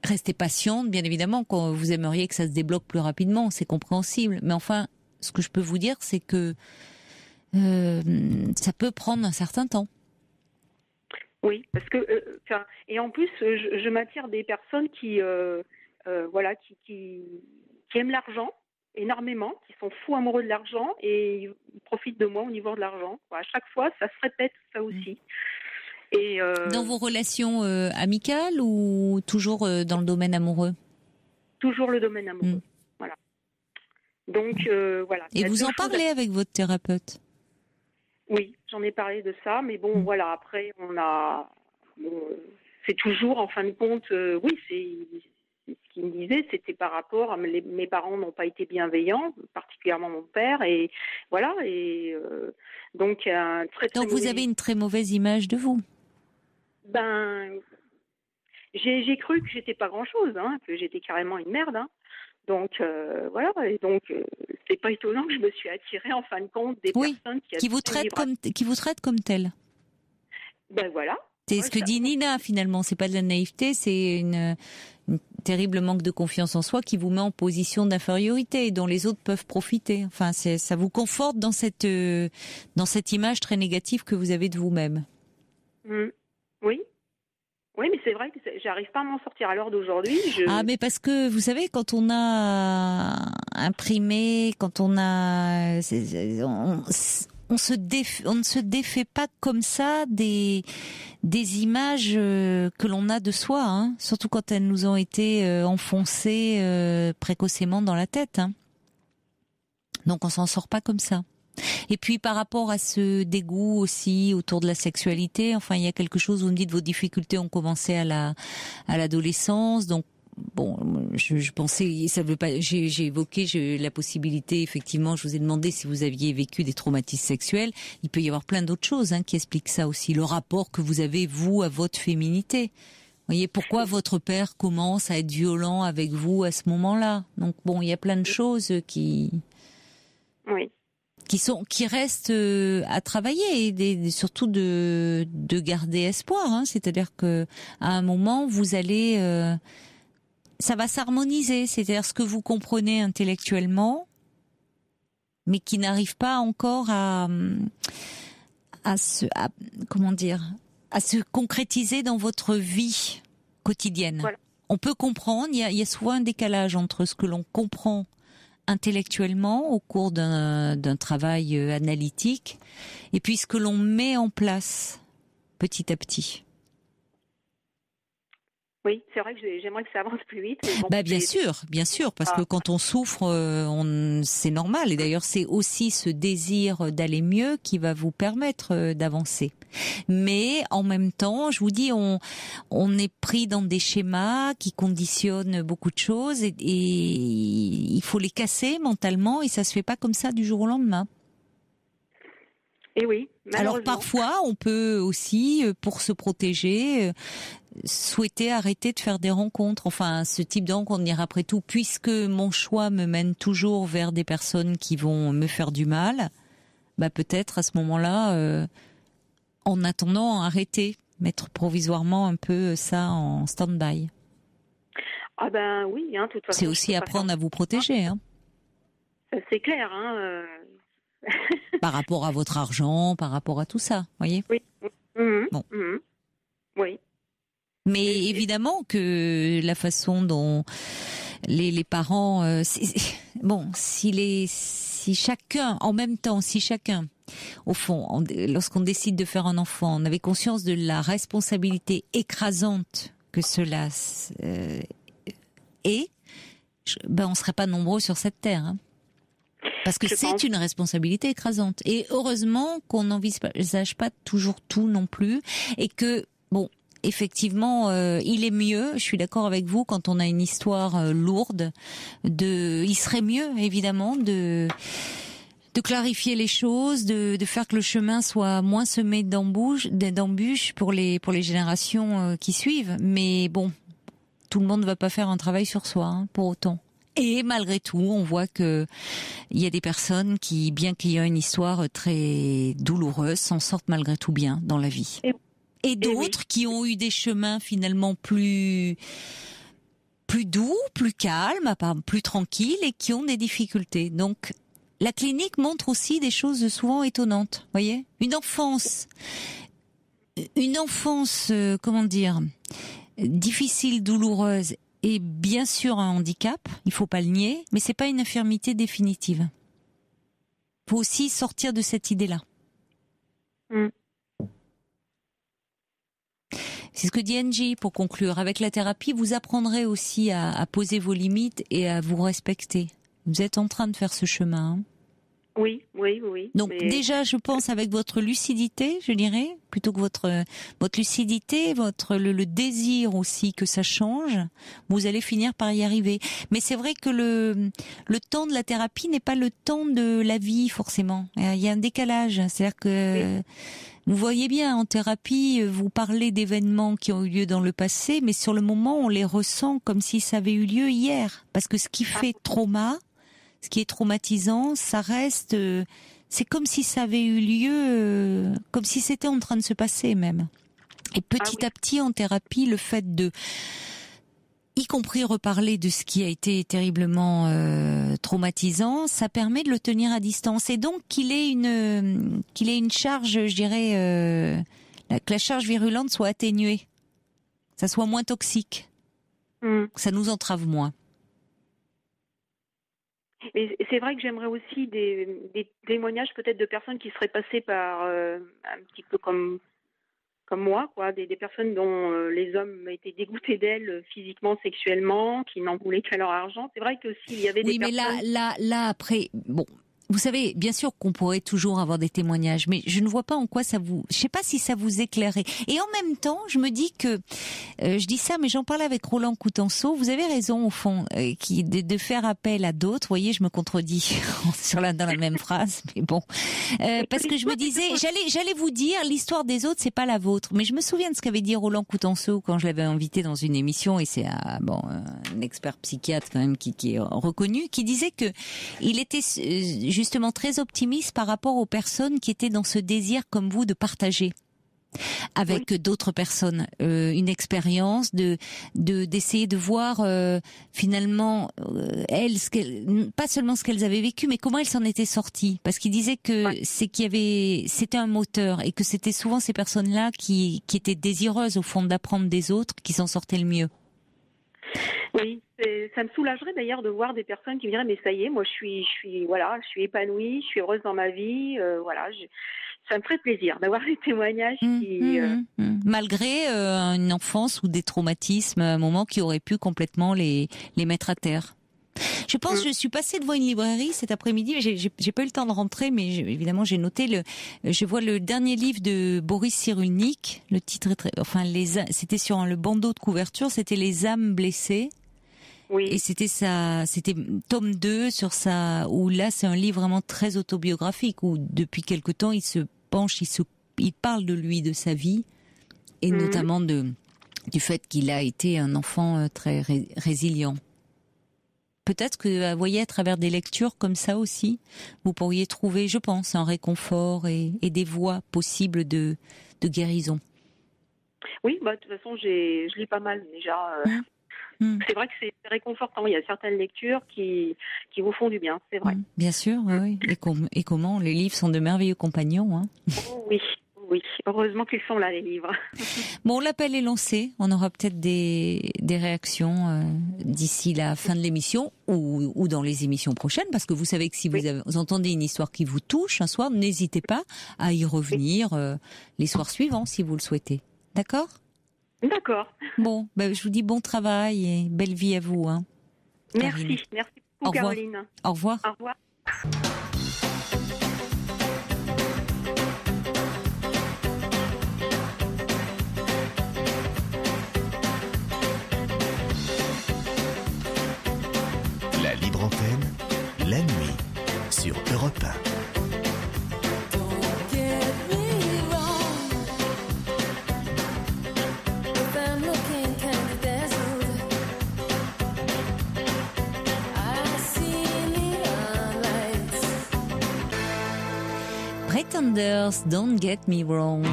rester patiente, bien évidemment, quand vous aimeriez que ça se débloque plus rapidement, c'est compréhensible. Mais enfin, ce que je peux vous dire, c'est que ça peut prendre un certain temps. Oui, parce que et en plus, je m'attire des personnes qui aiment l'argent énormément, qui sont fous amoureux de l'argent et ils profitent de moi au niveau de l'argent. À chaque fois, ça se répète, ça aussi. Et dans vos relations amicales ou toujours dans le domaine amoureux ? Toujours le domaine amoureux, voilà. Donc, voilà. Et vous en parlez avec votre thérapeute ? Oui, j'en ai parlé de ça, mais bon, voilà, après, c'est toujours, en fin de compte, oui, c'est ce qu'il me disait, c'était par rapport à mes parents n'ont pas été bienveillants, particulièrement mon père, et voilà, et donc donc vous avez une très mauvaise image de vous. Ben, j'ai cru que j'étais pas grand-chose, hein, que j'étais carrément une merde, hein. Donc voilà, et donc c'est pas étonnant que je me suis attirée en fin de compte des personnes qui vous traitent comme telle. Ben voilà. C'est ce que dit Nina finalement, c'est pas de la naïveté, c'est une terrible manque de confiance en soi qui vous met en position d'infériorité et dont les autres peuvent profiter. Enfin, ça vous conforte dans cette image très négative que vous avez de vous-même. Oui. Oui, mais c'est vrai que j'arrive pas à m'en sortir à l'heure d'aujourd'hui. Ah, mais parce que, vous savez, quand on a imprimé, quand on a... on ne se défait pas comme ça des images que l'on a de soi, hein, surtout quand elles nous ont été enfoncées précocement dans la tête. Hein. Donc on s'en sort pas comme ça. Et puis par rapport à ce dégoût aussi autour de la sexualité, enfin il y a quelque chose, vous me dites vos difficultés ont commencé à l'adolescence, donc bon, je pensais, ça veut pas, j'ai évoqué la possibilité, effectivement, je vous ai demandé si vous aviez vécu des traumatismes sexuels, il peut y avoir plein d'autres choses qui expliquent ça aussi, le rapport que vous avez vous à votre féminité. Vous voyez, pourquoi votre père commence à être violent avec vous à ce moment-là. Donc bon, il y a plein de choses qui restent à travailler et surtout de garder espoir. C'est-à-dire que à un moment vous allez, ça va s'harmoniser. C'est-à-dire ce que vous comprenez intellectuellement, mais qui n'arrive pas encore à se concrétiser dans votre vie quotidienne. Voilà. On peut comprendre. Il y a souvent un décalage entre ce que l'on comprend intellectuellement au cours d'un travail analytique et puis ce que l'on met en place petit à petit. Oui, c'est vrai que j'aimerais que ça avance plus vite. Bon, bien sûr, parce que quand on souffre, c'est normal. Et d'ailleurs, c'est aussi ce désir d'aller mieux qui va vous permettre d'avancer. Mais en même temps, je vous dis, on est pris dans des schémas qui conditionnent beaucoup de choses et il faut les casser mentalement et ça se fait pas comme ça du jour au lendemain. Et oui. Alors parfois, on peut aussi, pour se protéger, souhaiter arrêter de faire des rencontres. Enfin, ce type de rencontre, dire après tout, puisque mon choix me mène toujours vers des personnes qui vont me faire du mal, peut-être à ce moment-là, en attendant, arrêter, mettre provisoirement un peu ça en stand-by. Ah ben oui, de toute façon. C'est aussi apprendre à vous protéger. Ça, c'est clair. Par rapport à votre argent, par rapport à tout ça, voyez. Oui. Bon. Oui. Mais évidemment que la façon dont les parents, si chacun, en même temps, si chacun, au fond, lorsqu'on décide de faire un enfant, on avait conscience de la responsabilité écrasante que cela est, on serait pas nombreux sur cette terre. Hein. Parce que c'est une responsabilité écrasante. Et heureusement qu'on n'envisage pas toujours tout non plus. Et que, effectivement, il est mieux, je suis d'accord avec vous, quand on a une histoire lourde, il serait mieux, évidemment, de clarifier les choses, de faire que le chemin soit moins semé d'embûches pour les générations qui suivent. Mais bon, tout le monde ne va pas faire un travail sur soi, pour autant. Et malgré tout, on voit que il y a des personnes qui, bien qu'il y ait une histoire très douloureuse, s'en sortent malgré tout bien dans la vie. Et d'autres qui ont eu des chemins finalement plus doux, plus calmes, plus tranquilles et qui ont des difficultés. Donc, la clinique montre aussi des choses souvent étonnantes. Voyez, une enfance, difficile, douloureuse. Et bien sûr un handicap, il faut pas le nier, mais c'est pas une infirmité définitive. Faut aussi sortir de cette idée-là. C'est ce que dit Angie pour conclure. Avec la thérapie, vous apprendrez aussi à poser vos limites et à vous respecter. Vous êtes en train de faire ce chemin. Hein. Oui. Donc déjà, je pense avec votre lucidité, je dirais, plutôt que votre lucidité, le désir aussi que ça change, vous allez finir par y arriver. Mais c'est vrai que le temps de la thérapie n'est pas le temps de la vie forcément. Il y a un décalage. C'est-à-dire que vous voyez bien en thérapie, vous parlez d'événements qui ont eu lieu dans le passé, mais sur le moment, on les ressent comme si ça avait eu lieu hier. Parce que ce qui fait trauma, ce qui est traumatisant, ça reste, c'est comme si ça avait eu lieu, comme si c'était en train de se passer même. Et petit à petit en thérapie, le fait de, y compris reparler de ce qui a été terriblement traumatisant, ça permet de le tenir à distance. Et donc qu'il ait une charge, je dirais, que la charge virulente soit atténuée, que ça soit moins toxique, que ça nous entrave moins. Et c'est vrai que j'aimerais aussi des témoignages peut-être de personnes qui seraient passées par un petit peu comme moi, quoi, des personnes dont les hommes étaient dégoûtés d'elles physiquement, sexuellement, qui n'en voulaient qu'à leur argent. C'est vrai que s'il y avait des personnes... Oui, mais là après, vous savez, bien sûr qu'on pourrait toujours avoir des témoignages, mais je ne vois pas en quoi ça vous... Je sais pas si ça vous éclairait. Et en même temps, je me dis que... je dis ça, mais j'en parlais avec Roland Coutenceau. Vous avez raison, au fond, de faire appel à d'autres. Vous voyez, je me contredis dans la même phrase, mais bon. Parce que je me disais, j'allais vous dire, l'histoire des autres, c'est pas la vôtre. Mais je me souviens de ce qu'avait dit Roland Coutenceau quand je l'avais invité dans une émission, et c'est un expert psychiatre quand même qui est reconnu, qui disait que il était... justement très optimiste par rapport aux personnes qui étaient dans ce désir comme vous de partager avec d'autres personnes une expérience, d'essayer de voir finalement elles, pas seulement ce qu'elles avaient vécu, mais comment elles s'en étaient sorties, parce qu'il disait que c'était un moteur et que c'était souvent ces personnes-là qui étaient désireuses au fond d'apprendre des autres qui s'en sortaient le mieux. Oui, ça me soulagerait d'ailleurs de voir des personnes qui me diraient mais ça y est, moi je suis épanouie, je suis heureuse dans ma vie, ça me ferait plaisir d'avoir des témoignages qui malgré une enfance ou des traumatismes à un moment qui auraient pu complètement les mettre à terre. Je pense, je suis passée devant une librairie cet après-midi, j'ai pas eu le temps de rentrer, mais évidemment j'ai noté je vois le dernier livre de Boris Cyrulnik, le titre c'était sur le bandeau de couverture, c'était Les âmes blessées. Oui. Et c'était tome 2 sur où là c'est un livre vraiment très autobiographique, où depuis quelque temps il se penche, il parle de lui, de sa vie, et notamment du fait qu'il a été un enfant très résilient. Peut-être que, vous voyez, à travers des lectures comme ça aussi, vous pourriez trouver, je pense, un réconfort et des voies possibles de guérison. Oui, de toute façon, je lis pas mal déjà. C'est vrai que c'est réconfortant. Il y a certaines lectures qui vous font du bien, c'est vrai. Bien sûr, oui. Et comment les livres sont de merveilleux compagnons. Hein. Oui, Oui, heureusement qu'ils sont là, les livres. Bon, l'appel est lancé. On aura peut-être des réactions d'ici la fin de l'émission ou dans les émissions prochaines, parce que vous savez que si vous entendez une histoire qui vous touche un soir, n'hésitez pas à y revenir les soirs suivants, si vous le souhaitez. D'accord ? D'accord. Bon, je vous dis bon travail et belle vie à vous. Hein, merci beaucoup, Caroline. Au revoir. Au revoir. La libre antenne, la nuit, sur Europe 1. Pretenders, Don't Get Me Wrong.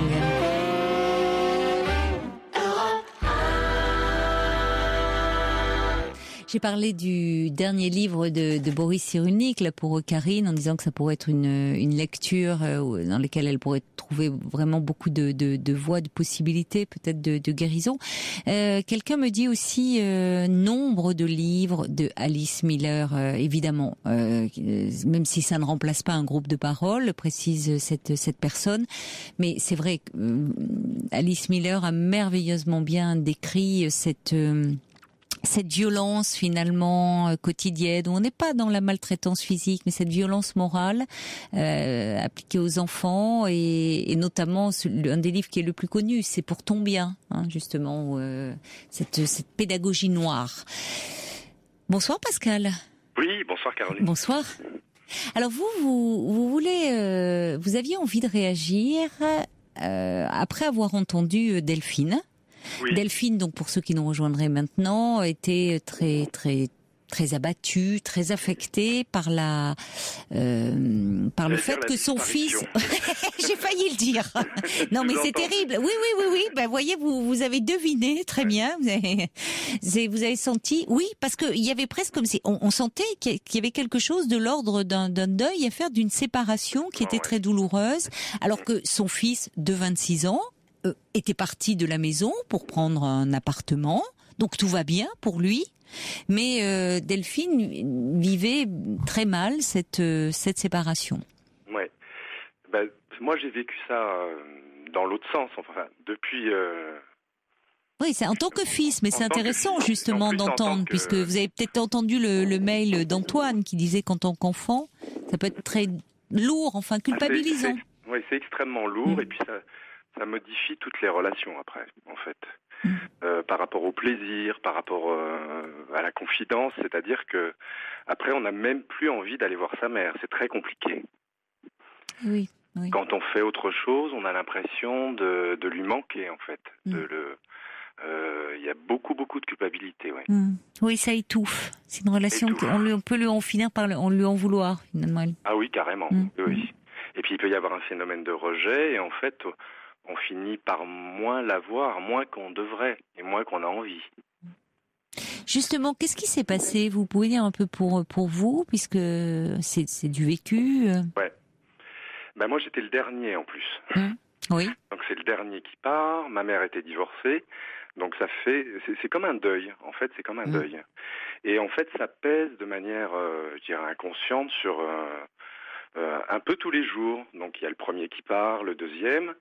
J'ai parlé du dernier livre de Boris Cyrulnik là pour Karine en disant que ça pourrait être une lecture dans laquelle elle pourrait trouver vraiment beaucoup de voies, de possibilités, peut-être de guérison. Quelqu'un me dit aussi nombre de livres de Alice Miller, évidemment, même si ça ne remplace pas un groupe de parole, précise cette personne. Mais c'est vrai que Alice Miller a merveilleusement bien décrit cette violence finalement quotidienne, où on n'est pas dans la maltraitance physique, mais cette violence morale appliquée aux enfants et notamment un des livres qui est le plus connu, c'est Pour ton bien, hein, justement, cette pédagogie noire. Bonsoir Pascal. Oui, bonsoir Caroline. Bonsoir. Alors vous voulez, vous aviez envie de réagir après avoir entendu Delphine. Oui. Delphine, donc pour ceux qui nous rejoindraient maintenant, était très très très abattue, très affectée par le fait que son fils. J'ai failli le dire. Non, mais c'est terrible. Oui. Ben voyez, vous avez deviné très bien. Vous avez senti. Oui, parce que il y avait presque comme si on sentait qu'il y avait quelque chose de l'ordre d'un deuil à faire, d'une séparation qui était très douloureuse, alors que son fils de 26 ans était parti de la maison pour prendre un appartement, donc tout va bien pour lui. Mais Delphine vivait très mal cette séparation. Ouais. Ben, moi j'ai vécu ça dans l'autre sens, enfin depuis. Oui, c'est en tant que fils, mais c'est intéressant justement d'entendre, puisque vous avez peut-être entendu le mail d'Antoine qui disait qu'en tant qu'enfant, ça peut être très lourd, enfin culpabilisant. Oui, c'est extrêmement lourd et puis ça modifie toutes les relations après, en fait. Par rapport au plaisir, par rapport à la confidence, c'est-à-dire que après on n'a même plus envie d'aller voir sa mère, c'est très compliqué. Oui. Quand on fait autre chose, on a l'impression de lui manquer en fait. Il y a beaucoup de culpabilité. Ouais. Oui, ça étouffe. C'est une relation qu'on peut lui en finir par on lui en vouloir finalement. Ah oui, carrément. Oui. Et puis il peut y avoir un phénomène de rejet et en fait on finit par moins la voir, moins qu'on devrait et moins qu'on a envie. Justement, qu'est-ce qui s'est passé ? Vous pouvez dire un peu pour vous, puisque c'est du vécu. Ouais. Ben moi j'étais le dernier en plus. Oui. Donc c'est le dernier qui part. Ma mère était divorcée, donc c'est comme un deuil. En fait, c'est comme un deuil. Et en fait, ça pèse de manière, je dirais, inconsciente sur un peu tous les jours. Donc il y a le premier qui part, le deuxième,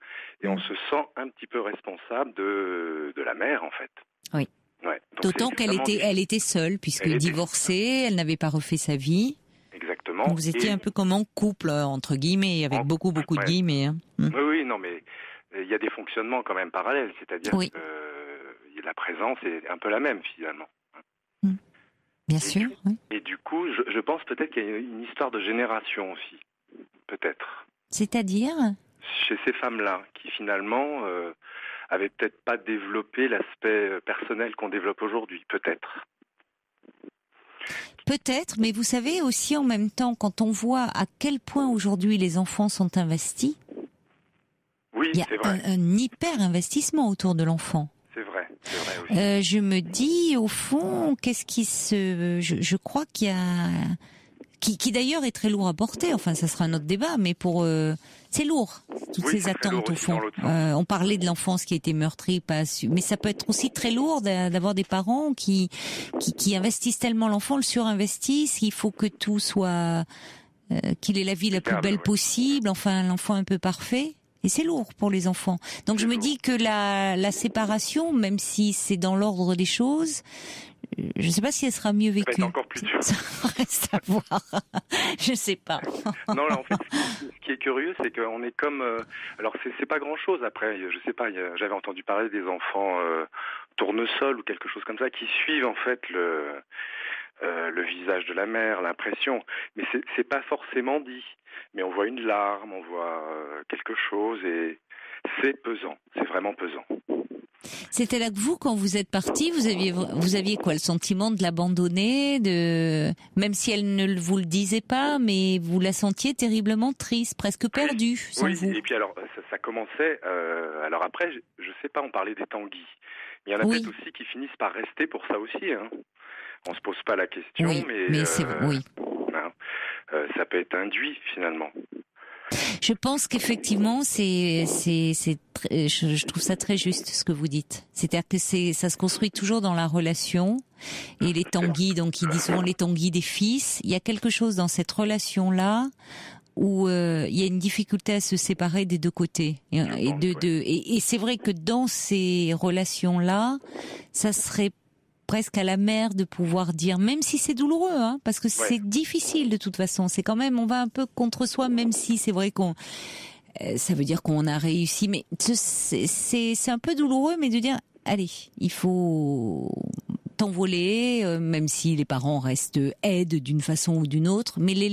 et on se sent un petit peu responsable de la mère en fait. Oui. Ouais. D'autant qu'elle était seule, puisque divorcée, elle n'avait pas refait sa vie. Exactement. Donc vous étiez un peu comme en couple, entre guillemets, avec beaucoup de guillemets. Hein. Oui, non, mais il y a des fonctionnements quand même parallèles, c'est-à-dire que la présence est un peu la même finalement. Bien sûr. Et du coup, je pense peut-être qu'il y a une histoire de génération aussi, peut-être. C'est-à-dire ? Chez ces femmes-là, qui finalement avaient peut-être pas développé l'aspect personnel qu'on développe aujourd'hui, peut-être. Peut-être, mais vous savez aussi en même temps, quand on voit à quel point aujourd'hui les enfants sont investis, il y a un hyper investissement autour de l'enfant. C'est vrai aussi. Je me dis, au fond, je crois qu'il y qui d'ailleurs est très lourd à porter. Enfin, ça sera un autre débat, mais c'est lourd, toutes ces attentes au fond. On parlait de l'enfance qui a été meurtrie, pas su, mais ça peut être aussi très lourd d'avoir des parents qui investissent tellement l'enfant, le surinvestissent. Il faut que tout soit, qu'il ait la vie la plus belle possible. Enfin, l'enfant un peu parfait. Et c'est lourd pour les enfants. Donc je me dis que la séparation, même si c'est dans l'ordre des choses, je ne sais pas si elle sera mieux vécue. Ça va être encore plus dur. Ça reste à voir. Je sais pas. Non, là, en fait, ce qui est curieux, c'est qu'on est comme... alors, c'est pas grand-chose, après. Je sais pas, j'avais entendu parler des enfants tournesol ou quelque chose comme ça, qui suivent, en fait, le visage de la mère, l'impression. Mais c'est pas forcément dit. Mais on voit une larme, on voit quelque chose, et c'est pesant. C'est vraiment pesant. C'était là que vous, quand vous êtes parti, vous aviez quoi, le sentiment de l'abandonner, même si elle ne vous le disait pas, mais vous la sentiez terriblement triste, presque perdue, sans vous. Oui, et puis alors, ça commençait, alors après, je sais pas, on parlait des tanguis. Il y en a peut-être aussi qui finissent par rester pour ça aussi, hein. On se pose pas la question, mais c'est, ça peut être induit, finalement. Je pense qu'effectivement, je trouve ça très juste ce que vous dites. C'est-à-dire que ça se construit toujours dans la relation. Et les tanguis, donc il dit souvent les tanguis des fils. Il y a quelque chose dans cette relation-là où il y a une difficulté à se séparer des deux côtés. Et c'est vrai que dans ces relations-là, ça serait presque à la mère de pouvoir dire, même si c'est douloureux, hein, parce que c'est difficile de toute façon. C'est quand même, on va un peu contre soi, même si c'est vrai ça veut dire qu'on a réussi, mais c'est un peu douloureux, mais de dire, allez, il faut t'envoler, même si les parents aident d'une façon ou d'une autre, mais les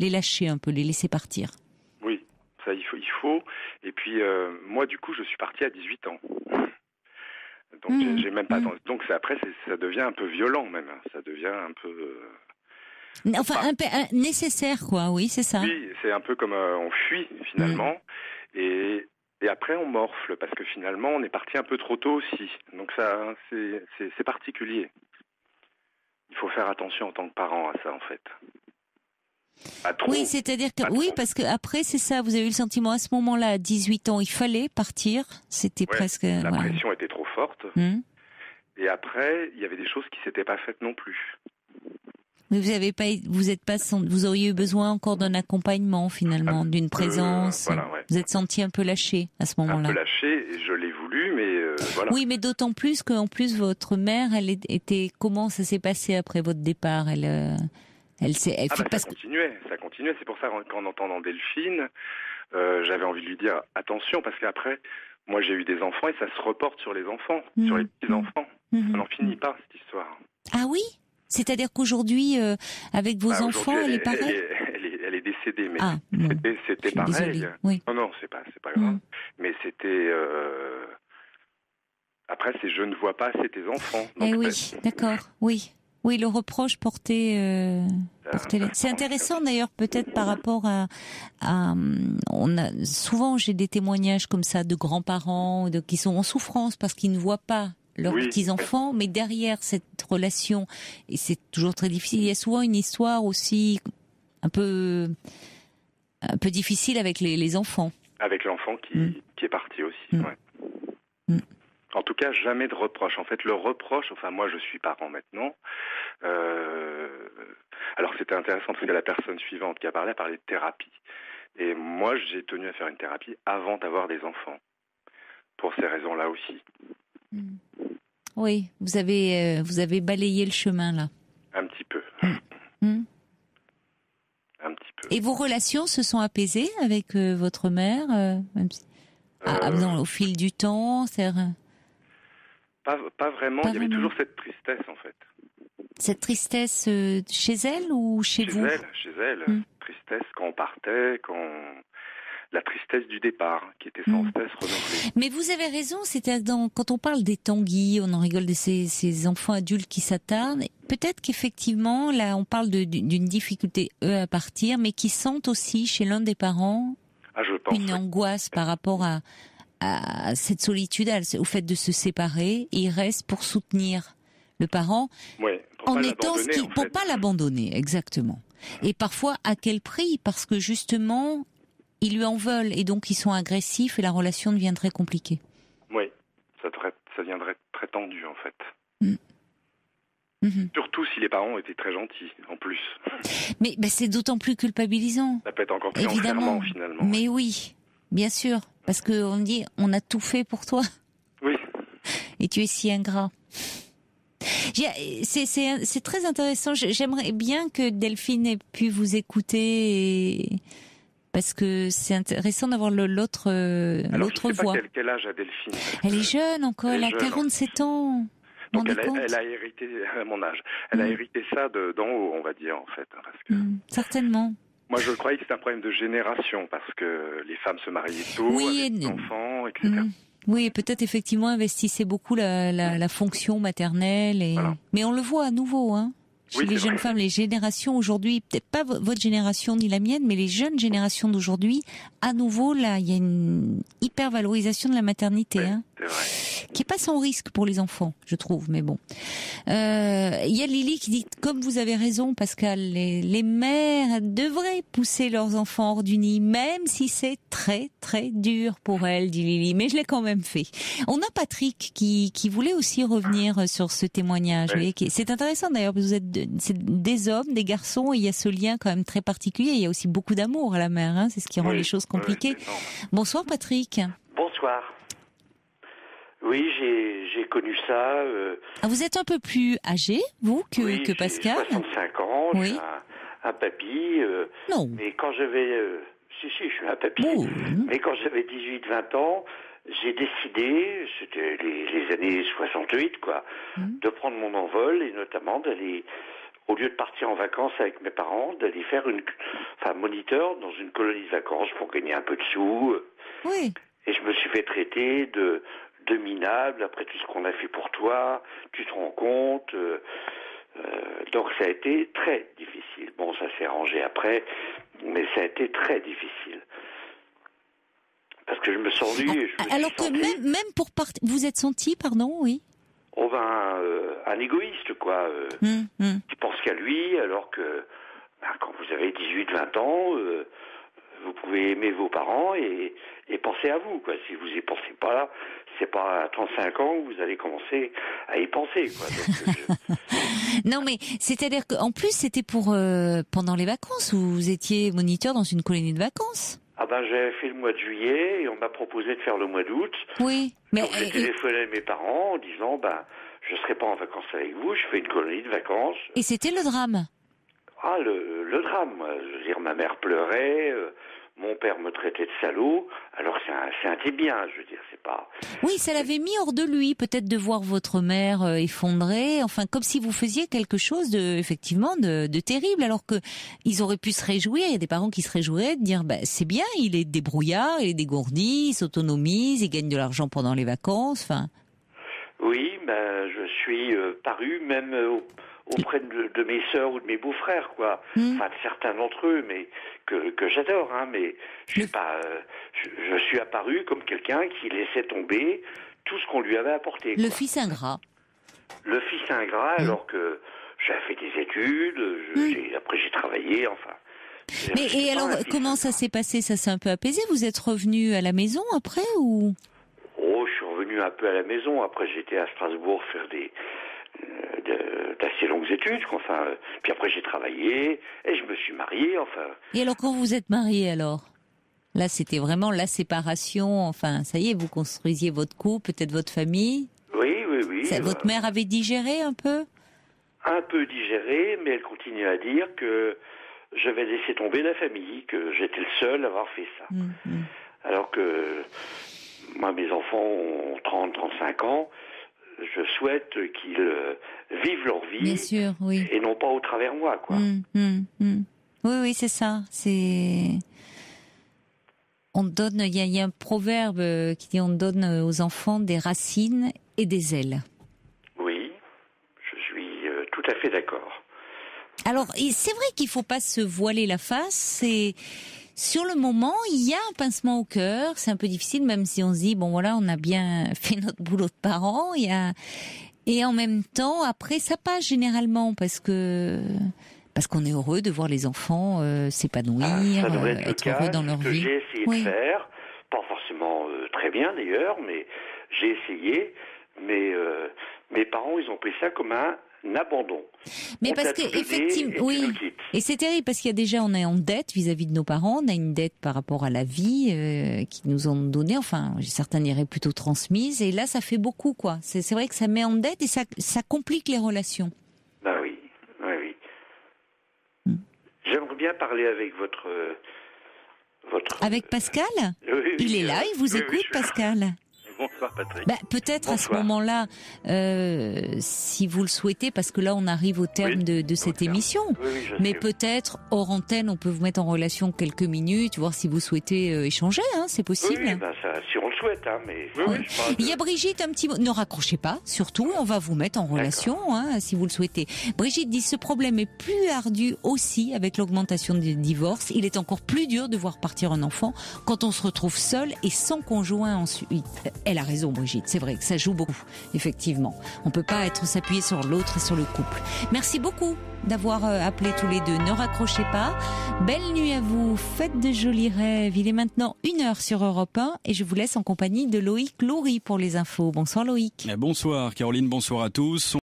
lâcher un peu, les laisser partir. Oui, ça il faut. Et puis moi, du coup, je suis parti à 18 ans. Donc j'ai même pas. Donc après, ça devient un peu violent même. Ça devient un peu. Enfin, nécessaire, quoi. Oui, c'est ça. Oui, c'est un peu comme on fuit finalement, et après on morfle parce que finalement on est parti un peu trop tôt aussi. Donc ça, c'est particulier. Il faut faire attention en tant que parent à ça, en fait. Oui, c'est-à-dire que parce que après c'est ça, vous avez eu le sentiment à ce moment-là, à 18 ans, il fallait partir, c'était presque la pression était trop forte. Et après, il y avait des choses qui s'étaient pas faites non plus. Mais vous auriez eu besoin encore d'un accompagnement finalement, d'une présence. Vous êtes senti un peu lâché à ce moment-là. Un peu lâché, et je l'ai voulu, mais voilà. Oui, mais d'autant plus qu'en plus votre mère, comment ça s'est passé après votre départ? Ça continuait. C'est pour ça qu'en entendant Delphine, j'avais envie de lui dire attention, parce qu'après, moi j'ai eu des enfants et ça se reporte sur les enfants, sur les petits-enfants. Ça n'en finit pas, cette histoire. Ah oui? C'est-à-dire qu'aujourd'hui, avec vos enfants, elle est pareille? Elle est décédée, mais c'était pareil. Oui. Non, c'est pas grave. Mais c'était... Après, c'est je ne vois pas assez tes enfants. Donc d'accord, oui. Oui, le reproche porté. C'est intéressant d'ailleurs, peut-être par rapport souvent j'ai des témoignages comme ça de grands-parents qui sont en souffrance parce qu'ils ne voient pas leurs petits-enfants, mais derrière cette relation, et c'est toujours très difficile, il y a souvent une histoire aussi un peu difficile avec les enfants. Avec l'enfant qui est parti aussi, En tout cas, jamais de reproche. En fait, le reproche, enfin moi je suis parent maintenant, alors c'était intéressant parce que la personne suivante qui a parlé de thérapie. Et moi j'ai tenu à faire une thérapie avant d'avoir des enfants, pour ces raisons-là aussi. Oui, vous avez balayé le chemin là. Un petit peu. Un petit peu. Et vos relations se sont apaisées avec votre mère, même si... au fil du temps, Pas vraiment, il y avait toujours cette tristesse en fait. Cette tristesse chez elle ou chez vous? Chez elle. Tristesse quand on partait, la tristesse du départ qui était sans cesse renouvelée. Mais vous avez raison, quand on parle des tanguis, on en rigole de ces enfants adultes qui s'attardent. Peut-être qu'effectivement, là, on parle d'une difficulté, à partir, mais qui sentent aussi chez l'un des parents une angoisse par rapport à cette solitude, au fait de se séparer, et ils restent pour soutenir le parent, pour pas l'abandonner, exactement. Et parfois, à quel prix? Parce que justement, ils lui en veulent et donc ils sont agressifs et la relation deviendrait compliquée. Oui, ça deviendrait très tendu en fait. Surtout si les parents étaient très gentils, en plus. Mais c'est d'autant plus culpabilisant. Ça peut être encore plus enfermant, finalement. Mais oui, bien sûr, parce qu'on dit, on a tout fait pour toi. Oui. Et tu es si ingrat. C'est très intéressant. J'aimerais bien que Delphine ait pu vous écouter, parce que c'est intéressant d'avoir l'autre voix. Je sais pas quel âge a Delphine. Elle est jeune encore, elle a 47 ans. Donc elle a hérité, à mon âge, elle a hérité ça d'en haut, on va dire, en fait. Parce que certainement. Moi, je croyais que c'était un problème de génération, parce que les femmes se mariaient tôt, avec des enfants, etc. Oui, peut-être effectivement investissaient beaucoup la fonction maternelle. Mais on le voit à nouveau, hein. Chez les jeunes femmes, les générations aujourd'hui, peut-être pas votre génération ni la mienne, mais les jeunes générations d'aujourd'hui, à nouveau, là, il y a une hyper valorisation de la maternité, qui est pas sans risque pour les enfants, je trouve, mais bon. Il y a Lily qui dit, comme vous avez raison, Pascal, les mères devraient pousser leurs enfants hors du nid, même si c'est très, très dur pour elles, dit Lily, mais je l'ai quand même fait. On a Patrick qui voulait aussi revenir sur ce témoignage. Vous voyez, c'est intéressant d'ailleurs, parce que vous êtes des hommes, des garçons, et il y a ce lien quand même très particulier. Il y a aussi beaucoup d'amour à la mère, hein, c'est ce qui rend les choses compliquées. Bonsoir Patrick. Bonsoir. Oui, j'ai connu ça. Vous êtes un peu plus âgé, vous, que Pascal. J'ai 65 ans, je suis un papy. Non. Mais quand j'avais... si, je suis un papy. Mais quand j'avais 18-20 ans, j'ai décidé, c'était les années 68, quoi, de prendre mon envol et notamment d'aller, au lieu de partir en vacances avec mes parents, d'aller faire moniteur dans une colonie de vacances pour gagner un peu de sous. Oui. Et je me suis fait traiter de minable, après tout ce qu'on a fait pour toi, tu te rends compte. Donc ça a été très difficile. Bon, ça s'est rangé après, mais ça a été très difficile. Parce que je me sens nu. Alors que même pour partir, vous êtes senti, pardon, oui. Oh ben, un égoïste, quoi. Qui pense qu'à lui, alors que quand vous avez 18-20 ans, vous pouvez aimer vos parents et penser à vous, quoi. Si vous y pensez pas là, c'est pas à 35 ans que vous allez commencer à y penser, quoi. Donc, Non, mais c'est-à-dire qu'en plus, c'était pour pendant les vacances, où vous étiez moniteur dans une colonie de vacances. Ah ben, j'avais fait le mois de juillet et on m'a proposé de faire le mois d'août. Oui, mais donc j'ai téléphoné à mes parents en disant, je serai pas en vacances avec vous, je fais une colonie de vacances. Et c'était le drame. Ah, le drame, moi. Je veux dire, ma mère pleurait, mon père me traitait de salaud, alors c'est un type bien, je veux dire, c'est pas... Oui, ça l'avait mis hors de lui, peut-être de voir votre mère effondrée, enfin, comme si vous faisiez quelque chose de terrible, alors que ils auraient pu se réjouir, il y a des parents qui se réjouiraient de dire, c'est bien, il est débrouillard, il est dégourdi, il s'autonomise, il gagne de l'argent pendant les vacances, enfin... Oui, je suis paru même... auprès de mes sœurs ou de mes beaux-frères, quoi. Enfin, de certains d'entre eux, mais que j'adore, hein, mais je suis pas, je suis apparu comme quelqu'un qui laissait tomber tout ce qu'on lui avait apporté. Le fils ingrat. Le fils ingrat, alors que j'avais fait des études, après j'ai travaillé, enfin. Mais et alors, comment ça s'est passé? Ça s'est un peu apaisé? Vous êtes revenu à la maison après ou? Oh, je suis revenu un peu à la maison. Après, j'étais à Strasbourg faire d'assez longues études, enfin, puis après j'ai travaillé et je me suis marié, enfin. Et alors quand vous êtes marié, alors là c'était vraiment la séparation, enfin ça y est, vous construisiez votre couple, peut-être votre famille. Oui. Votre mère avait digéré un peu? Un peu digéré, mais elle continue à dire que je vais laisser tomber la famille, que j'étais le seul à avoir fait ça. Alors que moi, mes enfants ont 30-35 ans. Je souhaite qu'ils vivent leur vie. Bien sûr, oui. Et non pas au travers moi, quoi. Oui, c'est ça. On donne. Il y a un proverbe qui dit on donne aux enfants des racines et des ailes. Oui, je suis tout à fait d'accord. Alors, c'est vrai qu'il faut pas se voiler la face. Sur le moment, il y a un pincement au cœur, c'est un peu difficile, même si on se dit, bon voilà, on a bien fait notre boulot de parents, Et en même temps, après, ça passe généralement parce qu'on est heureux de voir les enfants s'épanouir, être heureux dans leur vie. J'ai essayé de faire, pas forcément très bien d'ailleurs, mais j'ai essayé. Mais mes parents, ils ont pris ça comme un abandon. Mais parce que effectivement, oui, et c'est terrible parce qu'il y a déjà, on est en dette vis-à-vis de nos parents, on a une dette par rapport à la vie qu'ils nous ont donnée, enfin certains diraient plutôt transmise, et là ça fait beaucoup quoi. C'est vrai que ça met en dette et ça complique les relations. Ben oui. J'aimerais bien parler avec votre... Avec Pascal ? Oui, il est là, il vous écoute, Pascal. Bonsoir Patrick. Peut-être à ce moment-là, si vous le souhaitez, parce que là on arrive au terme de cette émission, mais peut-être hors antenne, on peut vous mettre en relation quelques minutes, voir si vous souhaitez échanger, c'est possible. Oui, ça, si on le souhaite, mais... Il y a Brigitte, un petit mot, ne raccrochez pas, surtout, on va vous mettre en relation, si vous le souhaitez. Brigitte dit, ce problème est plus ardu aussi avec l'augmentation des divorces, il est encore plus dur de voir partir un enfant quand on se retrouve seul et sans conjoint ensuite. Elle a raison, Brigitte, c'est vrai que ça joue beaucoup, effectivement. On peut pas s'appuyer sur l'autre et sur le couple. Merci beaucoup d'avoir appelé tous les deux. Ne raccrochez pas. Belle nuit à vous, faites de jolis rêves. Il est maintenant 1h sur Europe 1 et je vous laisse en compagnie de Loïc Loury pour les infos. Bonsoir Loïc. Bonsoir Caroline, bonsoir à tous.